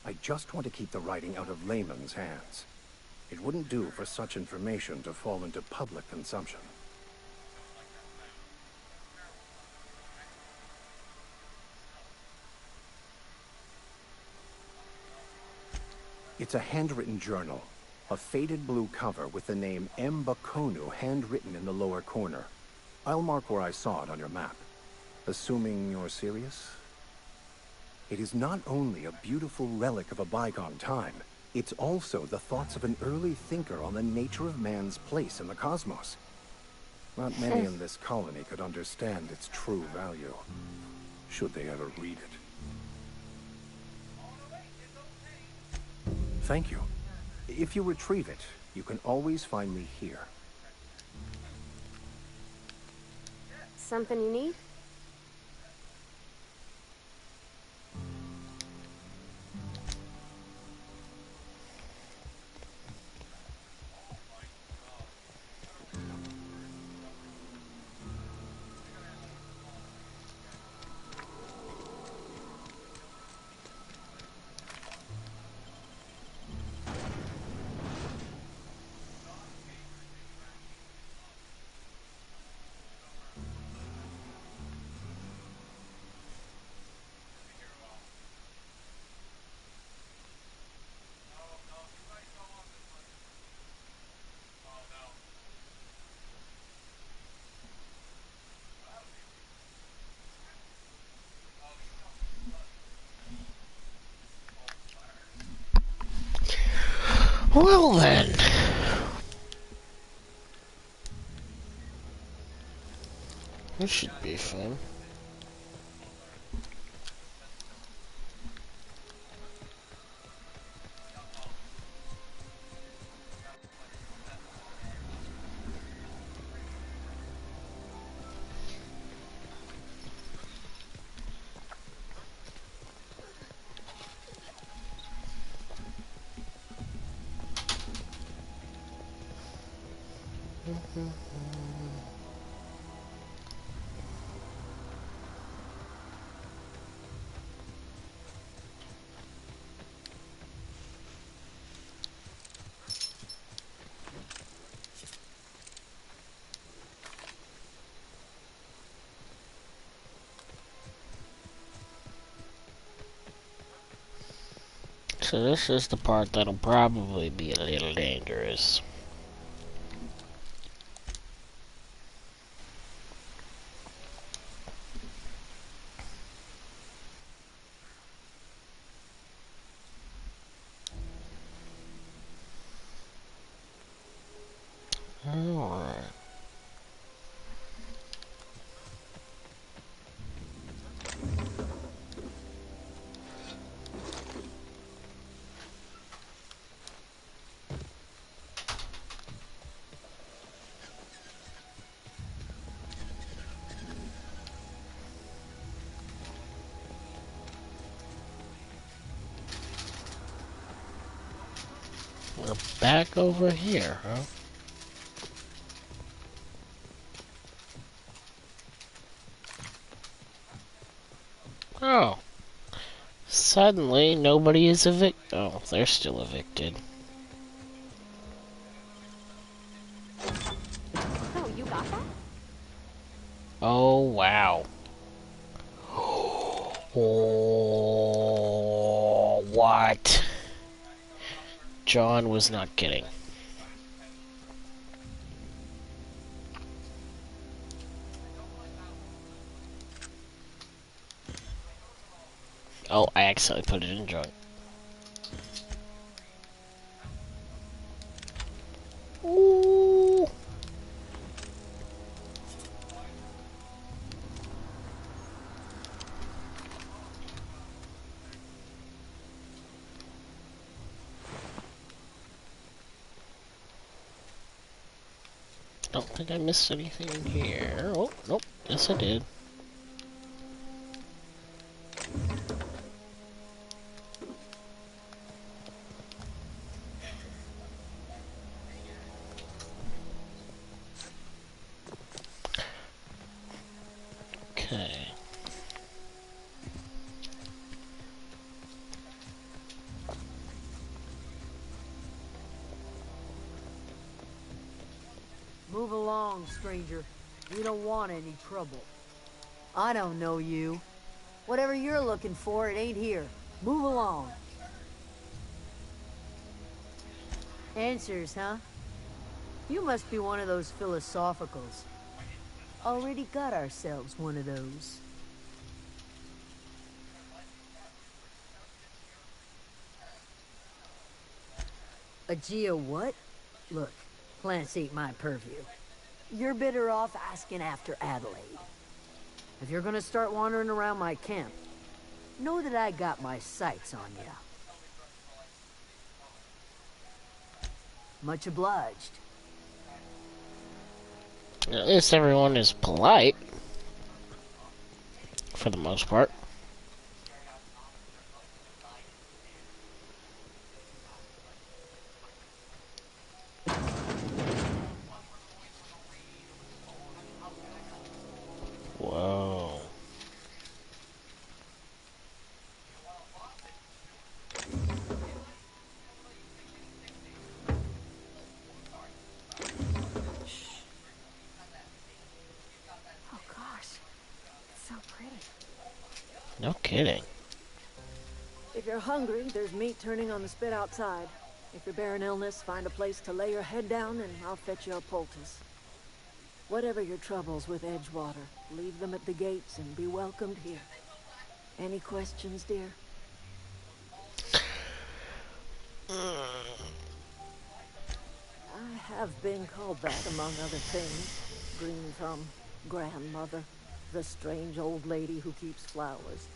I just want to keep the writing out of layman's hands. It wouldn't do for such information to fall into public consumption. It's a handwritten journal. A faded blue cover with the name M. Bakonu handwritten in the lower corner. I'll mark where I saw it on your map. Assuming you're serious? It is not only a beautiful relic of a bygone time, it's also the thoughts of an early thinker on the nature of man's place in the cosmos. Not many in this colony could understand its true value, should they ever read it. Thank you. If you retrieve it, you can always find me here. Something you need? Well then. This should be fun. So this is the part that'll probably be a little dangerous. Alright. We're back over here, huh? Oh. Suddenly, nobody is evicted. Oh, they're still evicted. Oh, you got that? Oh, wow. Oh, what? John was not kidding. Oh, I accidentally put it in junk. Ooh. Don't think I missed anything in here. Oh, nope. Yes, I did. Okay. Move along, stranger. We don't want any trouble. I don't know you. Whatever you're looking for, it ain't here. Move along. Answers, huh? You must be one of those philosophicals. Already got ourselves one of those. A Geo what? Look, plants ain't my purview. You're better off asking after Adelaide. If you're gonna start wandering around my camp, know that I got my sights on you. Much obliged. At least everyone is polite. For the most part. Whoa. Oh gosh, it's so pretty. No kidding. If you're hungry, there's meat turning on the spit outside. If you're bearing illness, find a place to lay your head down and I'll fetch you a poultice. Whatever your troubles with Edgewater, leave them at the gates and be welcomed here. Any questions, dear? I have been called that, among other things. Green Thumb, grandmother, the strange old lady who keeps flowers.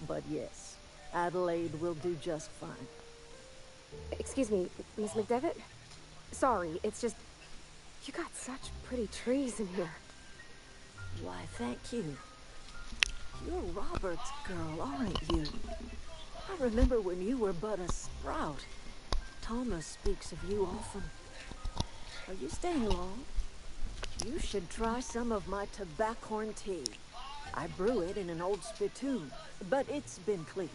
But yes, Adelaide will do just fine. Excuse me, Miss McDevitt? Sorry, it's just... You got such pretty trees in here. Why, thank you. You're Robert's girl, aren't you? I remember when you were but a sprout. Thomas speaks of you often. Are you staying long? You should try some of my tobaccorn tea. I brew it in an old spittoon, but it's been cleaned.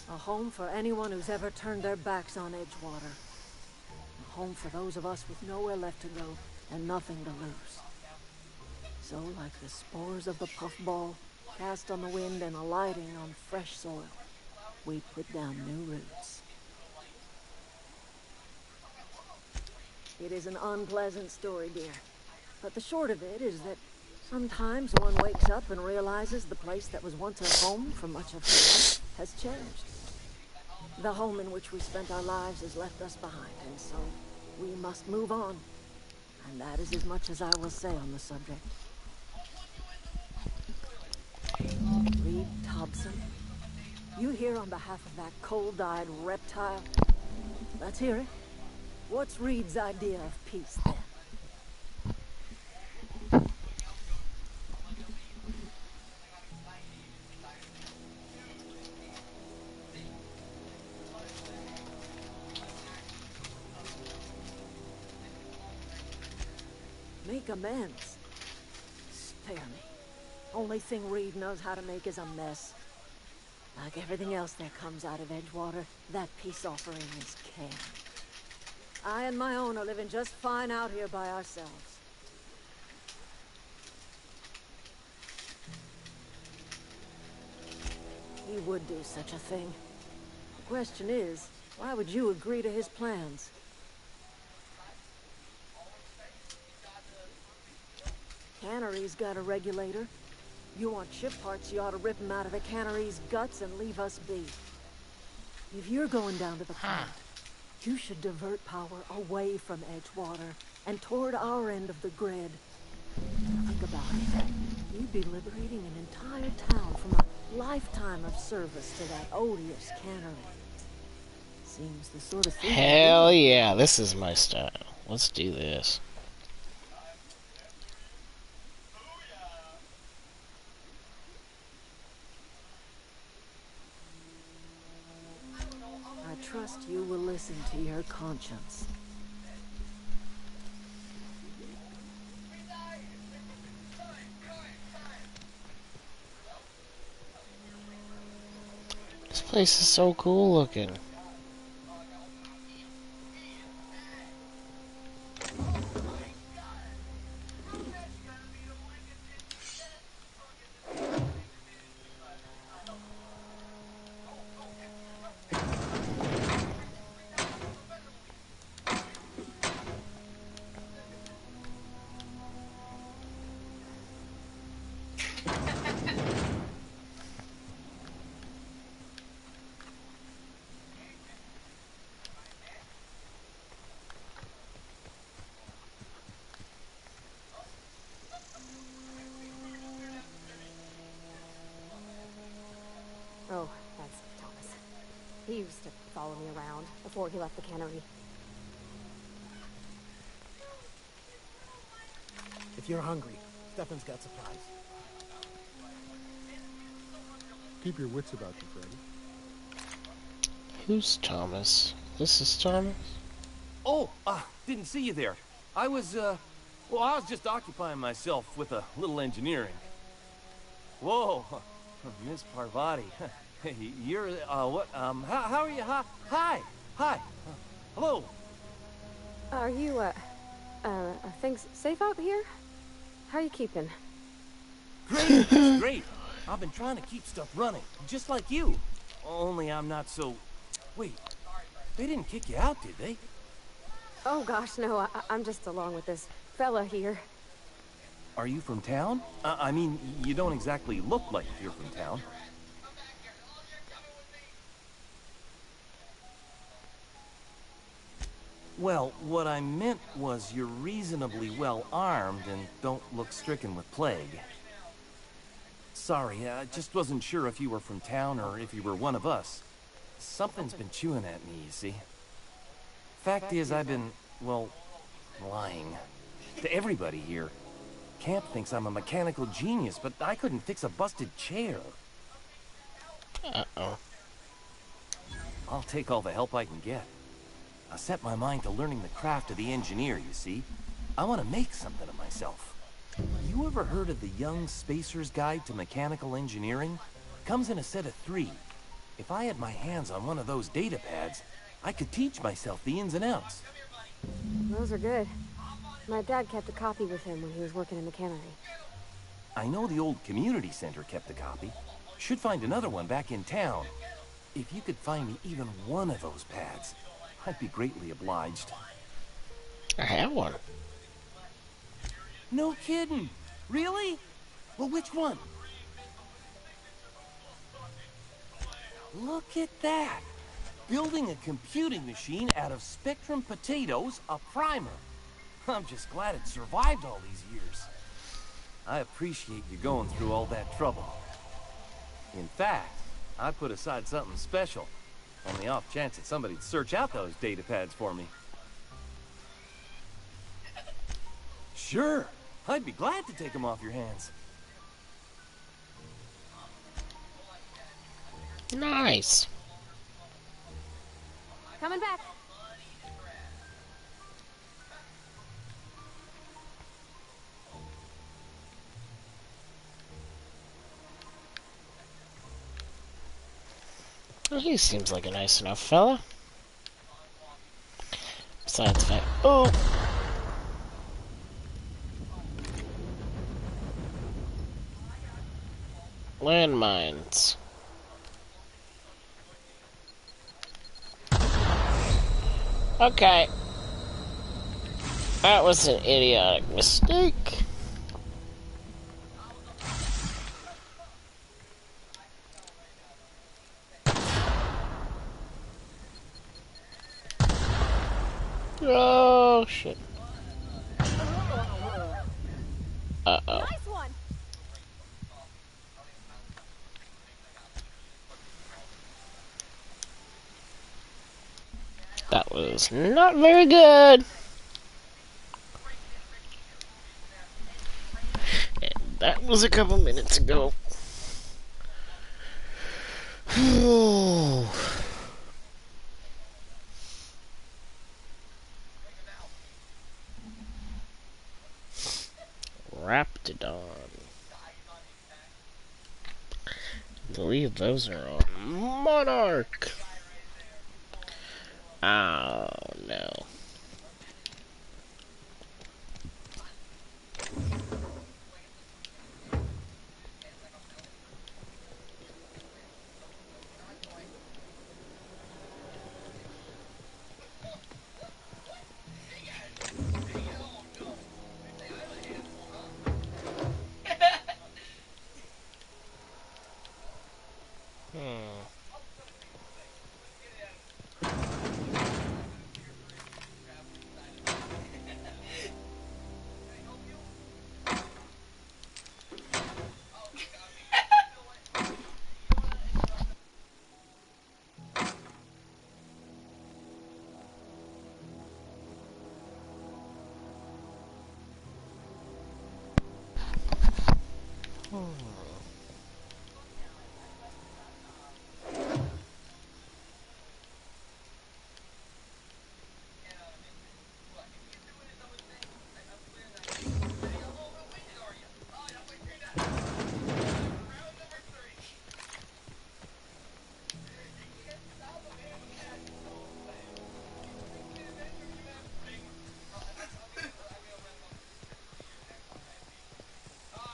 A home for anyone who's ever turned their backs on Edgewater. A home for those of us with nowhere left to go and nothing to lose. So, like the spores of the puffball, cast on the wind and alighting on fresh soil, we put down new roots. It is an unpleasant story, dear. But the short of it is that sometimes one wakes up and realizes the place that was once a home for much of life has changed. The home in which we spent our lives has left us behind, and so we must move on. And that is as much as I will say on the subject. Reed Thompson, you here on behalf of that cold-eyed reptile? Let's hear it. What's Reed's idea of peace, then? Make amends. Spare me. Only thing Reed knows how to make is a mess. Like everything else that comes out of Edgewater, that peace offering is canned. I and my own are living just fine out here by ourselves. He would do such a thing. The question is, why would you agree to his plans? Cannery's got a regulator. You want ship parts, you ought to rip him out of the cannery's guts and leave us be. If you're going down to the front, you should divert power away from Edgewater and toward our end of the grid. Think about it. You'd be liberating an entire town from a lifetime of service to that odious cannery. Seems the sort of thing... Hell yeah, this is my style. Let's do this. I trust you will listen to your conscience. place is so cool looking. Oh, that's Thomas. He used to follow me around before he left the cannery. If you're hungry, Stefan's got supplies. Keep your wits about you, Freddy. Who's Thomas? This is Thomas? Oh, didn't see you there. I was just occupying myself with a little engineering. Whoa, Miss Parvati. You're, what, how are you? Hi. Hello. Are you, are things safe out here? How are you keeping? Great, great. I've been trying to keep stuff running, just like you. Only I'm not so... Wait, they didn't kick you out, did they? Oh gosh, no, I'm just along with this fella here. Are you from town? I mean, you don't exactly look like you're from town. Well, what I meant was you're reasonably well armed and don't look stricken with plague. Sorry, I just wasn't sure if you were from town or if you were one of us. Something's been chewing at me, you see. Fact is, I've been, well, lying. To everybody here. Camp thinks I'm a mechanical genius, but I couldn't fix a busted chair. Uh-oh. I'll take all the help I can get. I set my mind to learning the craft of the engineer, you see. I want to make something of myself. You ever heard of the Young Spacer's Guide to Mechanical Engineering? Comes in a set of 3. If I had my hands on one of those data pads, I could teach myself the ins and outs. Those are good. My dad kept a copy with him when he was working in the cannery. I know the old community center kept a copy. Should find another one back in town. If you could find me even one of those pads, I'd be greatly obliged. I have one. No kidding. Really? Well, which one? Look at that. Building a computing machine out of Spectrum potatoes, a primer. I'm just glad it survived all these years. I appreciate you going through all that trouble. In fact, I put aside something special on the off chance that somebody'd search out those data pads for me. Sure, I'd be glad to take them off your hands. Nice. Coming back. Well, he seems like a nice enough fella. Besides the fact... Oh! Landmines. Okay. That was an idiotic mistake. Oh, shit. Uh-oh. Nice one. That was not very good. And that was a couple minutes ago. Raptidon. I believe those are on Monarch. Oh no.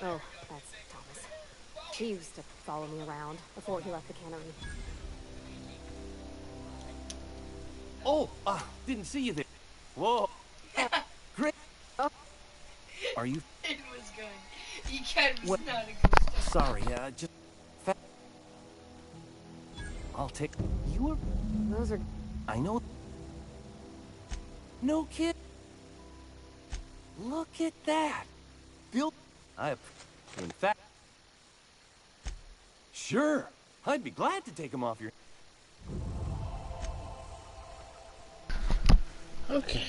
Oh, that's Thomas. He used to follow me around before he left the cannery. Oh, didn't see you there. Whoa. Great. Are you? It was good. You can't be What? not a ghost. Sorry, just. I'll take. You were. Those are. I know. No kid. Look at that. Bill. In fact. Sure. I'd be glad to take him off your. Okay.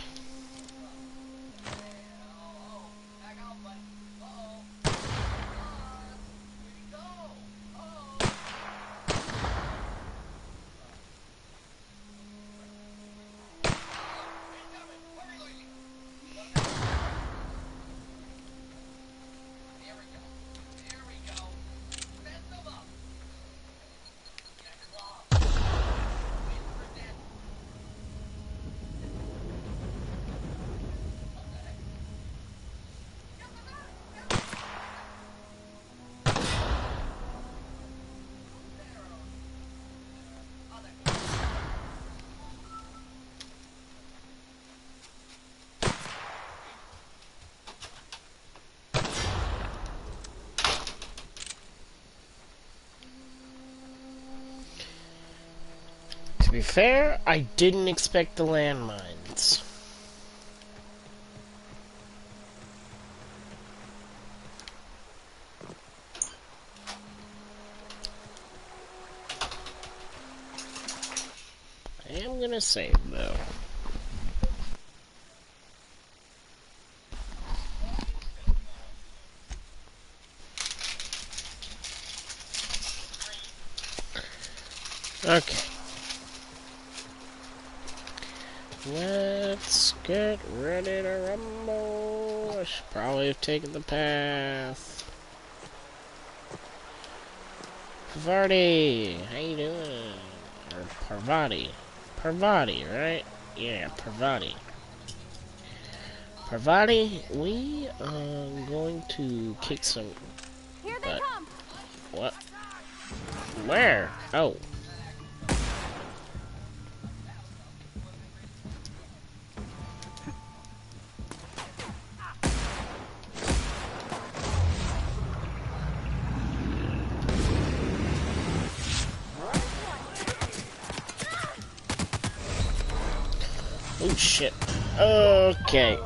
To be fair, I didn't expect the landmines. I am gonna save though. Okay. Let's get ready to rumble. I should probably have taken the path. Parvati, how you doing? Or Parvati. Parvati, right? Yeah, Parvati. Parvati, we are going to kick some... Here they come! What? Where? Oh. Oh shit. Okay.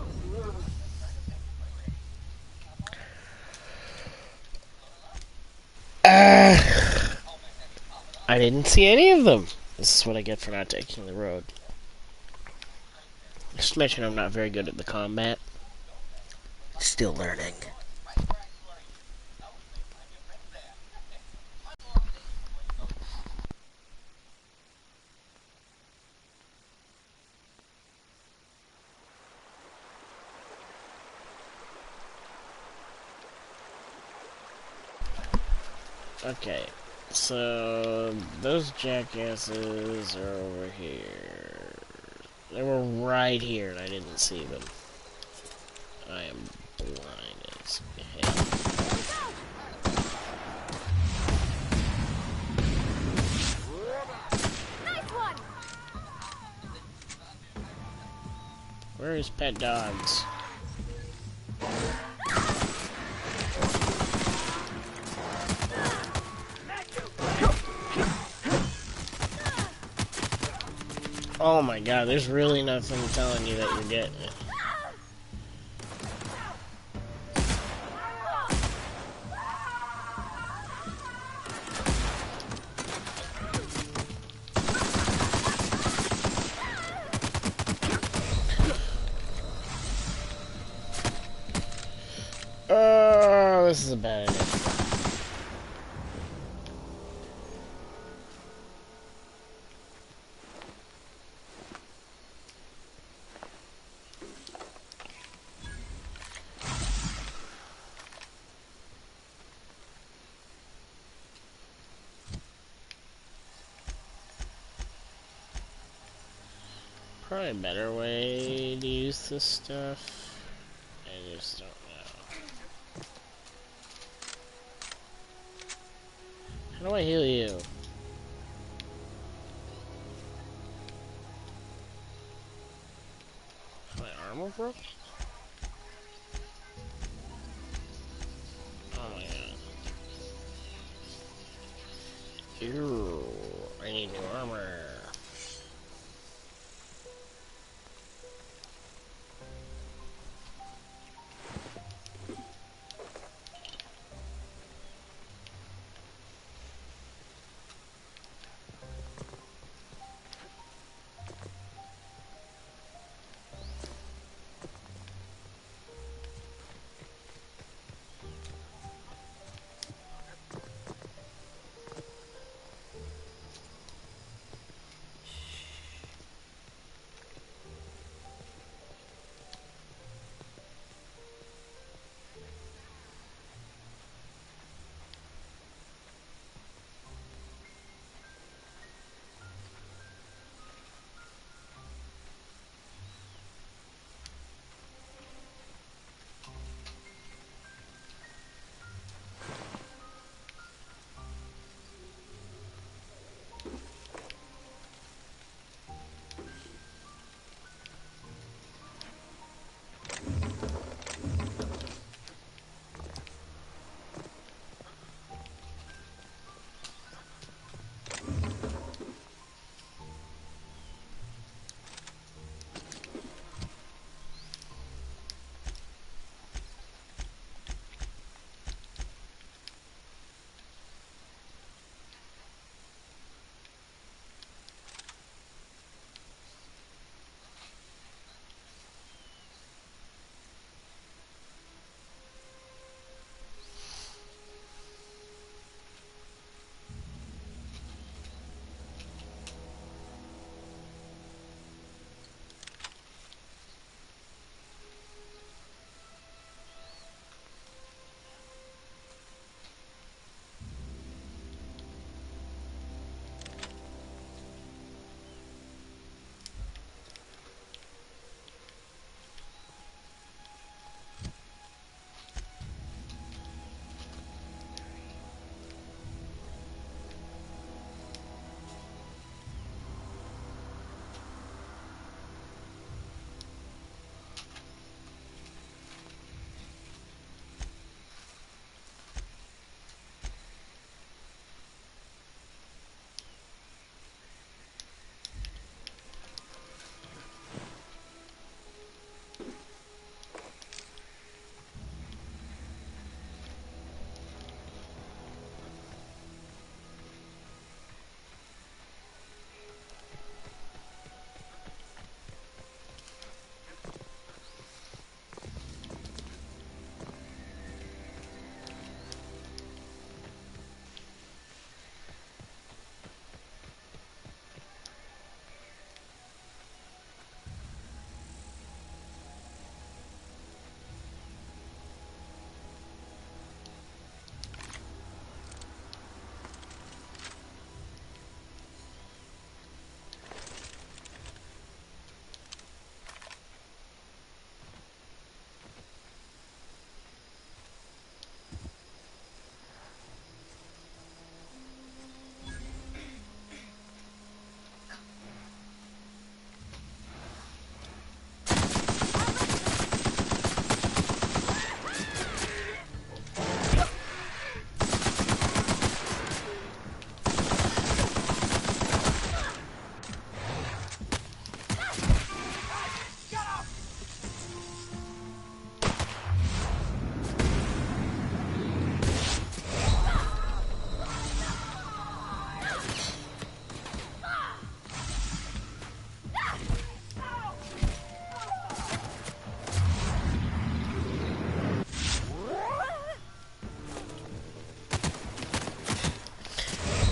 I didn't see any of them. This is what I get for not taking the road. Just to mention I'm not very good at the combat. Still learning. Okay, So those jackasses are over here. They were right here and I didn't see them. I am blind as hell. Nice one. Where is Pet Dogs? Oh my god, there's really nothing telling you that you're getting it. Oh, this is a bad idea. Probably a better way to use this stuff. I just don't know. How do I heal you? My armor broke? Oh my god. Ew, I need new armor.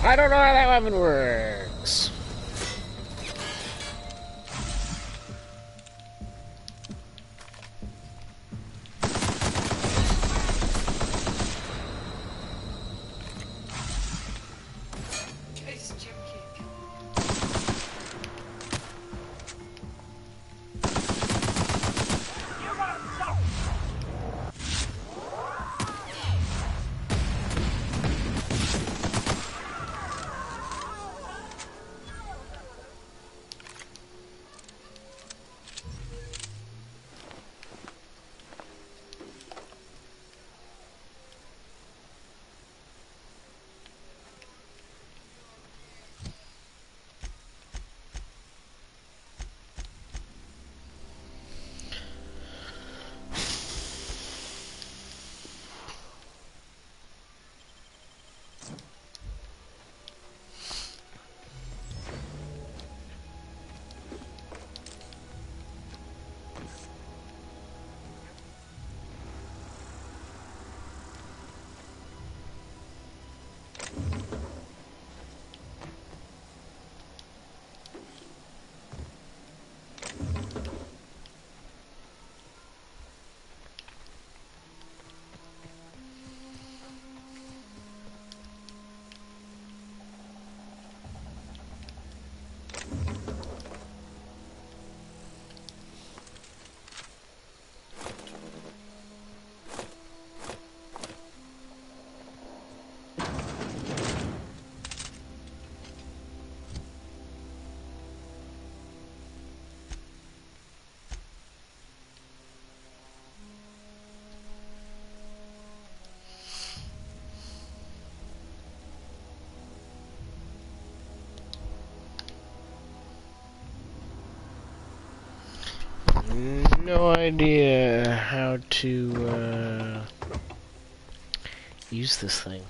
I don't know how that weapon works. Nice jump kick. No idea how to use this thing.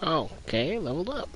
Oh, okay, leveled up.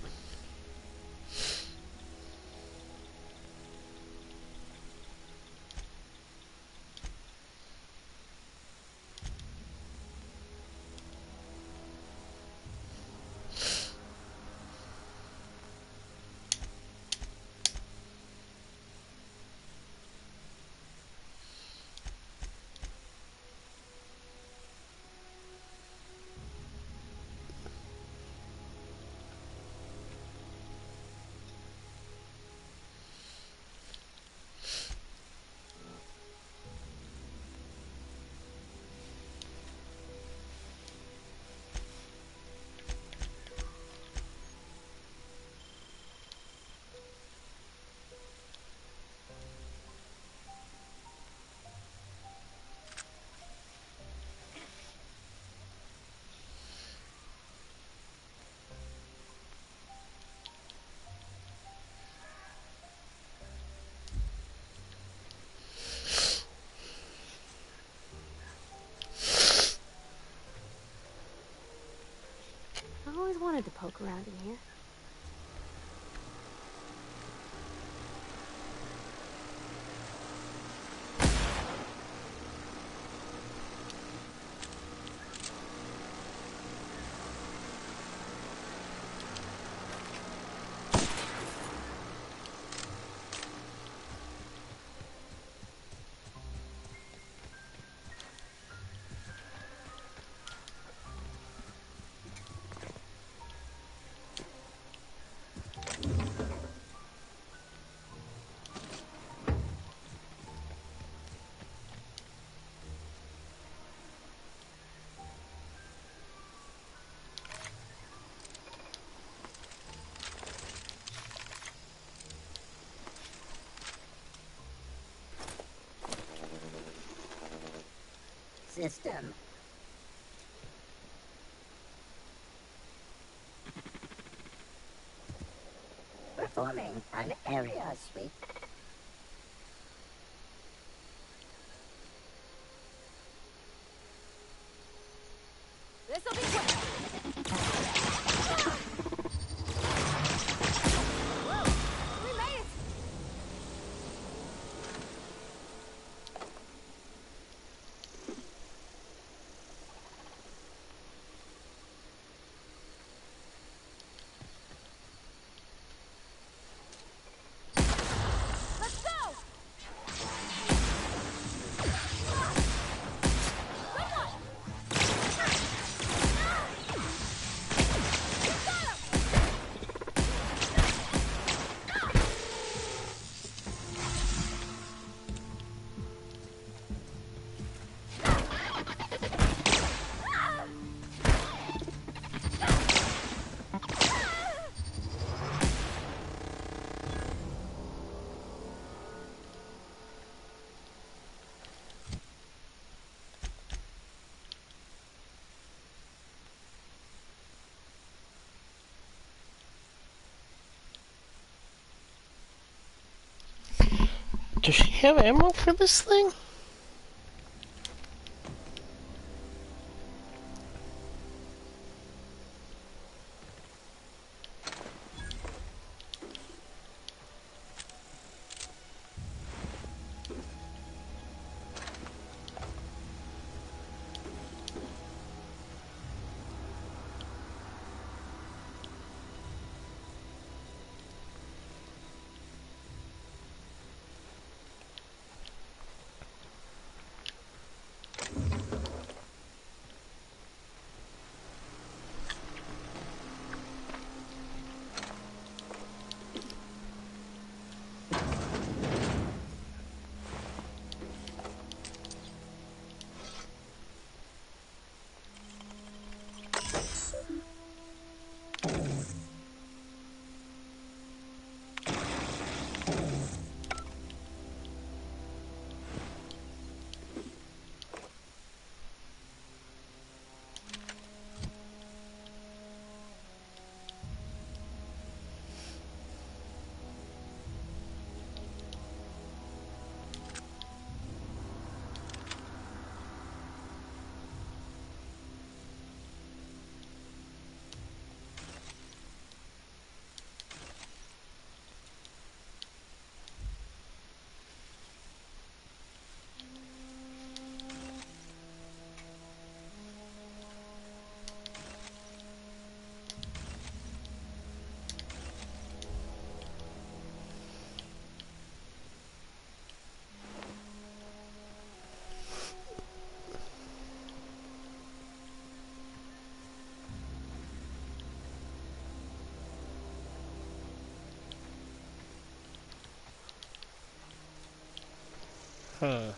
I always wanted to poke around in here. system. Performing an area sweep. This'll be quick. Whoa, we made it. Let's go. Good one. Does she have ammo for this thing? Huh.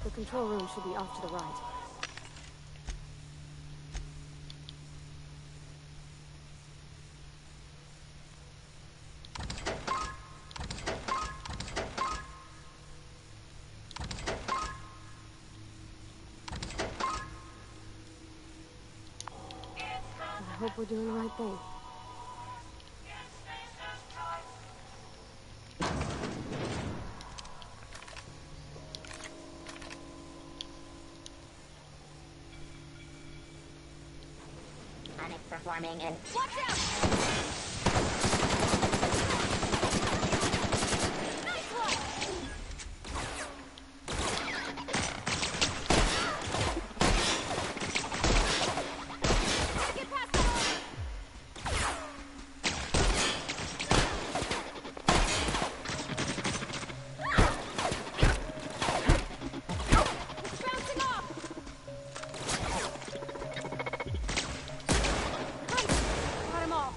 The control room should be off to the right. I hope we're doing the right thing. Performing and watch out! Nice one! Get past the it's bouncing off! Got him off.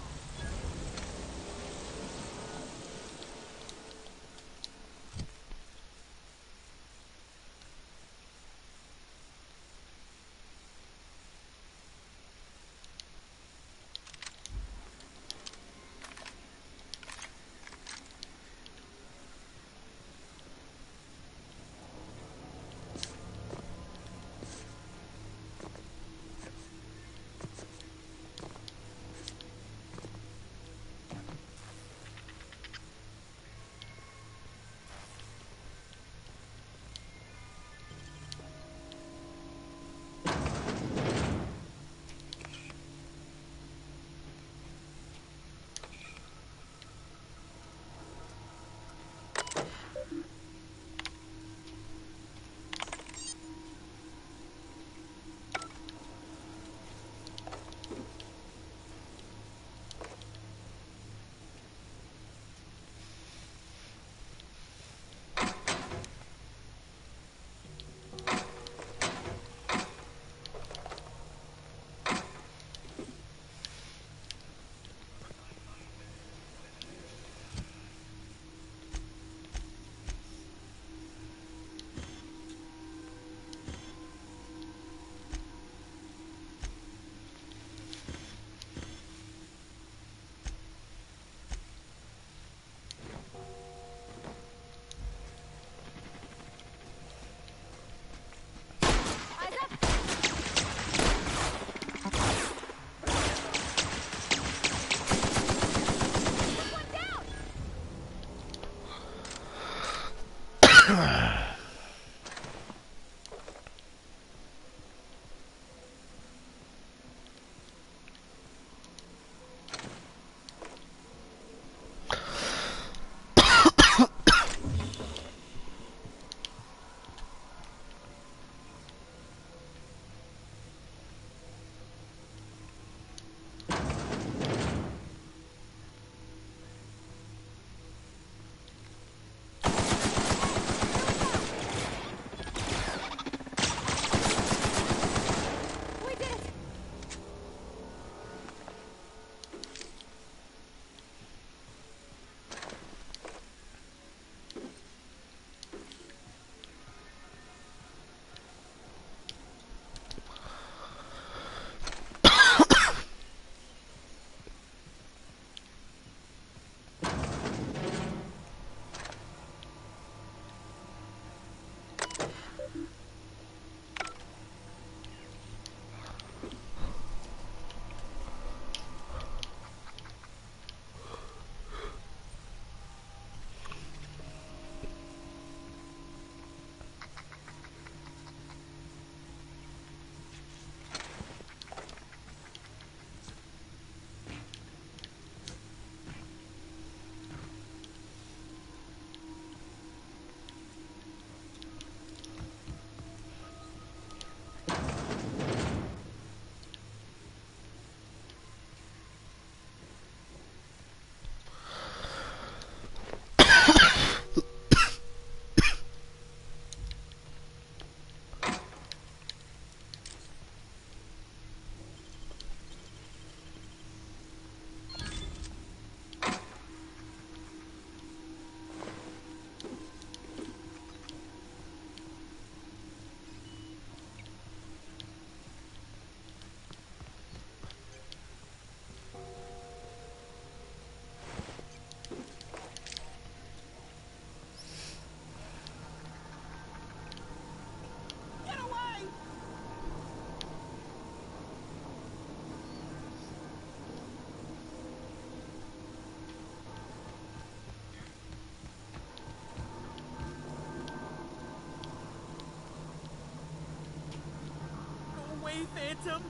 way, Phantom!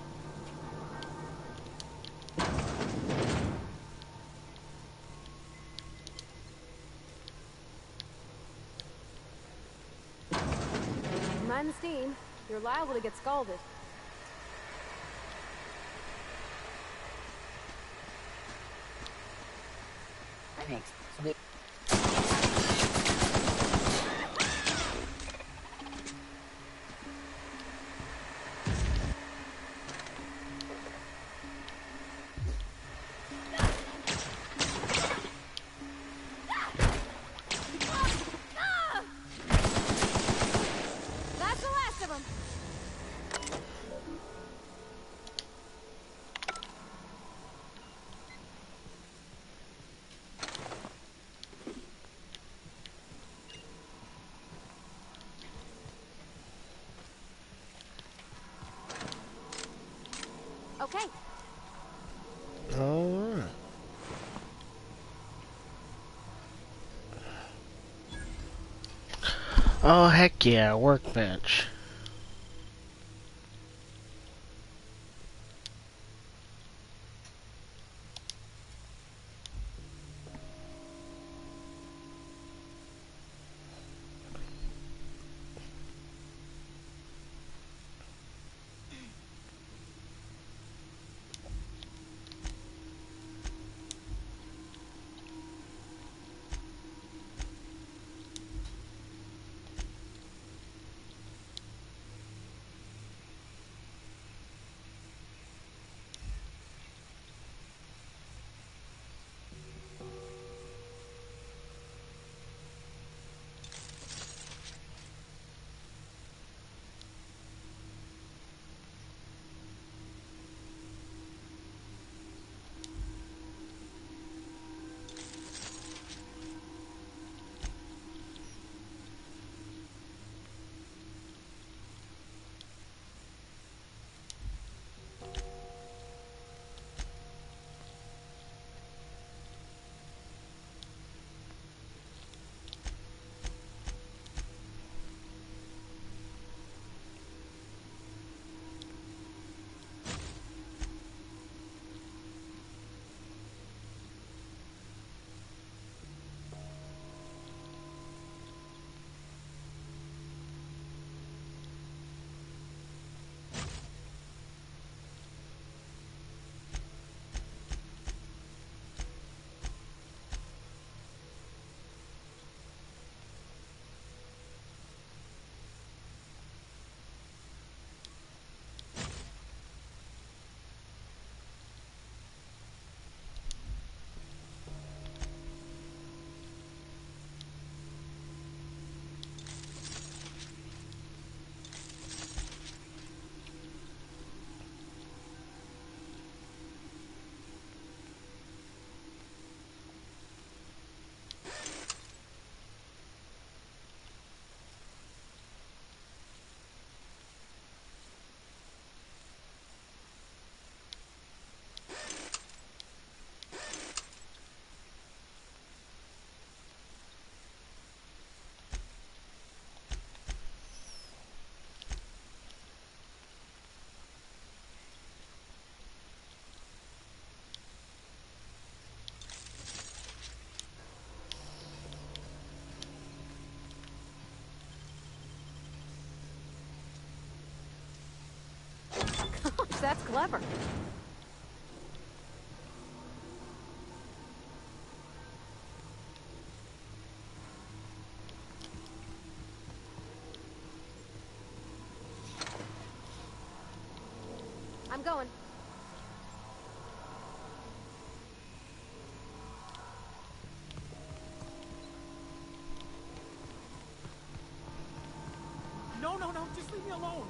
Mind the steam. You're liable to get scalded. Thanks. That's the last of them. Okay. Alright. Oh, heck yeah, workbench. Gosh, that's clever. I'm going. No, no, no, just leave me alone.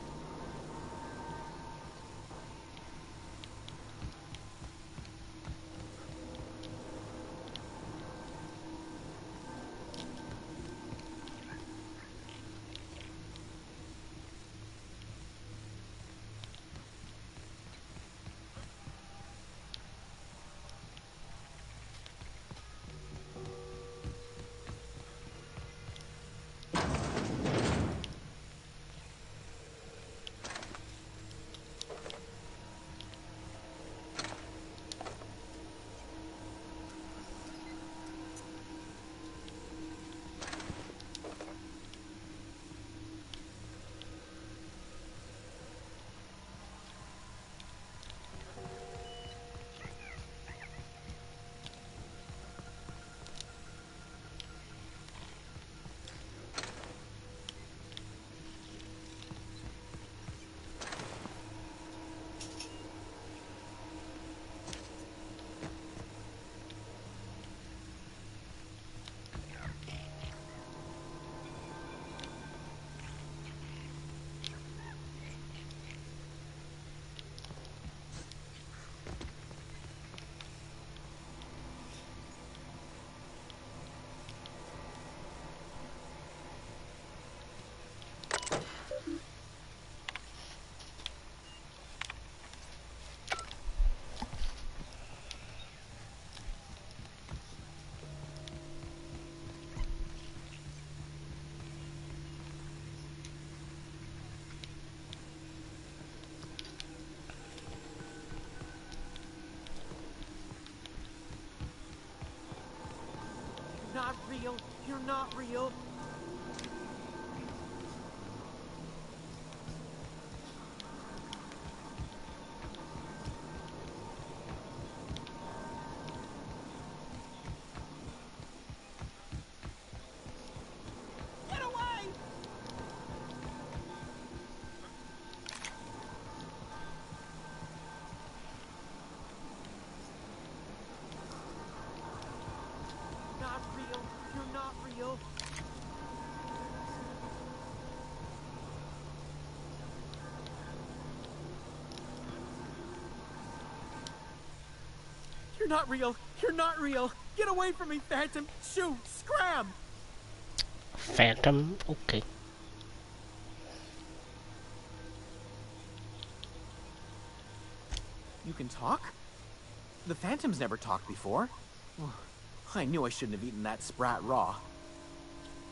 not real. Get away! Not real. You're not real. You're not real. You're not real. Get away from me, Phantom. Shoot. Scram. Phantom? Okay. You can talk? The Phantom's never talked before. I knew I shouldn't have eaten that sprat raw.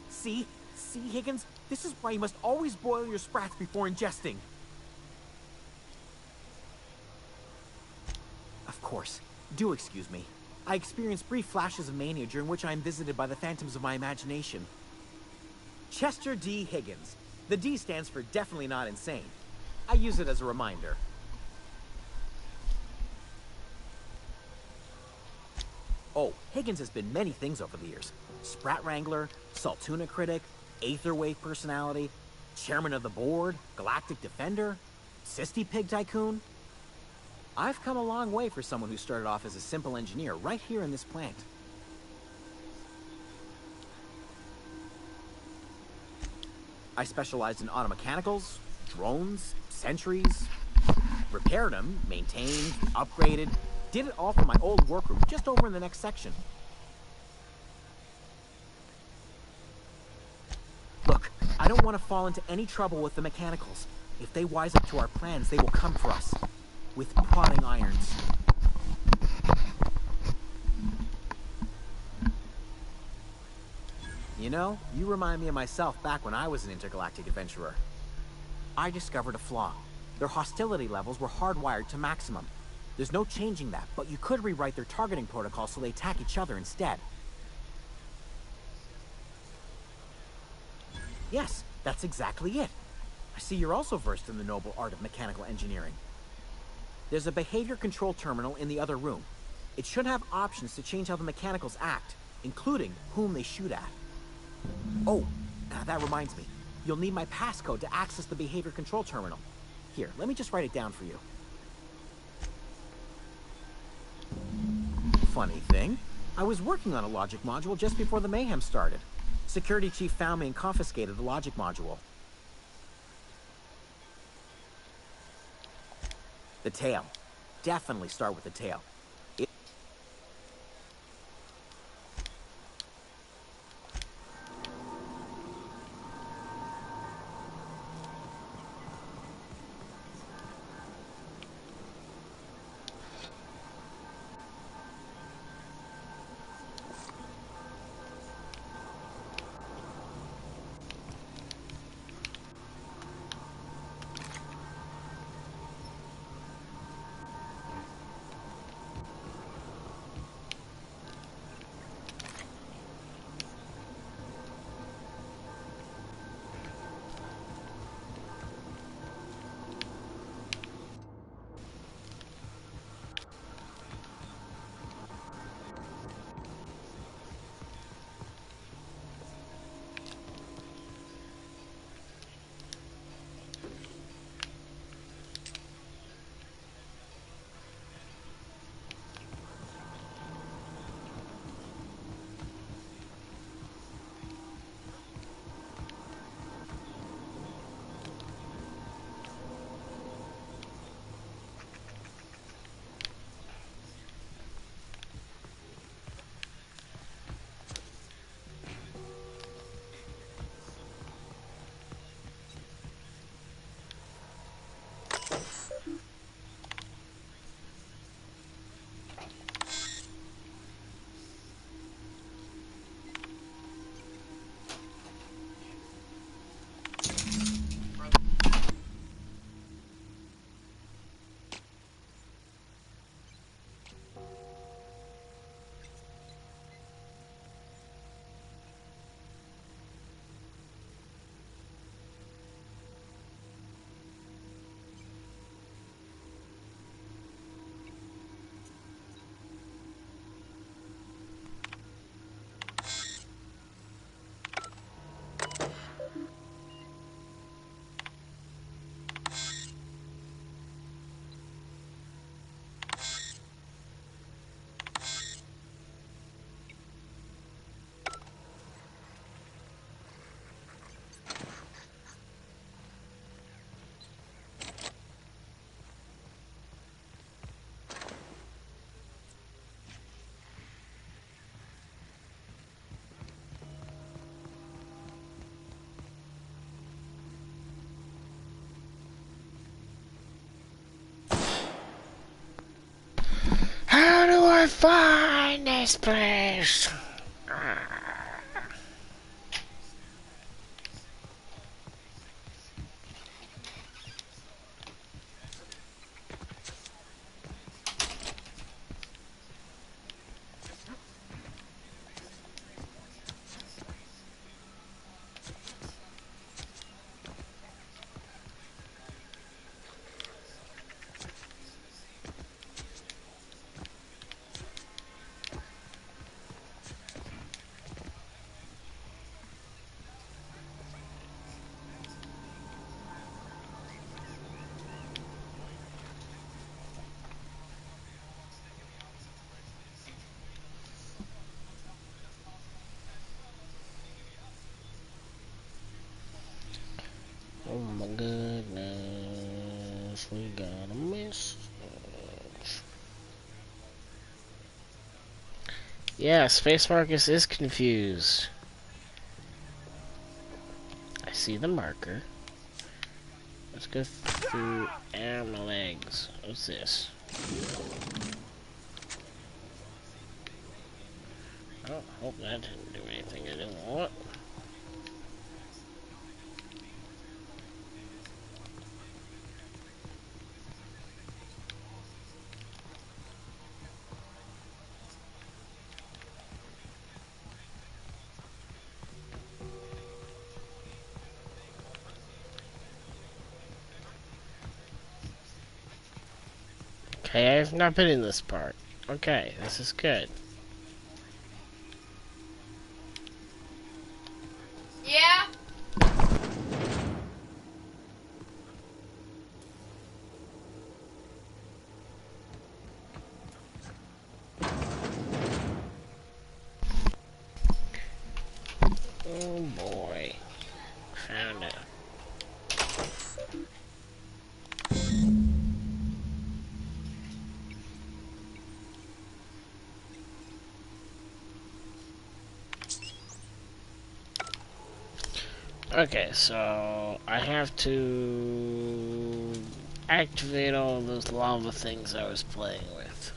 See? See, Higgins? This is why you must always boil your sprats before ingesting. Of course. Do excuse me. I experience brief flashes of mania during which I am visited by the phantoms of my imagination. Chester D. Higgins. The D stands for definitely not insane. I use it as a reminder. Oh, Higgins has been many things over the years. Sprat Wrangler, Saltuna Critic, Aetherwave Personality, Chairman of the Board, Galactic Defender, Sisty Pig Tycoon. I've come a long way for someone who started off as a simple engineer right here in this plant. I specialized in automechanicals, drones, sentries, repaired them, maintained, upgraded, did it all from my old workroom just over in the next section. Look, I don't want to fall into any trouble with the mechanicals. If they wise up to our plans, they will come for us. With prodding irons. You know, you remind me of myself back when I was an intergalactic adventurer. I discovered a flaw. Their hostility levels were hardwired to maximum. There's no changing that, but you could rewrite their targeting protocol so they attack each other instead. Yes, that's exactly it. I see you're also versed in the noble art of mechanical engineering. There's a behavior control terminal in the other room. It should have options to change how the mechanicals act, including whom they shoot at. Oh, that reminds me. You'll need my passcode to access the behavior control terminal. Here, let me just write it down for you. Funny thing, I was working on a logic module just before the mayhem started. Security chief found me and confiscated the logic module. The tail. Definitely start with the tail. I find this place? Oh my goodness, we got a message. Yeah, Space Marcus is confused. I see the marker. Let's go through my legs. What's this? Oh, hope that didn't do anything I didn't want. Okay, I've not been in this part. Okay, this is good. Yeah? Oh boy. Found it. Okay, so I have to activate all of those lava things I was playing with.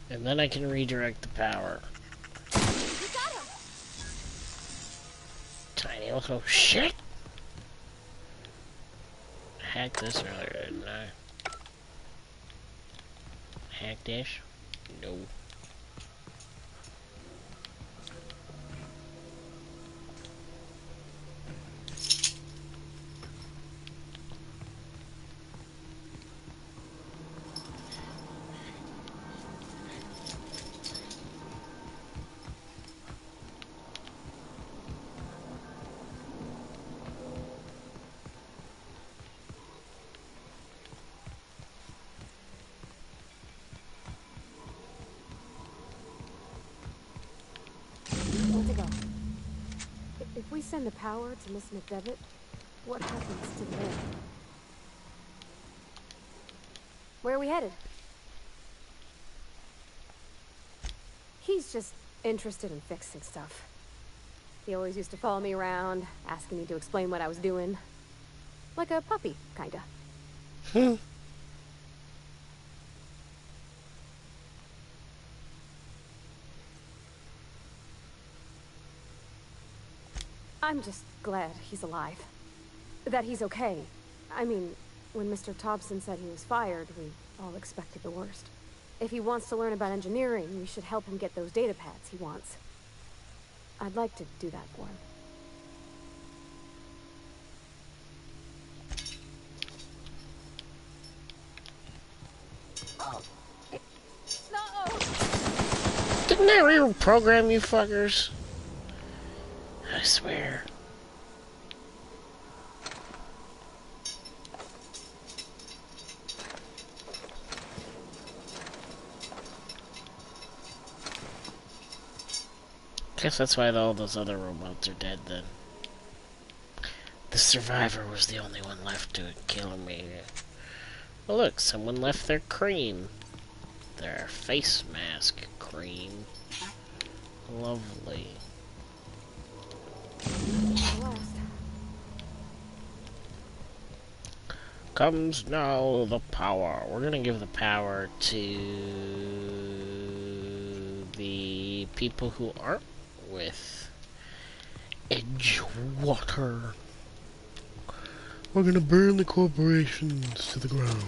And then I can redirect the power. Tiny little shit! I hacked this earlier, didn't I? Hack this? No. Where'd it go? If we send the power to Miss McDevitt, what happens to the man? Where are we headed? He's just interested in fixing stuff. He always used to follow me around, asking me to explain what I was doing. Like a puppy, kinda. I'm just glad he's alive. That he's okay. I mean, when Mr. Thompson said he was fired, we all expected the worst. If he wants to learn about engineering, we should help him get those data pads he wants. I'd like to do that for him. Didn't I reprogram you fuckers? I swear. Guess that's why all those other robots are dead then. The survivor was the only one left to kill me. Oh look, someone left their cream. Their face mask cream. Lovely. comes now the power. We're gonna give the power to the people who aren't with Edgewater. We're gonna burn the corporations to the ground.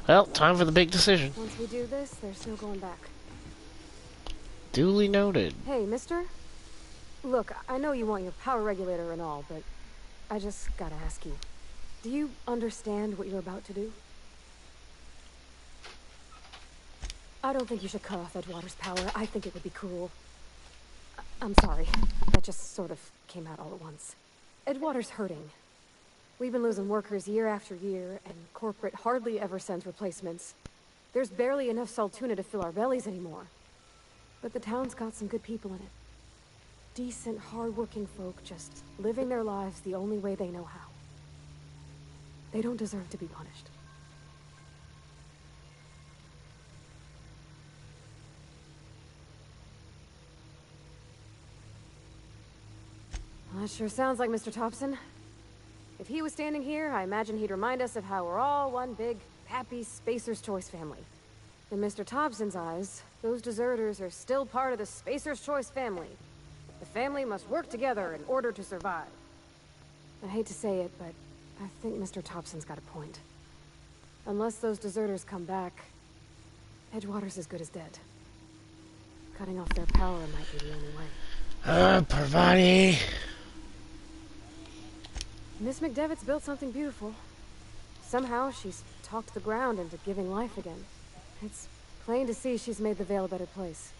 Well, time for the big decision. Once we do this, there's no going back. Duly noted. Hey, mister? Look, I know you want your power regulator and all, but I just gotta ask you. Do you understand what you're about to do? I don't think you should cut off Edgewater's power. I think it would be cruel. I'm sorry. That just sort of came out all at once. Edgewater's hurting. We've been losing workers year after year, and corporate hardly ever sends replacements. There's barely enough Saltuna to fill our bellies anymore. But the town's got some good people in it. Decent, hard-working folk just living their lives the only way they know how. They don't deserve to be punished. Well, that sure sounds like Mr. Thompson. If he was standing here, I imagine he'd remind us of how we're all one big, happy Spacer's Choice family. In Mr. Thompson's eyes, those deserters are still part of the Spacer's Choice family. The family must work together in order to survive. I hate to say it, but I think Mr. Thompson's got a point. Unless those deserters come back, Edgewater's as good as dead. Cutting off their power might be the only way. Parvati. Miss McDevitt's built something beautiful. Somehow she's talked the ground into giving life again. It's plain to see she's made the Vale a better place.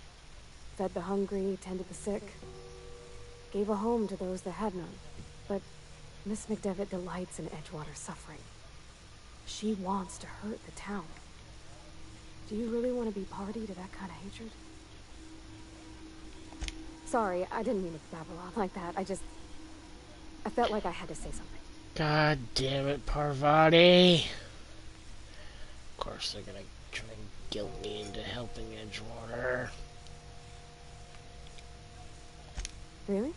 Fed the hungry, tended the sick. Gave a home to those that had none. But Miss McDevitt delights in Edgewater's suffering. She wants to hurt the town. Do you really want to be party to that kind of hatred? Sorry, I didn't mean to babble on like that. I felt like I had to say something. God damn it, Parvati. Of course they're gonna try and guilt me into helping Edgewater. Really?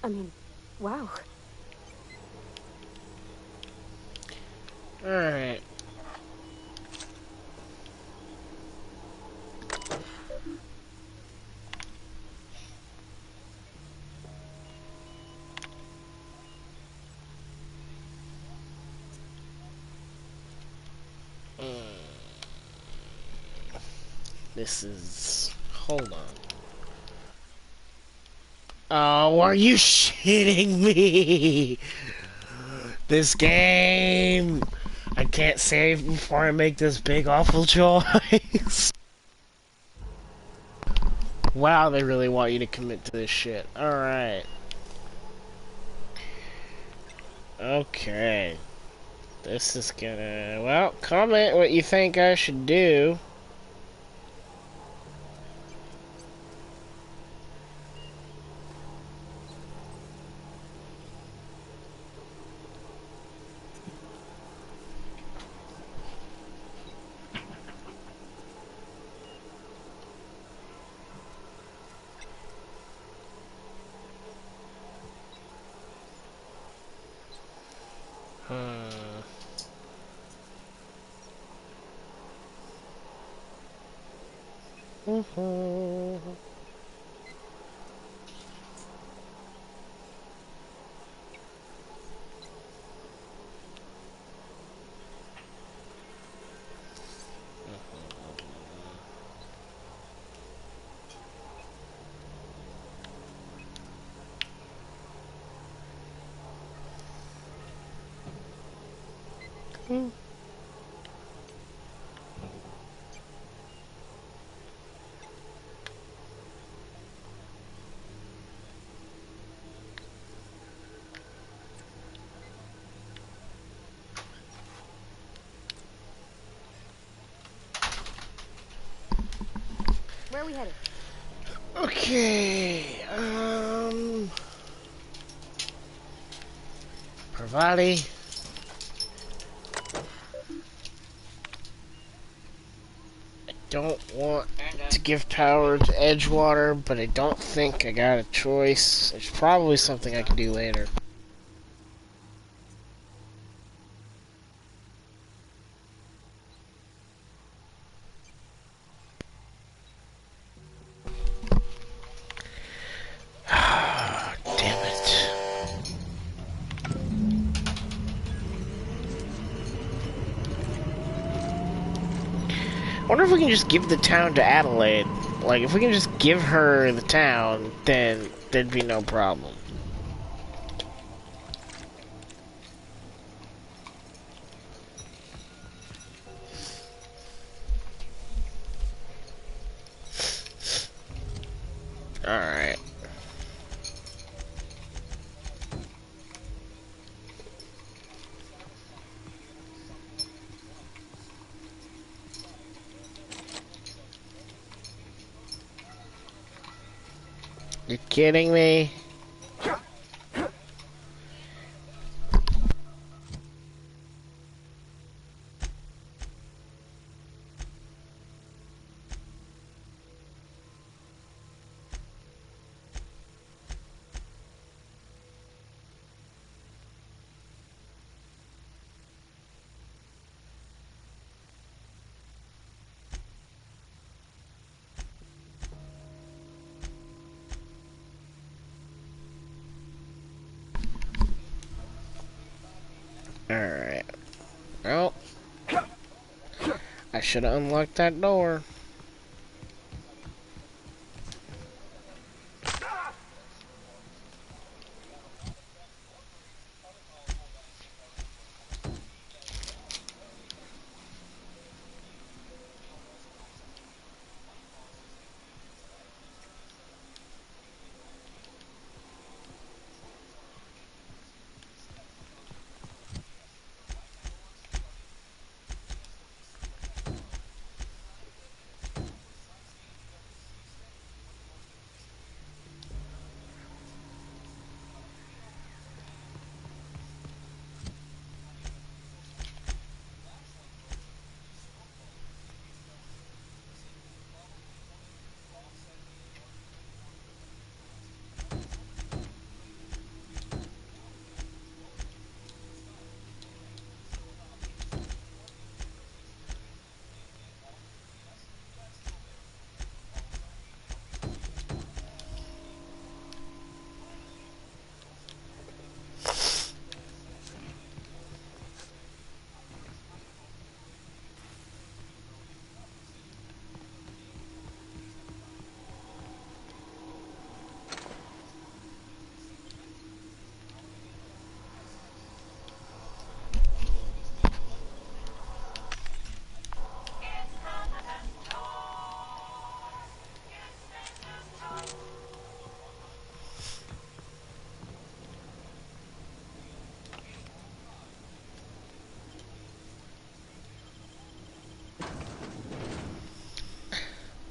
I mean, wow. Alright. This is... hold on. Oh, are you shitting me? This game! I can't save before I make this big awful choice. Wow, they really want you to commit to this shit. Alright. Okay. This is gonna... well, comment what you think I should do. Where are we headed? Okay, Parvati. I don't want to give power to Edgewater, but I don't think I got a choice. There's probably something I can do later. Damn it. I wonder if we can just give the town to Adelaide. Like, if we can just give her the town, then there'd be no problem. Alright. You kidding me? Alright. Well, I should have unlocked that door.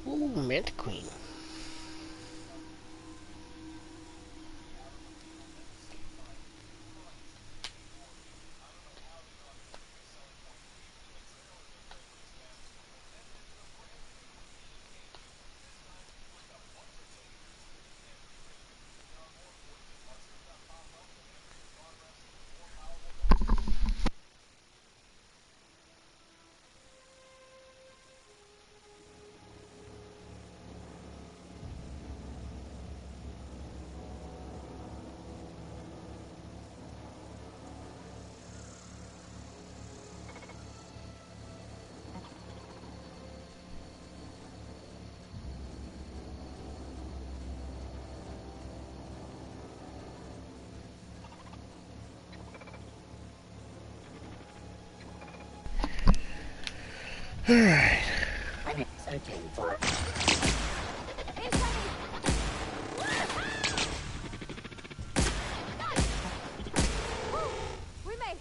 Ooh, Mint Queen. Alright. I'm searching for... We made it.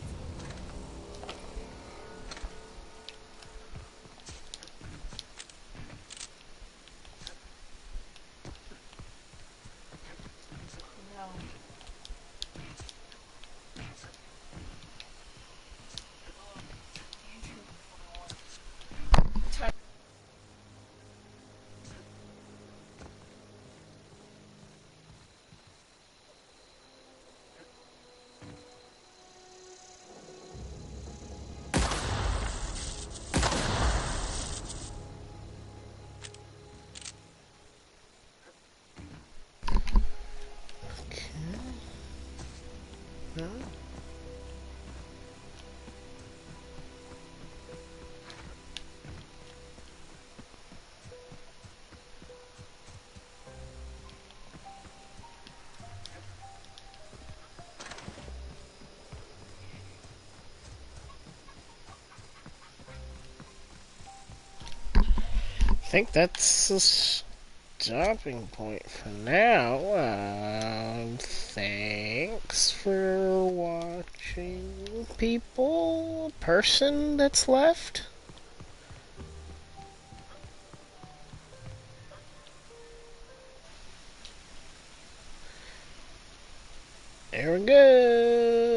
I think that's the stopping point for now. Thanks for watching, people. Person that's left. There we go.